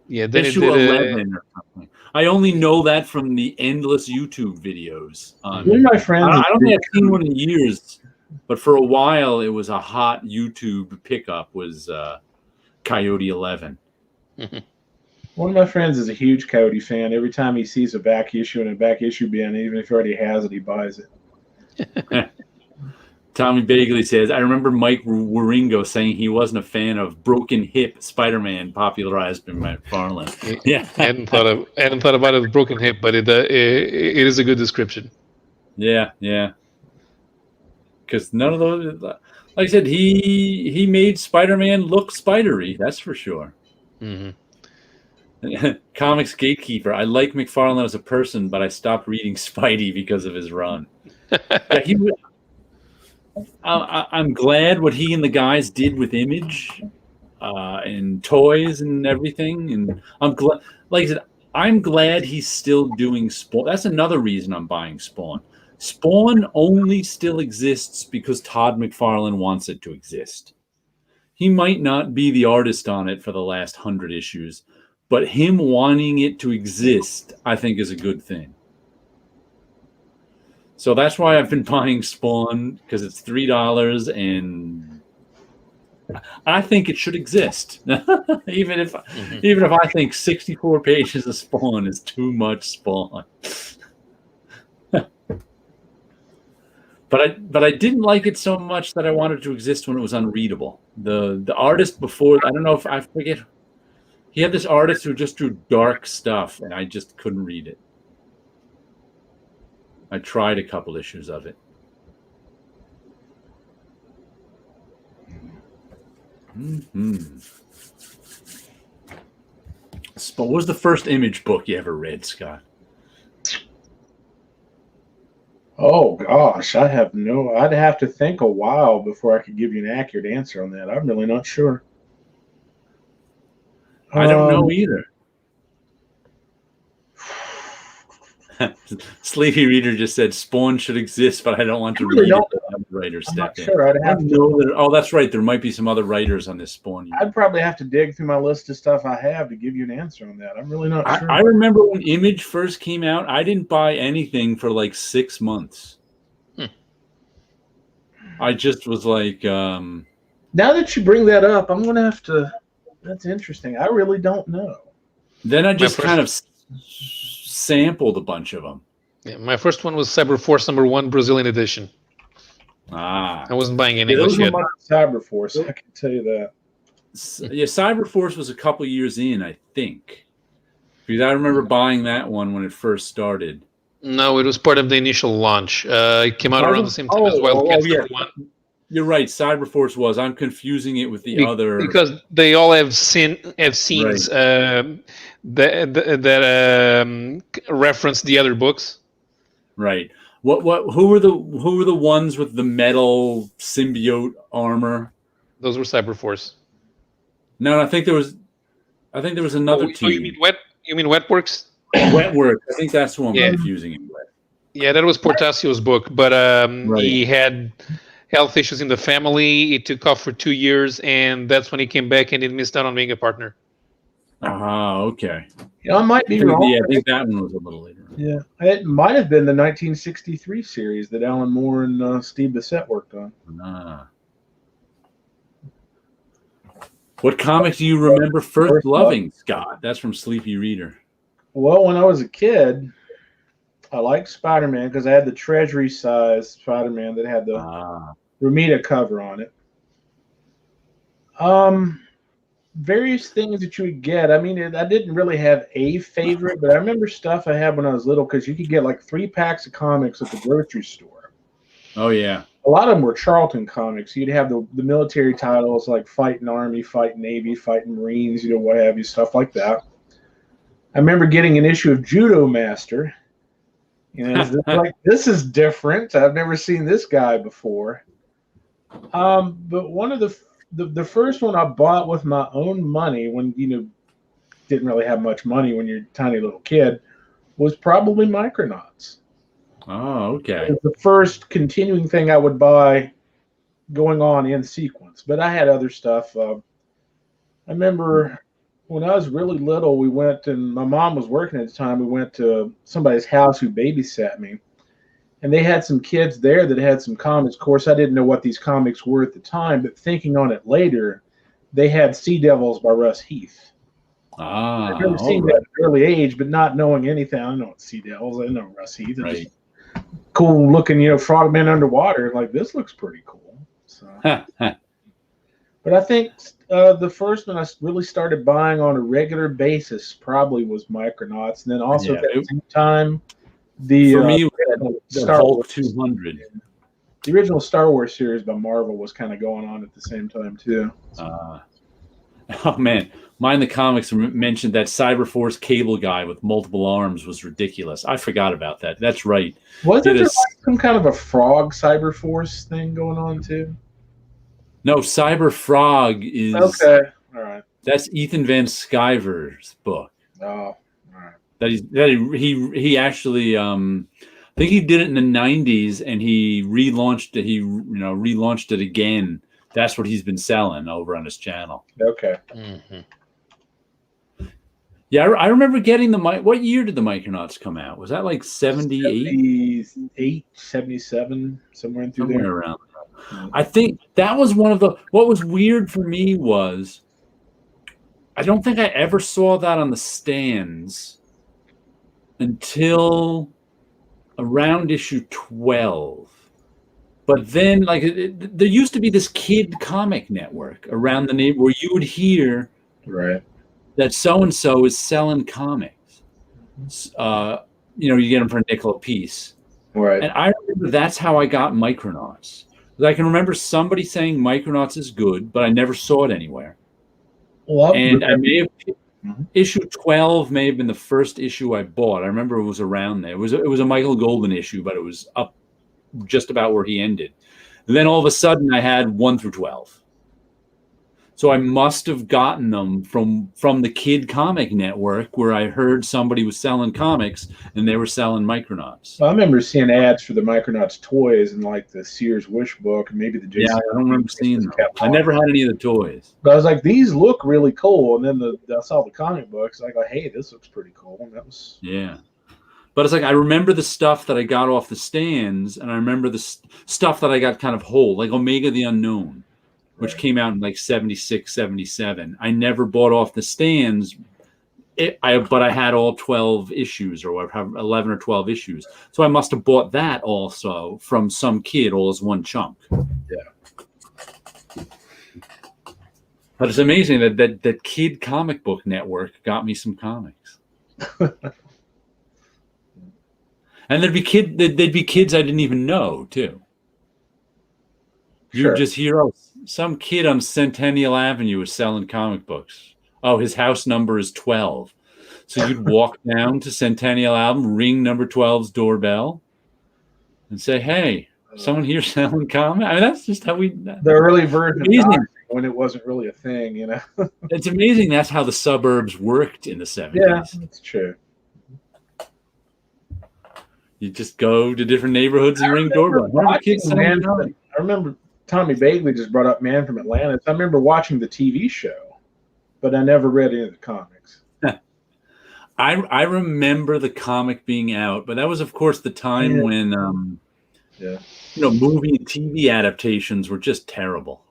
Yeah, then issue 11 or something. I only know that from the endless YouTube videos. One of my friends. I don't think I've seen one in years, but for a while it was a hot YouTube pickup. Was Coyote 11. One of my friends is a huge Coyote fan. Every time he sees a back issue and a back issue bin, even if he already has it, he buys it. Tommy Bagley says, I remember Mike Wieringo saying he wasn't a fan of Broken Hip Spider-Man popularized by McFarlane. Yeah, I hadn't thought about it as Broken Hip, but it is a good description. Yeah. Because none of those, like I said, he made Spider-Man look spidery. That's for sure. Comics Gatekeeper. I like McFarlane as a person, but I stopped reading Spidey because of his run. I'm glad what he and the guys did with Image and toys and everything, and I'm glad. Like I said, I'm glad he's still doing Spawn. That's another reason I'm buying Spawn. Spawn only still exists because Todd McFarlane wants it to exist. He might not be the artist on it for the last 100 issues, but him wanting it to exist, I think, is a good thing. So that's why I've been buying Spawn, because it's $3, and I think it should exist. even if I think 64 pages of Spawn is too much Spawn. But I didn't like it so much that I wanted it to exist when it was unreadable. The artist before, I don't know if I forget, he had this artist who just drew dark stuff, and I just couldn't read it. I tried a couple issues of it. What was the first Image book you ever read, Scott? Oh gosh, I'd have to think a while before I could give you an accurate answer on that. I'm really not sure. I don't know either. Sleepy Reader just said Spawn should exist, but I don't want to read it. Writers step in. Sure, I'd have to. Oh, that's right. There might be some other writers on this Spawn. I'd probably have to dig through my list of stuff I have to give you an answer on that. I'm really not sure. I remember when Image first came out, I didn't buy anything for like 6 months. I just was like... Now that you bring that up, I'm going to have to... That's interesting. I really don't know. Then I just kind of sampled a bunch of them. Yeah, my first one was Cyberforce #1 Brazilian edition. I wasn't buying any English yet. Cyberforce, I can tell you that. Yeah, Cyberforce was a couple years in, I think. Because I remember buying that one when it first started. No, it was part of the initial launch. It came out around the same time as Wildcats #1. You're right. Cyberforce was. I'm confusing it with the other because they all have scenes. Right. that referenced the other books. Right. Who were the ones with the metal symbiote armor? Those were Cyberforce. No, I think there was another team. You mean Wetworks? Wetwork. I think that's the one Yeah. I'm confusing it with. Yeah, that was Portasio's book, but Right. he had health issues in the family. He took off for 2 years, and that's when he came back, and he missed out on being a partner. Okay. I might be wrong. Yeah, I think that one was a little later. Yeah, it might have been the 1963 series that Alan Moore and Steve Bissett worked on. What comic do you remember first loving, Scott? That's from Sleepy Reader. Well, when I was a kid, I liked Spider-Man because I had the Treasury size Spider-Man that had the Romita cover on it. Various things that you would get. I mean, I didn't really have a favorite, but I remember stuff I had when I was little because you could get like 3 packs of comics at the grocery store. Oh, yeah. A lot of them were Charlton comics. You'd have the military titles like Fighting Army, Fighting Navy, Fighting Marines, what have you, stuff like that. I remember getting an issue of Judo Master. Like, this is different. I've never seen this guy before. But one of the first one I bought with my own money when, didn't really have much money when you're a tiny little kid was probably Micronauts. Oh, okay. It was the first continuing thing I would buy going on in sequence. But I had other stuff. I remember when I was really little, we went, and my mom was working at the time, we went to somebody's house who babysat me. And they had some kids there that had some comics. Of course, I didn't know what these comics were at the time, but thinking on it later, they had Sea Devils by Russ Heath. I've never seen that at an early age, but not knowing anything. I know Sea Devils. I know Russ Heath. Right. Cool looking, frogmen underwater. Like, this looks pretty cool. So, but I think the first one I really started buying on a regular basis probably was Micronauts, and then also at the same time, for me, the Star Hulk Wars 200. The original Star Wars series by Marvel was kind of going on at the same time too. Oh man, mine the comics mentioned that Cyberforce cable guy with multiple arms was ridiculous. I forgot about that. That's right. Wasn't there like some kind of a frog Cyberforce thing going on too? No, Cyber Frog is okay. All right. That's Ethan Van Sciver's book. Oh, all right. That he actually I think he did it in the 90s and he relaunched it. He relaunched it again. That's what he's been selling over on his channel. Okay. Mm-hmm. Yeah, I remember getting what year did the Micronauts come out? Was that like 78? 78, 77, somewhere in through somewhere around. I think that was one of what was weird for me was I don't think I ever saw that on the stands until around issue 12. But then, like, there used to be this kid comic network around the neighborhood where you would hear that so-and-so is selling comics. You get them for a nickel a piece. Right. And I remember that's how I got Micronauts. I can remember somebody saying Micronauts is good, but I never saw it anywhere. Well, and I may have issue 12 may have been the first issue I bought. I remember it was around there. It was a Michael Golden issue, but it was up just about where he ended. And then all of a sudden I had 1 through 12. So I must have gotten them from the Kid Comic Network where I heard somebody was selling comics and they were selling Micronauts. Well, I remember seeing ads for the Micronauts toys in like the Sears Wish book and maybe the Jason. Yeah, I don't remember seeing them. I never had any of the toys. But I was like, these look really cool. And then I saw the comic books. I go, hey, this looks pretty cool. And that was But it's like I remember the stuff that I got off the stands, and I remember the stuff that I got kind of whole, like Omega the Unknown, which came out in like 76, 77. I never bought off the stands, but I had all 12 issues or 11 or 12 issues. So I must have bought that also from some kid all as one chunk. Yeah. But it's amazing that Kid Comic Book Network got me some comics. And there'd be kids I didn't even know too. You just hear, some kid on Centennial Avenue is selling comic books. Oh, his house number is 12. So you'd walk down to Centennial Album, ring number 12's doorbell, and say, "Hey, someone here selling comics?" I mean, that's just how we. The early version of comics, when it wasn't really a thing, you know. It's amazing. That's how the suburbs worked in the 70s. Yeah, that's true. You just go to different neighborhoods and ring doorbell. I remember Tommy Bagley just brought up Man from Atlantis. I remember watching the TV show, but I never read any of the comics. I remember the comic being out, but that was, of course, the time when, movie and TV adaptations were just terrible.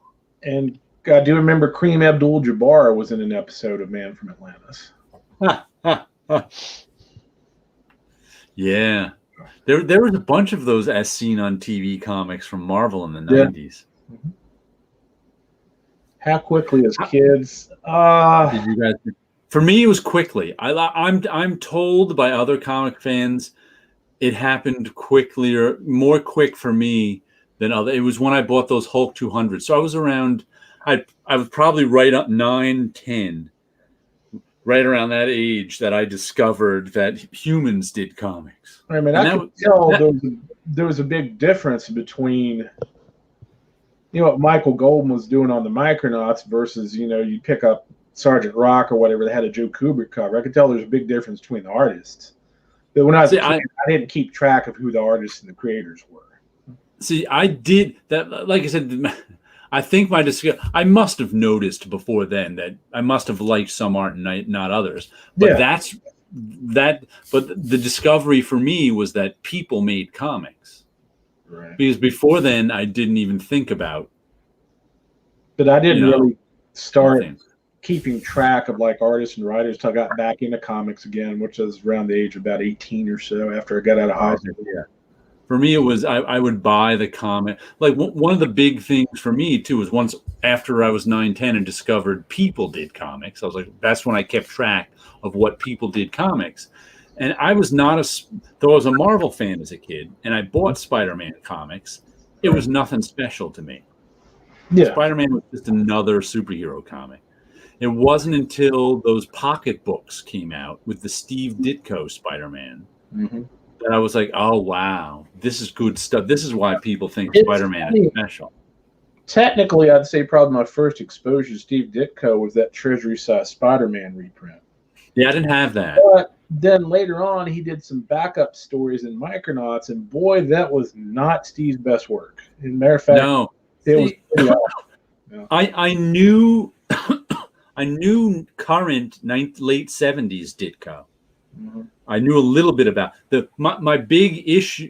And I do remember Kareem Abdul-Jabbar was in an episode of Man from Atlantis. Yeah. There was a bunch of those as seen on TV comics from Marvel in the 90s. Mm-hmm. How quickly as kids? Did you guys? For me, it was quickly. I'm told by other comic fans it happened quickly, or more quick for me than other. It was when I bought those Hulk 200. So I was around. I was probably right up 9, 10. Right around that age that I discovered that humans did comics. I mean, I could tell there was a big difference between, what Michael Golden was doing on the Micronauts versus, you pick up Sergeant Rock or whatever that had a Joe Kubrick cover. I could tell there's a big difference between the artists. But when I was a kid, I didn't keep track of who the artists and the creators were. See, I did that. Like I said, I think I must have noticed before then that I must have liked some art and not others. But But the discovery for me was that people made comics. Right. Because before then, I didn't even think about. But I didn't really start keeping track of artists and writers until I got back into comics again, which was around the age of about 18 or so after I got out of high school. Yeah. For me, it was I would buy the comic. One of the big things for me, too, was once after I was 9, 10 and discovered people did comics. I was like, that's when I kept track of what people did comics. And I was though I was a Marvel fan as a kid, and I bought Spider-Man comics, it was nothing special to me. Yeah. Spider-Man was just another superhero comic. It wasn't until those pocket books came out with the Steve Ditko Spider-Man. Mm-hmm. And I was like, oh, wow, this is good stuff. This is why people think Spider-Man is special. Technically, I'd say probably my first exposure to Steve Ditko was that Treasury Size Spider-Man reprint. Yeah, I didn't have that. But then later on, he did some backup stories in Micronauts, and boy, that was not Steve's best work. As a matter of fact, it was pretty awful. I knew I knew current late 70s Ditko. Mm-hmm. I knew a little bit about my big issue,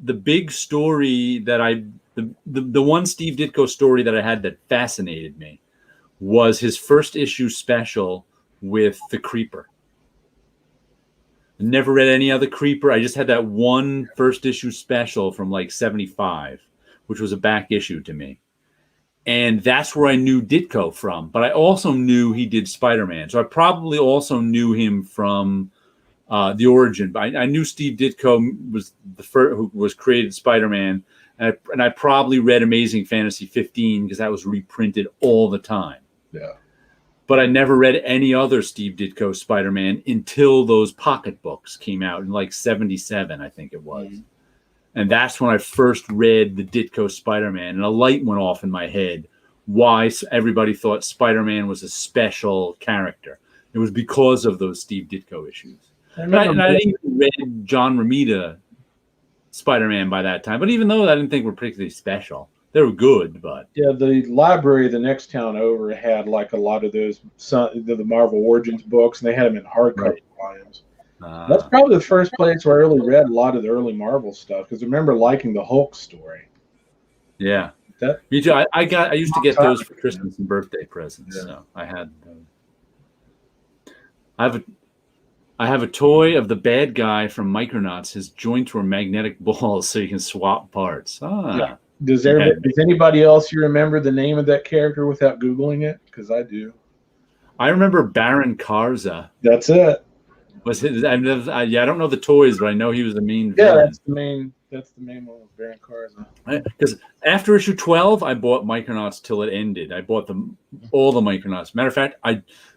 the big story that the one Steve Ditko story that I had that fascinated me was his first issue special with the Creeper. I never read any other Creeper. I just had that one first issue special from 75, which was a back issue to me. And that's where I knew Ditko from. But I also knew he did Spider-Man. So I probably also knew him from the origin. But I knew Steve Ditko was the first who was created Spider-Man. And I probably read Amazing Fantasy 15 because that was reprinted all the time. Yeah. But I never read any other Steve Ditko Spider-Man until those pocket books came out in 77, I think it was. Mm-hmm. And that's when I first read the Ditko Spider-Man, and a light went off in my head why everybody thought Spider-Man was a special character. It was because of those Steve Ditko issues. And I even read John Romita Spider-Man by that time, but even though I didn't think were particularly special, they were good. But yeah, the library the next town over had a lot of those the Marvel Origins books, and they had them in hardcover volumes. That's probably the first place where I really read a lot of the early Marvel stuff because I remember liking the Hulk story. Yeah, me too. I used to get those for Christmas and birthday presents. Yeah. So I had. I have a toy of the bad guy from Micronauts. His joints were magnetic balls, so you can swap parts. Yeah. Does anybody else you remember the name of that character without Googling it? Because I do. I remember Baron Karza. That's it. Was his? I don't know the toys, but I know he was the main. Yeah, that's the main. That's the main one with Baron Karza. Because after issue 12, I bought Micronauts till it ended. I bought all the Micronauts. Matter of fact,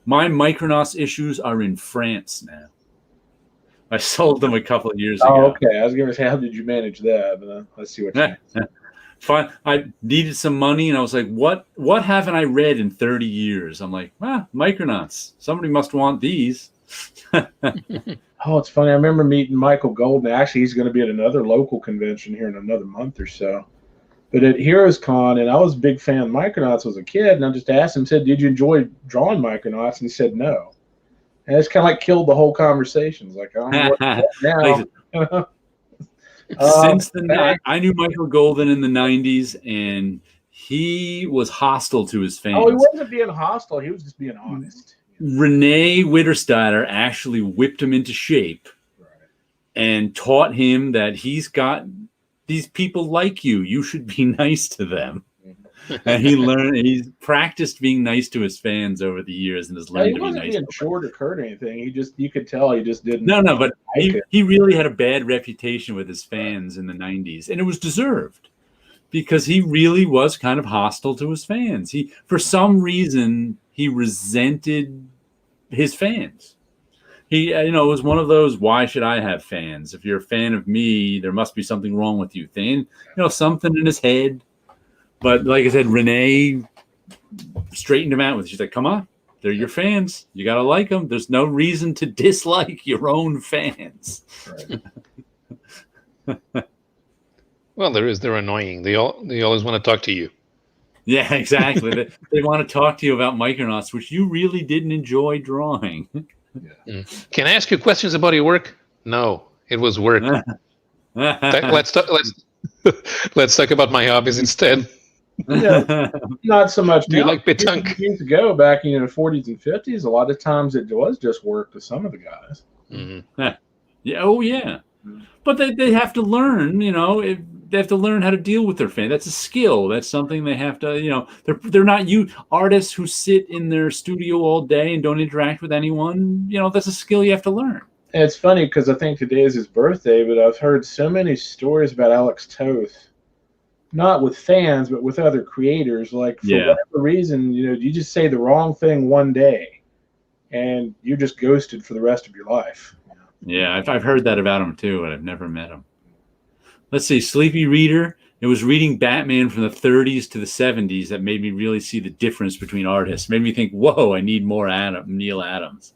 my Micronauts issues are in France now. I sold them a couple of years ago. Oh, okay. I was going to say, how did you manage that? Let's see what you Fine. I needed some money, and I was like, what haven't I read in 30 years? I'm like, Micronauts. Somebody must want these. Oh, it's funny. I remember meeting Michael Golden. Actually, he's going to be at another local convention here in another month or so. But at Heroes Con, and I was a big fan of Micronauts as a kid, and I just asked him, said, did you enjoy drawing Micronauts? And he said no. And it's kind of like killed the whole conversation. It's like, I don't know what now. Since I knew Michael Golden in the 90s, and he was hostile to his fans. Oh, he wasn't being hostile. He was just being honest. Renee Witterstatter actually whipped him into shape and taught him that he's got these people like you. You should be nice to them. And he's practiced being nice to his fans over the years and has learned to be nice. He wasn't being short or curt or anything. You could tell he just didn't. No, but he really had a bad reputation with his fans in the 90s, and it was deserved because he really was kind of hostile to his fans. For some reason, he resented his fans. He, was one of those, why should I have fans? If you're a fan of me, there must be something wrong with you thing. Something in his head. But like I said, Renee straightened him out with, she's like, come on, they're your fans. You got to like them. There's no reason to dislike your own fans. Right. Well, there is. They're annoying. They always want to talk to you. Yeah, exactly. they want to talk to you about Micronauts, which you really didn't enjoy drawing. Yeah. Can I ask you questions about your work? No, it was work. Let's talk about my hobbies instead. Yeah, not so much. Do you like petanque? Years ago, back in the 40s and 50s, a lot of times it was just work to some of the guys. Mm-hmm. Yeah. Oh, yeah. But they have to learn. They have to learn how to deal with their fans. That's a skill. That's something they have to. They're not artists who sit in their studio all day and don't interact with anyone. That's a skill you have to learn. And it's funny because I think today is his birthday, but I've heard so many stories about Alex Toth. Not with fans, but with other creators. Like, for whatever reason, you just say the wrong thing one day, and you're just ghosted for the rest of your life. Yeah, I've heard that about him, too, and I've never met him. Let's see, Sleepy Reader. It was reading Batman from the 30s to the 70s that made me really see the difference between artists. Made me think, whoa, I need more Neil Adams.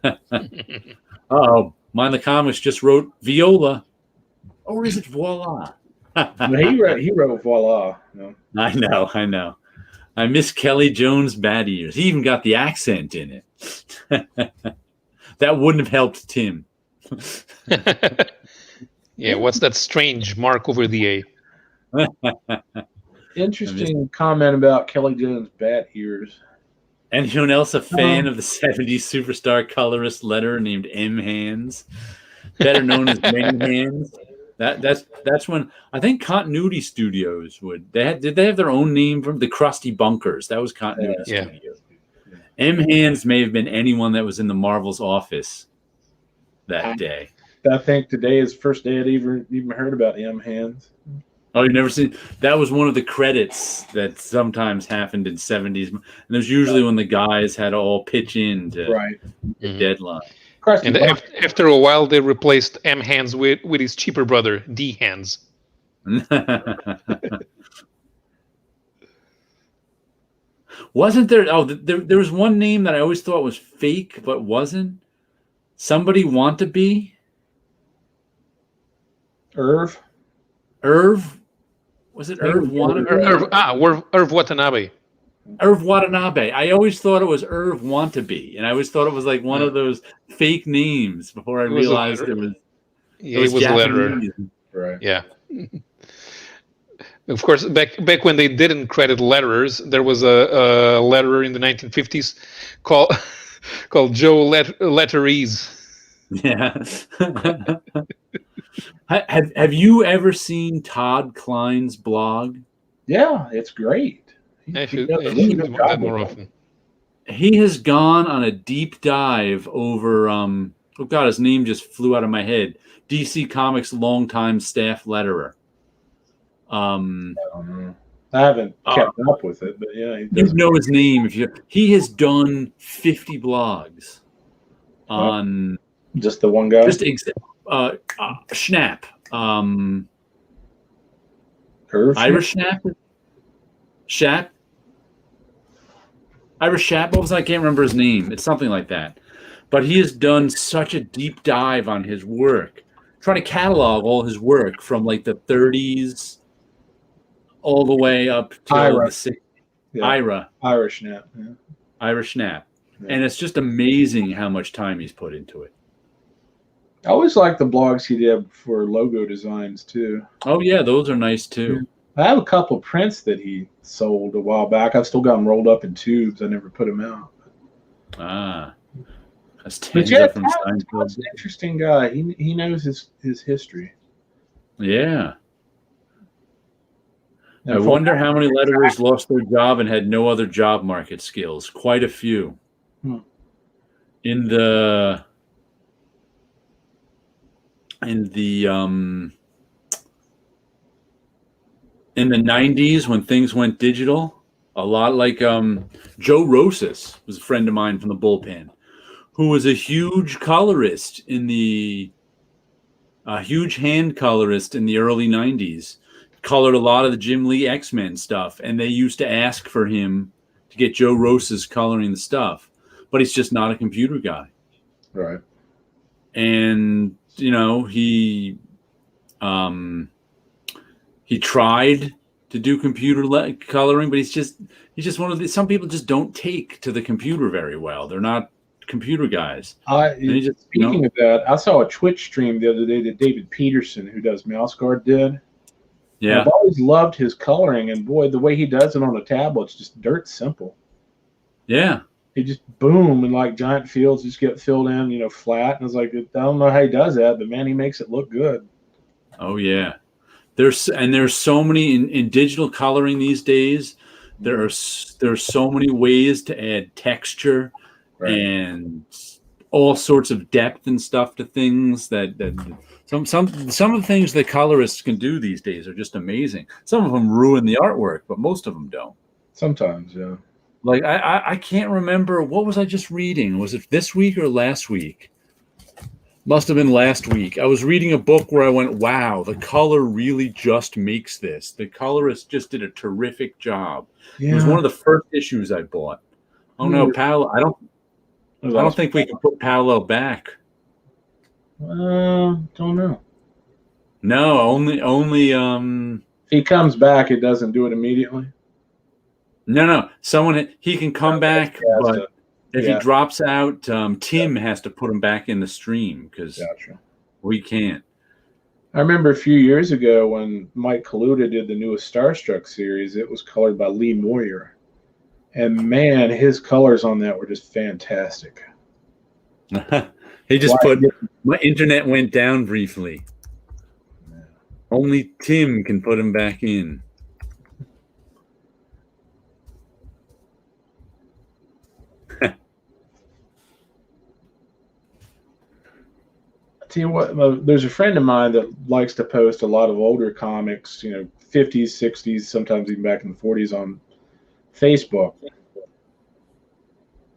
Uh-oh, Mind the Comics just wrote Viola. Or is it Voila? No, he wrote Voila. No. I know. I miss Kelly Jones' Bad Ears. He even got the accent in it. That wouldn't have helped Tim. Yeah, what's that strange mark over the A? Interesting comment about Kelly Jones' Bad Ears. Anyone else a fan of the 70s superstar colorist letterer named M. Hands? Better known as Many Hands. That's when I think Continuity Studios did they have their own name from the Krusty Bunkers? That was Continuity Studios. M. Hands may have been anyone that was in the Marvel's office that day. I think today is the first day I'd even heard about M. Hands. Oh, you've never seen? That was one of the credits that sometimes happened in 70s. And it was usually when the guys had to all pitch in to the deadline. And after a while, they replaced M. Hands with his cheaper brother, D. Hands. Wasn't there? Oh, there was one name that I always thought was fake, but wasn't. Somebody want to be? Irv. Was it Irv Watanabe? Irv Watanabe. Irv Watanabe. I always thought it was Irv Wantabe, and I always thought it was like one of those fake names before I realized it was. Yeah, it was a letterer. Right. Yeah. Of course, back when they didn't credit letterers, there was a letterer in the 1950s called Joe Letteries. Yeah. Have you ever seen Todd Klein's blog? Yeah, it's great. I should do that more often. He has gone on a deep dive over Oh God, his name just flew out of my head. DC Comics longtime staff letterer. I don't know. I haven't kept up with it, but yeah, he You does. know his name if you. He has done 50 blogs on just the one guy. just Schnapp. Irish Schnapp. Shap. Irish Shap. What was that? I can't remember his name. It's something like that. But he has done such a deep dive on his work, trying to catalog all his work from like the 30s all the way up to the 60s. Yeah. Irish Schnapp. Yeah. Irish Schnapp. Yeah. And it's just amazing how much time he's put into it. I always like the blogs he did for logo designs too. Oh yeah, those are nice too. Yeah. I have a couple of prints that he sold a while back. I've still got them rolled up in tubes. I never put them out. But yeah, Todd's an interesting guy. He knows his history. Yeah. I wonder how many letterers lost their job and had no other job market skills. Quite a few. In the 90s when things went digital, a lot like Joe Rosas was a friend of mine from the bullpen, who was a huge colorist in the huge hand colorist in the early 90s. Colored a lot of the Jim Lee X-Men stuff, and they used to ask for him to get Joe Rosas coloring the stuff, but he's just not a computer guy. Right. And he tried to do computer coloring, but he's just one of these. Some people just don't take to the computer very well. They're not computer guys. Speaking of that, I saw a Twitch stream the other day that David Peterson, who does Mouse Guard, did. Yeah, I've always loved his coloring, and boy, the way he does it on a tablet's just dirt simple. Yeah, he just boom, and like giant fields just get filled in, flat. And I was like, I don't know how he does that, but man, he makes it look good. Oh yeah, there's so many in digital coloring these days. There's so many ways to add texture and all sorts of depth and stuff to things that some of the things that colorists can do these days are just amazing. Some of them ruin the artwork, but most of them don't. Sometimes, yeah. Like I can't remember, what was I just reading? Was it this week or last week? Must have been last week. I was reading a book where I went, wow, the color really just makes this. The colorist just did a terrific job. Yeah. It was one of the first issues I bought. Oh no, Paolo, I don't think we can put Paolo back. Don't know. No, only if he comes back, it doesn't do it immediately. No. He can come back, but if he drops out, Tim has to put him back in the stream because we can't. I remember a few years ago when Mike Kaluta did the newest Starstruck series, it was colored by Lee Moyer. And man, his colors on that were just fantastic. He just my internet went down briefly. Yeah. Only Tim can put him back in. I tell you what, there's a friend of mine that likes to post a lot of older comics, 50s, 60s, sometimes even back in the 40s on Facebook.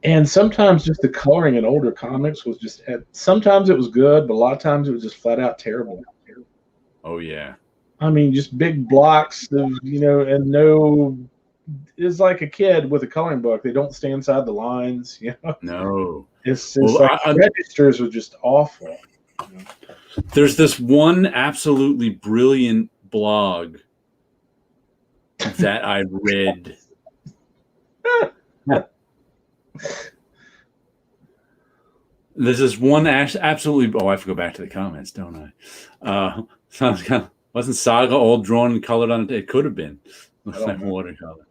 And sometimes just the coloring in older comics was just, sometimes it was good, but a lot of times it was just flat out terrible. Oh, yeah. I mean, just big blocks of, and no, it's like a kid with a coloring book. They don't stay inside the lines, No. It's like registers are just awful. There's this one absolutely brilliant blog that I read. This is one absolutely. Oh, I have to go back to the comments, don't I? Wasn't Saga all drawn and colored on it? It could have been. Looks like watercolor.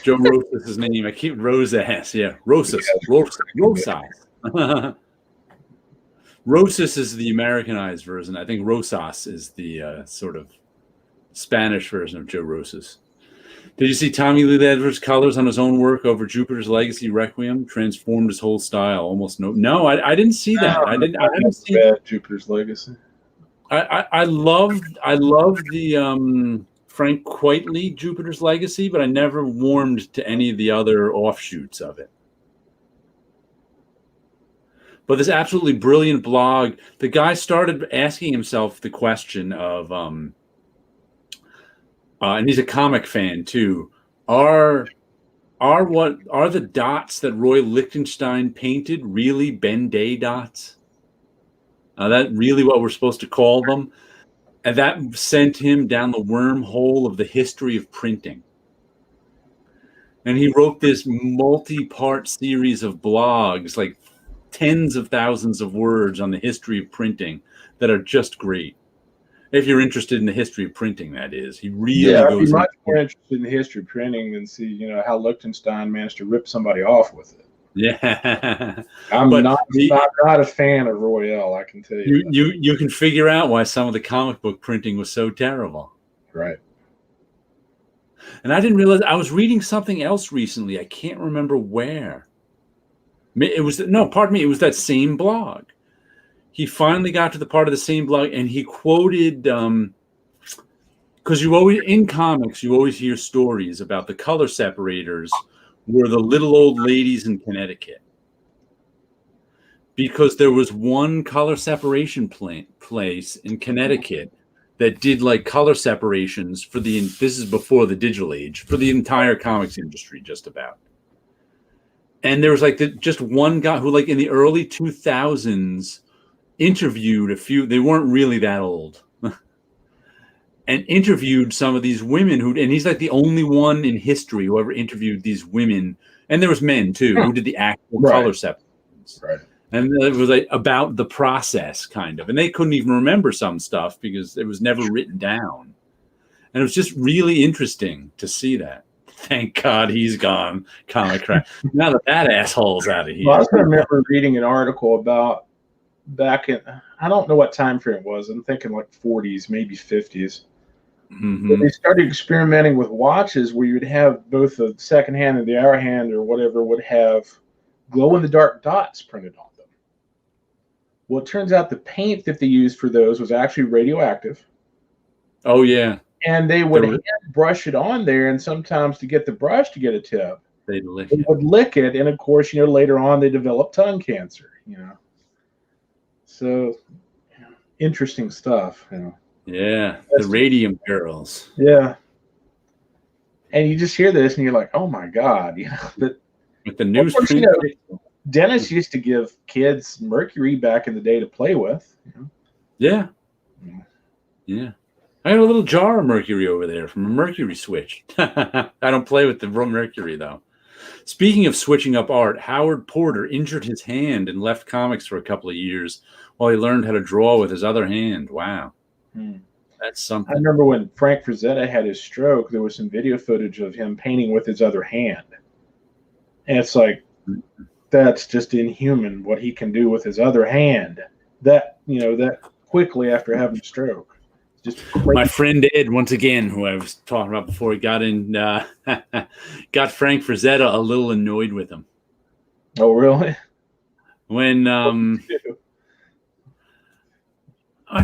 Joe Rosas, his name. I keep Rosas. Yeah, Rosas. Rosas is the Americanized version. I think Rosas is the sort of Spanish version of Joe Rosas. Did you see Tommy Lee Edwards' colors on his own work over Jupiter's Legacy Requiem? Transformed his whole style. Almost no. I didn't see that. I haven't seen Jupiter's Legacy. I love the Frank Quitely Jupiter's Legacy, but I never warmed to any of the other offshoots of it. But this absolutely brilliant blog, the guy started asking himself the question of, and he's a comic fan too, are the dots that Roy Lichtenstein painted really Ben Day dots? That really what we're supposed to call them? And that sent him down the wormhole of the history of printing. And he wrote this multi-part series of blogs, like tens of thousands of words on the history of printing that are just great. If you're interested in the history of printing, that is. He really goes. I'm much more interested in the history of printing than see, how Lichtenstein managed to rip somebody off with it. Yeah. I'm not a fan of Royale, I can tell you. You can figure out why some of the comic book printing was so terrible. Right. And I didn't realize I was reading something else recently. I can't remember where. It was that same blog. He finally got to the part of the same blog, and he quoted, because in comics you always hear stories about the color separators were the little old ladies in Connecticut, because there was one color separation place in Connecticut that did like color separations for this is before the digital age, for the entire comics industry, just about. And there was just one guy who, like in the early 2000s, interviewed a few. They weren't really that old, and interviewed some of these women and he's like the only one in history who ever interviewed these women. And there was men too who did the actual color separations. Right. And it was like about the process, kind of, and they couldn't even remember some stuff because it was never written down. And it was just really interesting to see that. Thank God he's gone, comic crap. Now that asshole's out of here. Well, I remember reading an article about back in, I don't know what time frame it was. I'm thinking like 40s, maybe 50s. Mm-hmm. They started experimenting with watches where you'd have both the second hand and the hour hand or whatever would have glow-in-the-dark dots printed on them. Well, it turns out the paint that they used for those was actually radioactive. Oh, yeah. And they would hand brush it on there, and sometimes to get the brush to get a tip, they would lick it. And of course, later on they developed tongue cancer. So interesting stuff. Yeah, the radium girls. Yeah, and you just hear this, and you're like, "Oh my God!" But with the news, Dennis used to give kids mercury back in the day to play with. Yeah. I got a little jar of mercury over there from a mercury switch. I don't play with the mercury, though. Speaking of switching up art, Howard Porter injured his hand and left comics for a couple of years while he learned how to draw with his other hand. Wow. That's something. I remember when Frank Frazetta had his stroke, there was some video footage of him painting with his other hand. And it's like, that's just inhuman what he can do with his other hand. That quickly after having a stroke. My friend Ed, once again, who I was talking about before, he got Frank Frazetta a little annoyed with him. Oh, really? When my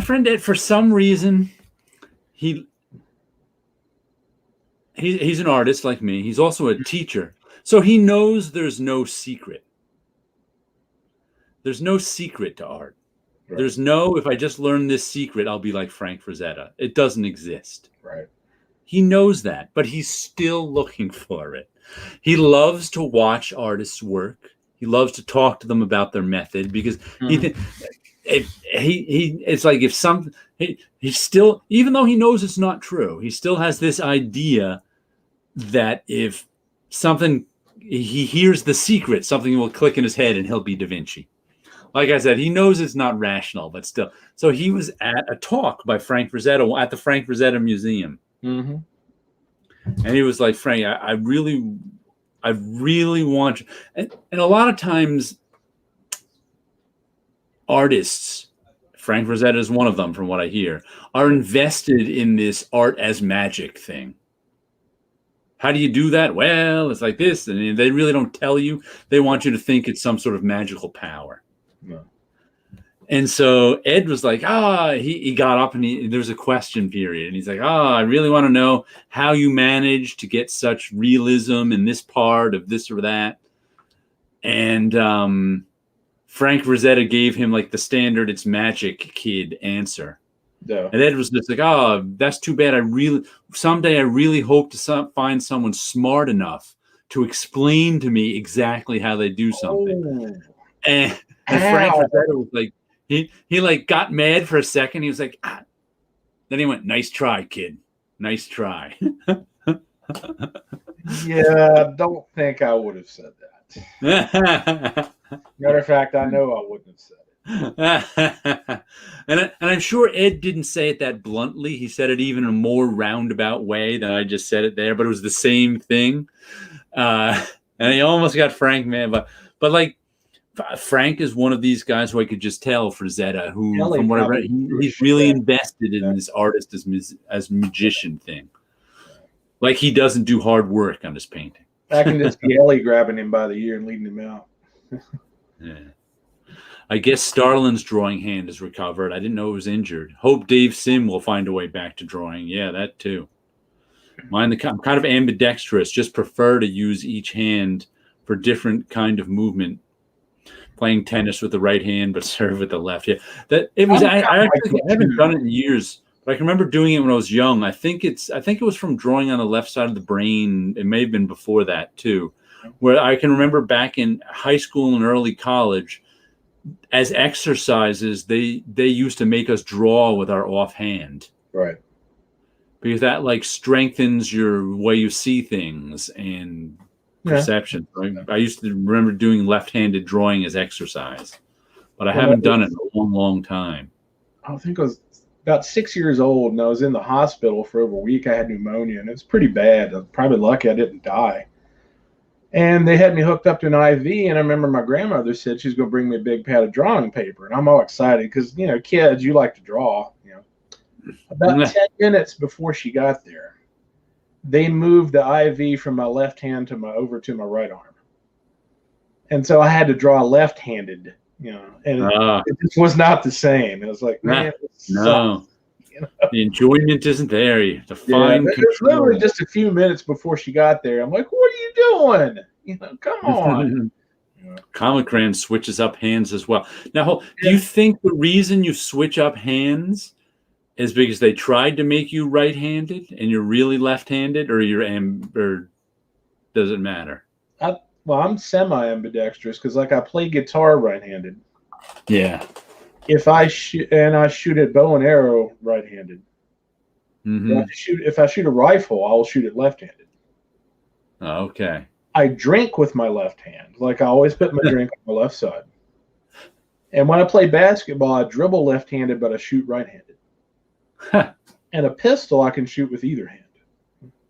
friend Ed, for some reason, he's an artist like me. He's also a teacher, so he knows there's no secret. There's no secret to art. Right. There's no, if I just learn this secret, I'll be like Frank Frazetta. It doesn't exist. Right. He knows that, but he's still looking for it. He loves to watch artists work. He loves to talk to them about their method because it's like he still, even though he knows it's not true, he still has this idea that if something, he hears the secret, something will click in his head and he'll be Da Vinci. Like I said, he knows it's not rational, but still. So he was at a talk by Frank Frazetta at the Frank Frazetta Museum. Mm-hmm. And he was like, Frank, I really want you. And a lot of times artists, Frank Frazetta is one of them from what I hear, are invested in this art as magic thing. how do you do that? Well, it's like this. And they really don't tell you. They want you to think it's some sort of magical power. No. And so Ed was like, he got up and there was a question period. And he's like, I really want to know how you managed to get such realism in this part of this or that. And Frank Rosetta gave him like the standard, it's magic kid answer. Yeah. And Ed was just like, that's too bad. Someday I really hope to find someone smart enough to explain to me exactly how they do something. And Frank Rosetta was like, he like got mad for a second. He was like, Then he went, nice try, kid. Nice try. Yeah, I don't think I would have said that. Matter of fact, I know I wouldn't have said it. And I'm sure Ed didn't say it that bluntly. He said it even in a more roundabout way than I just said it there, but it was the same thing. And he almost got Frank mad, but like Frank is one of these guys who I could just tell for Zeta, who from what I read, he's really invested in this artist as magician thing. Like he doesn't do hard work on his painting. I can just see Ellie grabbing him by the ear and leading him out. Yeah. I guess Starlin's drawing hand is recovered. I didn't know it was injured. Hope Dave Sim will find a way back to drawing. Yeah, that too. I'm kind of ambidextrous. Just prefer to use each hand for different kind of movement. Playing tennis with the right hand, but serve with the left. Yeah, that it was. I haven't done it in years, but I can remember doing it when I was young. I think it was from drawing on the left side of the brain. It may have been before that too, where I can remember back in high school and early college, as exercises, they used to make us draw with our offhand, right? Because that like strengthens your way you see things and perception. I used to remember doing left-handed drawing as exercise, but I haven't done it in a long, long time. I think I was about 6 years old, and I was in the hospital for over a week. I had pneumonia, and it's pretty bad. I'm probably lucky I didn't die. And they had me hooked up to an IV, and I remember my grandmother said she's going to bring me a big pad of drawing paper, and I'm all excited because, kids, you like to draw. About 10 minutes before she got there, they moved the IV from my left hand over to my right arm. And so I had to draw left-handed, and it just was not the same. It was like, man, no. The enjoyment isn't there. The fine control. Literally just a few minutes before she got there, I'm like, what are you doing? Come on. Comicran switches up hands as well. Now, do you think the reason you switch up hands is because they tried to make you right-handed and you're really left-handed, or or does it matter? I'm semi-ambidextrous because, I play guitar right-handed. Yeah. If I shoot at bow and arrow right-handed. Mm-hmm. If I shoot a rifle, I'll shoot it left-handed. Okay. I drink with my left hand. I always put my drink on my left side. And when I play basketball, I dribble left-handed, but I shoot right-handed. And a pistol I can shoot with either hand.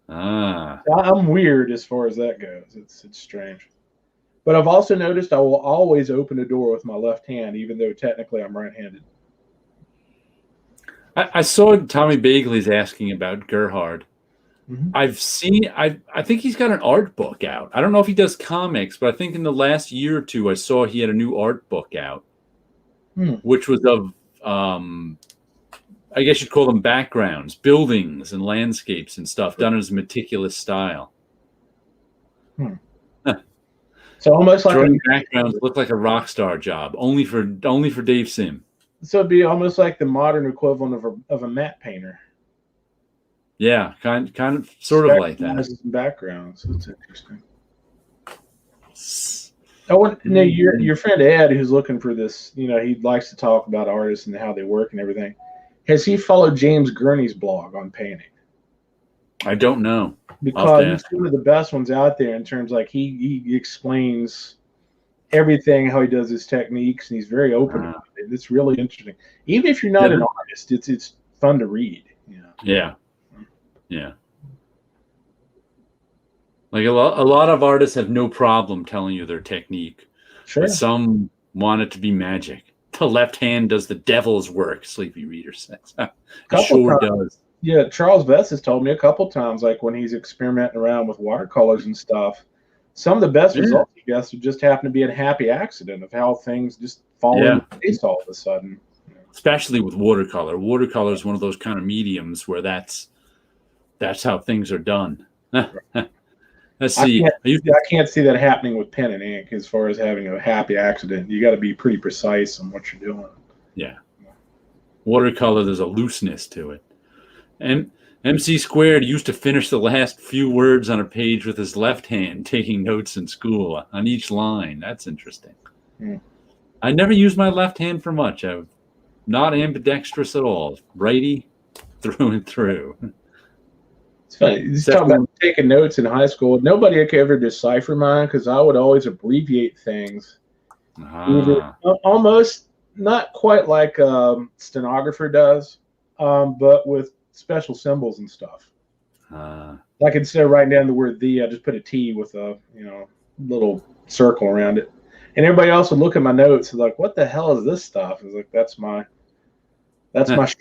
I'm weird as far as that goes. It's strange. But I've also noticed I will always open a door with my left hand, even though technically I'm right-handed. I saw Tommy Bagley's asking about Gerhard. Mm-hmm. I think he's got an art book out. I don't know if he does comics, but I think in the last year or two I saw he had a new art book out, which was of I guess you'd call them backgrounds, buildings and landscapes and stuff done in his meticulous style. So almost like drawing backgrounds look like a rock star job, only for Dave Sim. So it'd be almost like the modern equivalent of a matte painter. Yeah, kind of sort of like that. Backgrounds. That's interesting. Your friend Ed, who's looking for this, he likes to talk about artists and how they work and everything. Has he followed James Gurney's blog on painting? I don't know. Because he's one of the best ones out there in terms he explains everything, how he does his techniques, and he's very open about it. It's really interesting. Even if you're not an artist, it's fun to read. Yeah. Like a lot of artists have no problem telling you their technique. Sure. But some want it to be magic. The left hand does the devil's work, Sleepy Reader says. It sure does. Yeah, Charles Vess has told me a couple times, like when he's experimenting around with watercolors and stuff, some of the best results he gets would just happen to be a happy accident of how things just fall into place all of a sudden. Especially with watercolor. Watercolor is one of those kind of mediums where that's how things are done. Let's see. I can't see that happening with pen and ink as far as having a happy accident. You got to be pretty precise on what you're doing. Yeah. Watercolor, there's a looseness to it. And MC Squared used to finish the last few words on a page with his left hand, taking notes in school on each line. That's interesting. I never used my left hand for much. I'm not ambidextrous at all. Righty through and through. It's funny. You talking about taking notes in high school. Nobody could ever decipher mine because I would always abbreviate things. Almost not quite like a stenographer does, but with special symbols and stuff. Like instead of writing down the word "the," I just put a T with a little circle around it. And everybody else would look at my notes and like, "What the hell is this stuff?" I was like, "That's my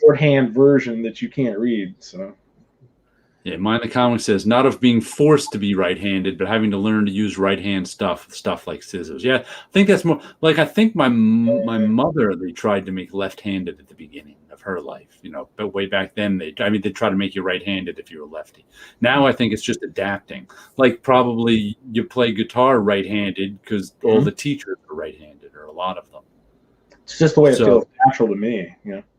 shorthand version that you can't read." So. Yeah, mine in the comic says not of being forced to be right-handed, but having to learn to use right-hand stuff like scissors. Yeah, I think that's more like I think my mother, they tried to make left-handed at the beginning of her life, but way back then they try to make you right-handed if you're a lefty. Now I think it's just adapting. Like probably you play guitar right-handed because all the teachers are right-handed, or a lot of them. It's just the way it feels natural to me.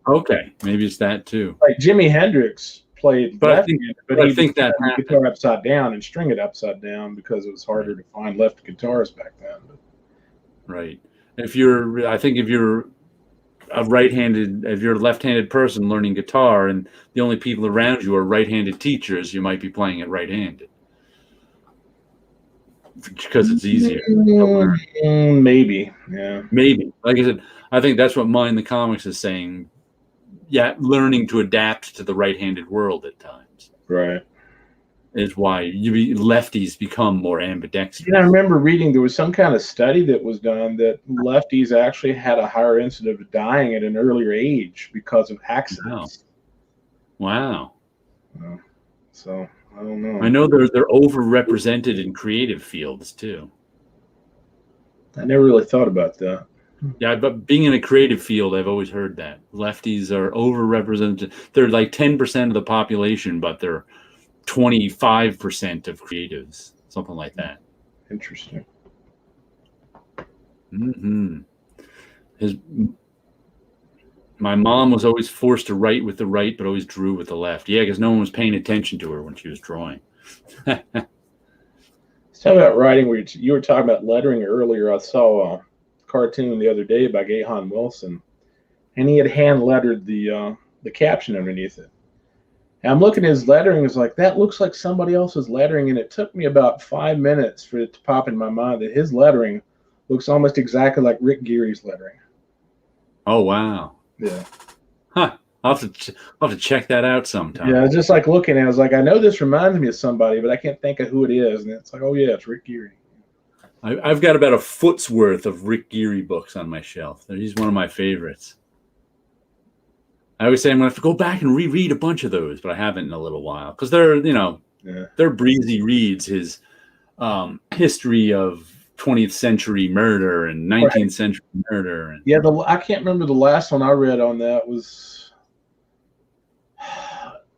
Okay, maybe it's that too. Like Jimi Hendrix played left-handed, but I think that the guitar upside down and string it upside down because it was harder to find left guitars back then. Right. If you're a left-handed person learning guitar and the only people around you are right-handed teachers, you might be playing it right-handed because it's easier to learn. Maybe. Yeah. Maybe. Like I said, I think that's what Mind the Comics is saying. Yeah, learning to adapt to the right-handed world at times. Right. Is why lefties become more ambidextrous. I remember reading there was some kind of study that was done that lefties actually had a higher incidence of dying at an earlier age because of accidents. Wow. So I don't know. I know they're overrepresented in creative fields too. I never really thought about that. Yeah, but being in a creative field, I've always heard that lefties are overrepresented. They're like 10% of the population, but they're 25% of creatives, something like that. Interesting. My mom was always forced to write with the right, but always drew with the left. Yeah, because no one was paying attention to her when she was drawing. Let's talk about writing. You were talking about lettering earlier. I saw a cartoon the other day by Gahan Wilson, and he had hand lettered the caption underneath it. And I'm looking at his lettering, it's like that looks like somebody else's lettering, and it took me about 5 minutes for it to pop in my mind that his lettering looks almost exactly like Rick Geary's lettering. Oh wow! Yeah. Huh. I'll have to check that out sometime. Yeah, just like looking at it, I was like, I know this reminds me of somebody, but I can't think of who it is. And it's like, oh yeah, it's Rick Geary. I've got about a foot's worth of Rick Geary books on my shelf. He's one of my favorites. I always say I'm going to have to go back and reread a bunch of those, but I haven't in a little while because they're, they're breezy reads. His history of 20th century murder and 19th century murder. And, yeah, I can't remember the last one I read on that was,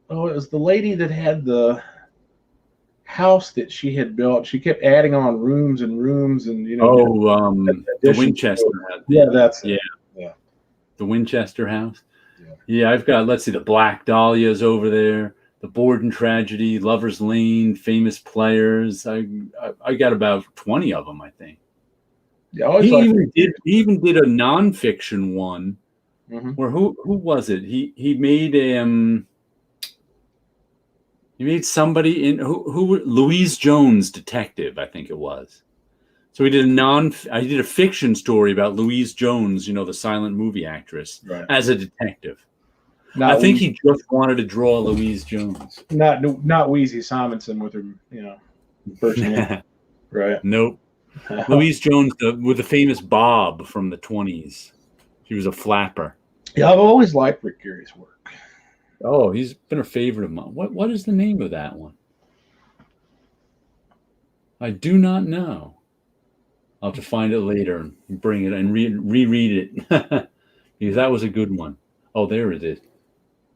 it was the lady that had the house that she had built. She kept adding on rooms and rooms and, the Winchester house. Yeah, that's it. Yeah. The Winchester house. Yeah, I've got, let's see, the Black Dahlias over there, the Borden Tragedy, Lover's Lane, Famous Players. I got about 20 of them, I think. Yeah, he even did a nonfiction one. Where who was it? He made somebody in who Louise Jones detective, I think it was. So he did a fiction story about Louise Jones, the silent movie actress, as a detective. I think he just wanted to draw Louise Jones. Not Weezy Simonson with her, first name. Right. Nope. Louise Jones with the famous bob from the 20s. She was a flapper. Yeah, I've always liked Rick Geary's work. Oh, he's been a favorite of mine. What is the name of that one? I do not know. I'll have to find it later and bring it and reread it because that was a good one. Oh, there it is.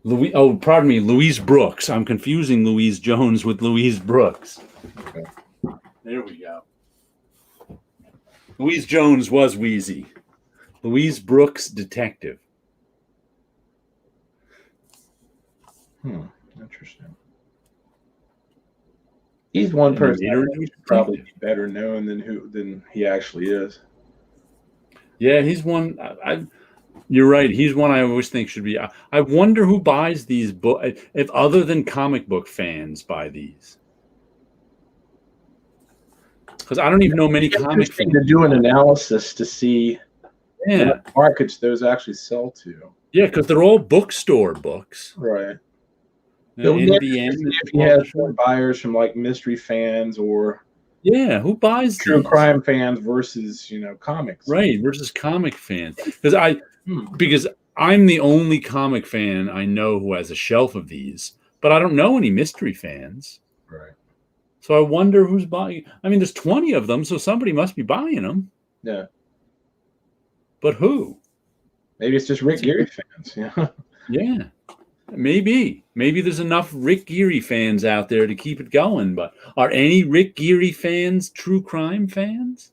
Pardon me, Louise Brooks. I'm confusing Louise Jones with Louise Brooks. Okay. There we go. Louise Jones was Wheezy. Louise Brooks, detective. Interesting. He's one person who's probably be better known than he actually is. Yeah, he's one. You're right. He's one I always think should be. I wonder who buys these books, if other than comic book fans buy these. Because I don't even know many comic fans. To do an analysis to see what markets those actually sell to. Yeah, because they're all bookstore books. Right. If he has more buyers from like mystery fans or who buys true crime fans versus comics, right? Versus comic fans, because I'm the only comic fan I know who has a shelf of these, but I don't know any mystery fans, right? So I wonder who's buying. I mean, there's 20 of them, so somebody must be buying them. Yeah, but who? Maybe it's just Rick Geary fans. Yeah. Maybe there's enough Rick Geary fans out there to keep it going, but are any Rick Geary fans true crime fans?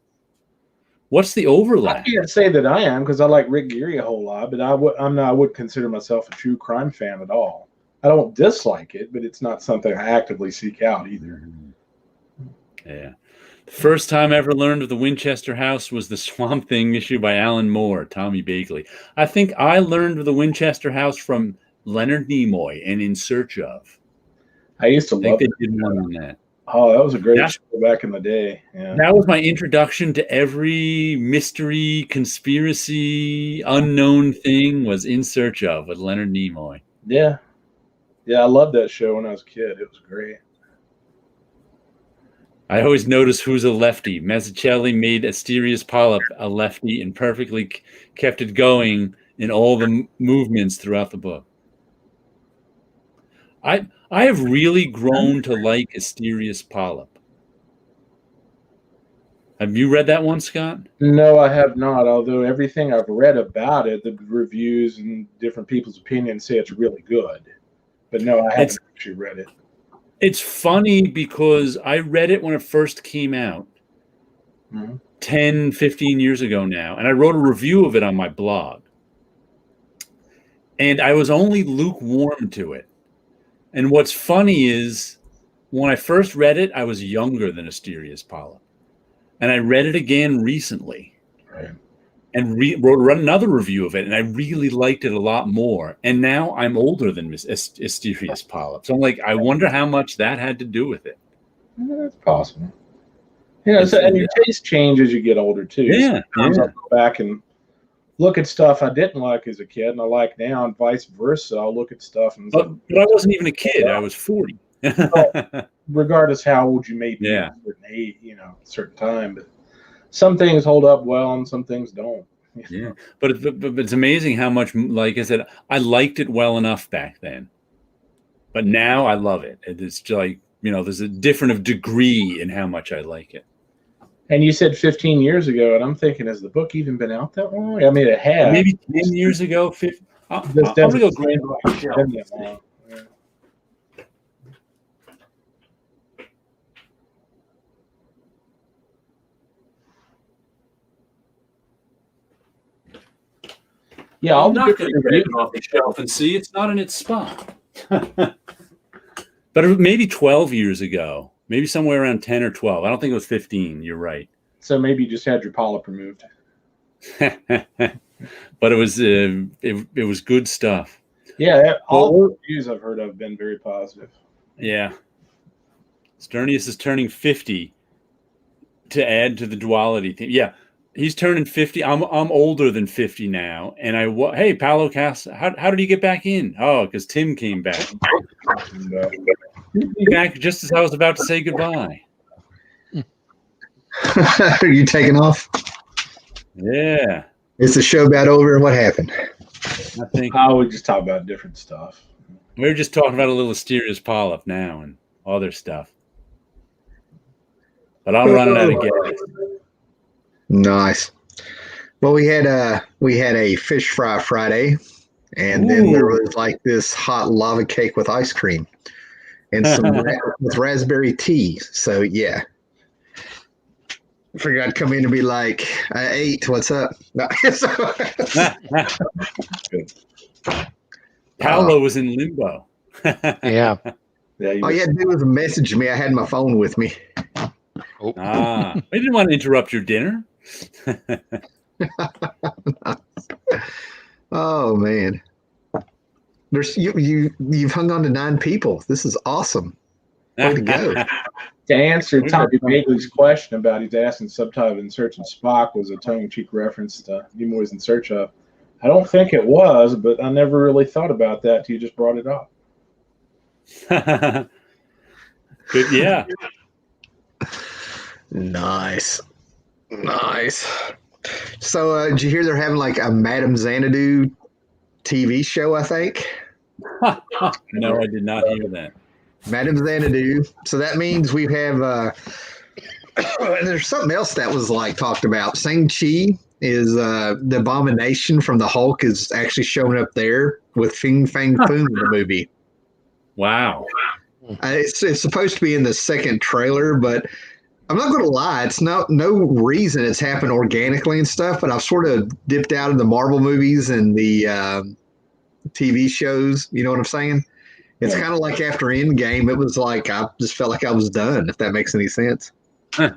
What's the overlap? I can't say that I am because I like Rick Geary a whole lot, but I would consider myself a true crime fan at all. I don't dislike it, but it's not something I actively seek out either. Yeah. The first time I ever learned of the Winchester House was the Swamp Thing issue by Alan Moore, Tommy Bakley. I think I learned of the Winchester House from Leonard Nimoy and In Search Of. I used to love it. They did one on that. Oh, that was a great show back in the day. Yeah. That was my introduction to every mystery, conspiracy, unknown thing was In Search Of with Leonard Nimoy. Yeah. Yeah, I loved that show when I was a kid. It was great. I always notice who's a lefty. Mazzucchelli made Asterius Polyp a lefty and perfectly kept it going in all the movements throughout the book. I have really grown to like Asterius Polyp. Have you read that one, Scott? No, I have not. Although everything I've read about it, the reviews and different people's opinions say it's really good. But no, I haven't actually read it. It's funny because I read it when it first came out 10, 15 years ago now. And I wrote a review of it on my blog. And I was only lukewarm to it. And what's funny is when I first read it, I was younger than Asterius Polyp. And I read it again recently. Right. And wrote another review of it, and I really liked it a lot more. And now I'm older than Asterius Polyp. So I'm like, I wonder how much that had to do with it. That's possible. And your taste change as you get older, too. Yeah. Sometimes I'll go back and look at stuff I didn't like as a kid, and I like now, and vice versa. I'll look at stuff. And but I wasn't even a kid. I was 40. Regardless how old you may be at a certain age, a certain time. But some things hold up well and some things don't. Yeah. But it's amazing how much, like I said, I liked it well enough back then. But now I love it. It's like, there's a different degree in how much I like it. And you said 15 years ago, and I'm thinking, has the book even been out that long? I mean, it has. Maybe 10 years ago. I'm going to go grab my shelf. Yeah, I'm not going to grab it off the shelf and see it's not in its spot. But maybe 12 years ago, maybe somewhere around 10 or 12. I don't think it was 15. You're right. So maybe you just had your polyp removed. But it was good stuff. Yeah, all the reviews I've heard have been very positive. Yeah. Sternius is turning 50 to add to the duality thing. Yeah. He's turning 50. I'm older than 50 now. And hey, Paolo Cast, how did he get back in? Oh, because Tim came back. Back just as I was about to say goodbye. Are you taking off? Yeah. Is the show about over? What happened? I think we just talk about different stuff. We were just talking about a little Asteria's polyp now and other stuff. But I'm running out of gas. Nice. Well, we had a fish fry Friday, and then there was like this hot lava cake with ice cream and some with raspberry tea. So yeah, I figured I'd come in and be like, I ate. What's up? No. Paolo was in limbo. Yeah. All you had to do was message me. I had my phone with me. Oh. I didn't want to interrupt your dinner. Oh man, you've hung on to 9 people. This is awesome. Way to go. To answer Tommy Bailey's question about he's asking subtitle in Search of Spock was a tongue-in-cheek reference to Nimoy's in Search of. I don't think it was, but I never really thought about that till you just brought it up. Good, yeah. Nice. So, did you hear they're having like a Madame Xanadu TV show? I think. No, I did not hear that. Madame Xanadu. So that means we have. There's something else that was like talked about. Shang-Chi is the abomination from the Hulk is actually showing up there with Fing Fang Foom in the movie. Wow. It's supposed to be in the second trailer, but I'm not going to lie. It's no reason it's happened organically and stuff, but I've sort of dipped out of the Marvel movies and the TV shows. You know what I'm saying? It's kind of like after Endgame, it was like I just felt like I was done, if that makes any sense. I've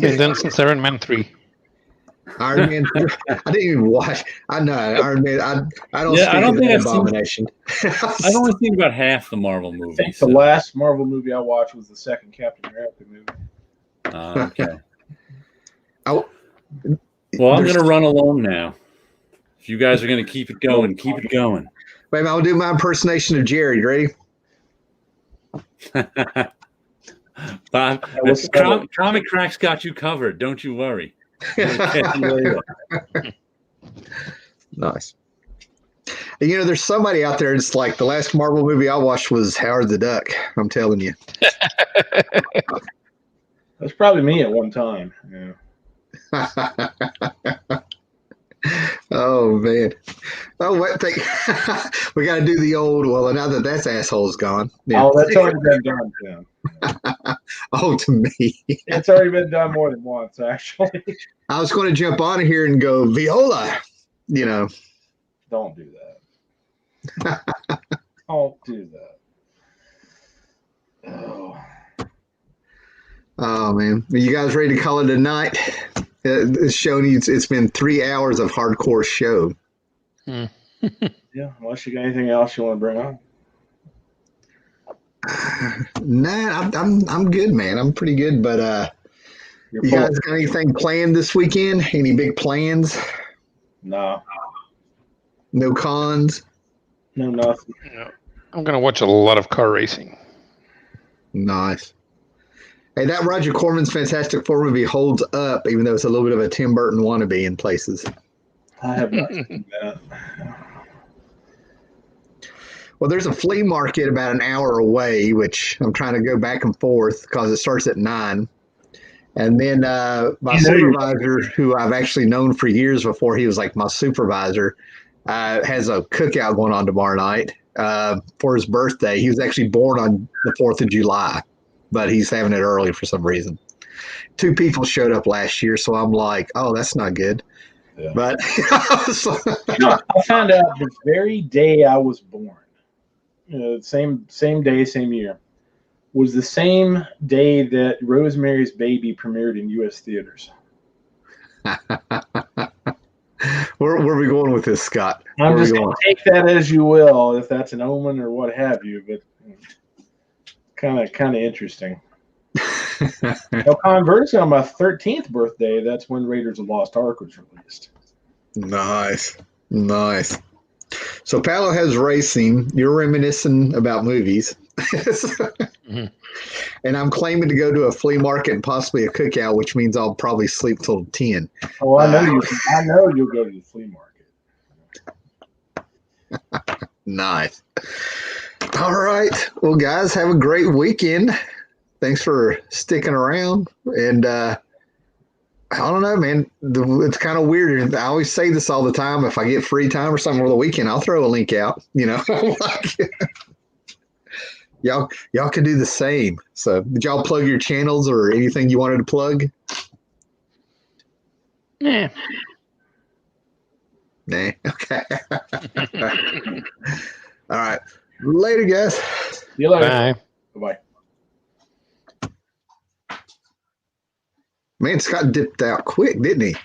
been done since Iron Man 3. Iron Man 3. I didn't even watch. I know Iron Man. I don't. Yeah, I don't think I've abomination. I've only seen about half the Marvel I movies. think the last Marvel movie I watched was the second Captain America movie. Okay. Oh, well, I'm going to run along now. If you guys are going to keep it going, keep it going. Wait a minute, I'll do my impersonation of Jerry. You ready? Comic Cracks got you covered. Don't you worry. We'll catch you later. Nice. And, you know, there's somebody out there. It's like the last Marvel movie I watched was Howard the Duck. I'm telling you. That's probably me at one time. Yeah. Oh man. Oh, what? We got to do the old. Well, now that asshole's gone. Yeah. Oh, that's already been done, Tim. Oh, to me. It's already been done more than once, actually. I was going to jump on here and go Viola. You know. Don't do that. Don't do that. Oh man, are you guys ready to call it a night? It's showing you. It's been 3 hours of hardcore show. Yeah, unless you got anything else you want to bring on. Nah, I'm good, man. I'm pretty good, but you guys got anything planned this weekend? Any big plans? No. No cons? No, nothing. No. I'm going to watch a lot of car racing. Nice. Hey, that Roger Corman's Fantastic Four movie holds up, even though it's a little bit of a Tim Burton wannabe in places. I have not seen that. Well, there's a flea market about an hour away, which I'm trying to go back and forth because it starts at 9. And then my supervisor, who I've actually known for years before he was like my supervisor, has a cookout going on tomorrow night for his birthday. He was actually born on the 4th of July, but he's having it early for some reason. 2 people showed up last year, so I'm like, oh, that's not good. Yeah. But I found out the very day I was born, same day, same year, was the same day that Rosemary's Baby premiered in U.S. theaters. Where are we going with this, Scott? I'm just going to take that as you will, if that's an omen or what have you, but kind of interesting. Conversely, on my 13th birthday, that's when Raiders of the Lost Ark was released. Nice. So Paolo has racing. You're reminiscing about movies. Mm-hmm. And I'm claiming to go to a flea market and possibly a cookout, which means I'll probably sleep till 10. Oh, I know you'll go to the flea market. Nice. All right. Well, guys, have a great weekend. Thanks for sticking around. And I don't know, man. It's kind of weird. I always say this all the time. If I get free time or something over the weekend, I'll throw a link out. Y'all can do the same. So, did y'all plug your channels or anything you wanted to plug? Yeah. Nah. Okay. All right. Later, guys. See you later. Bye. Bye. Man, Scott dipped out quick, didn't he?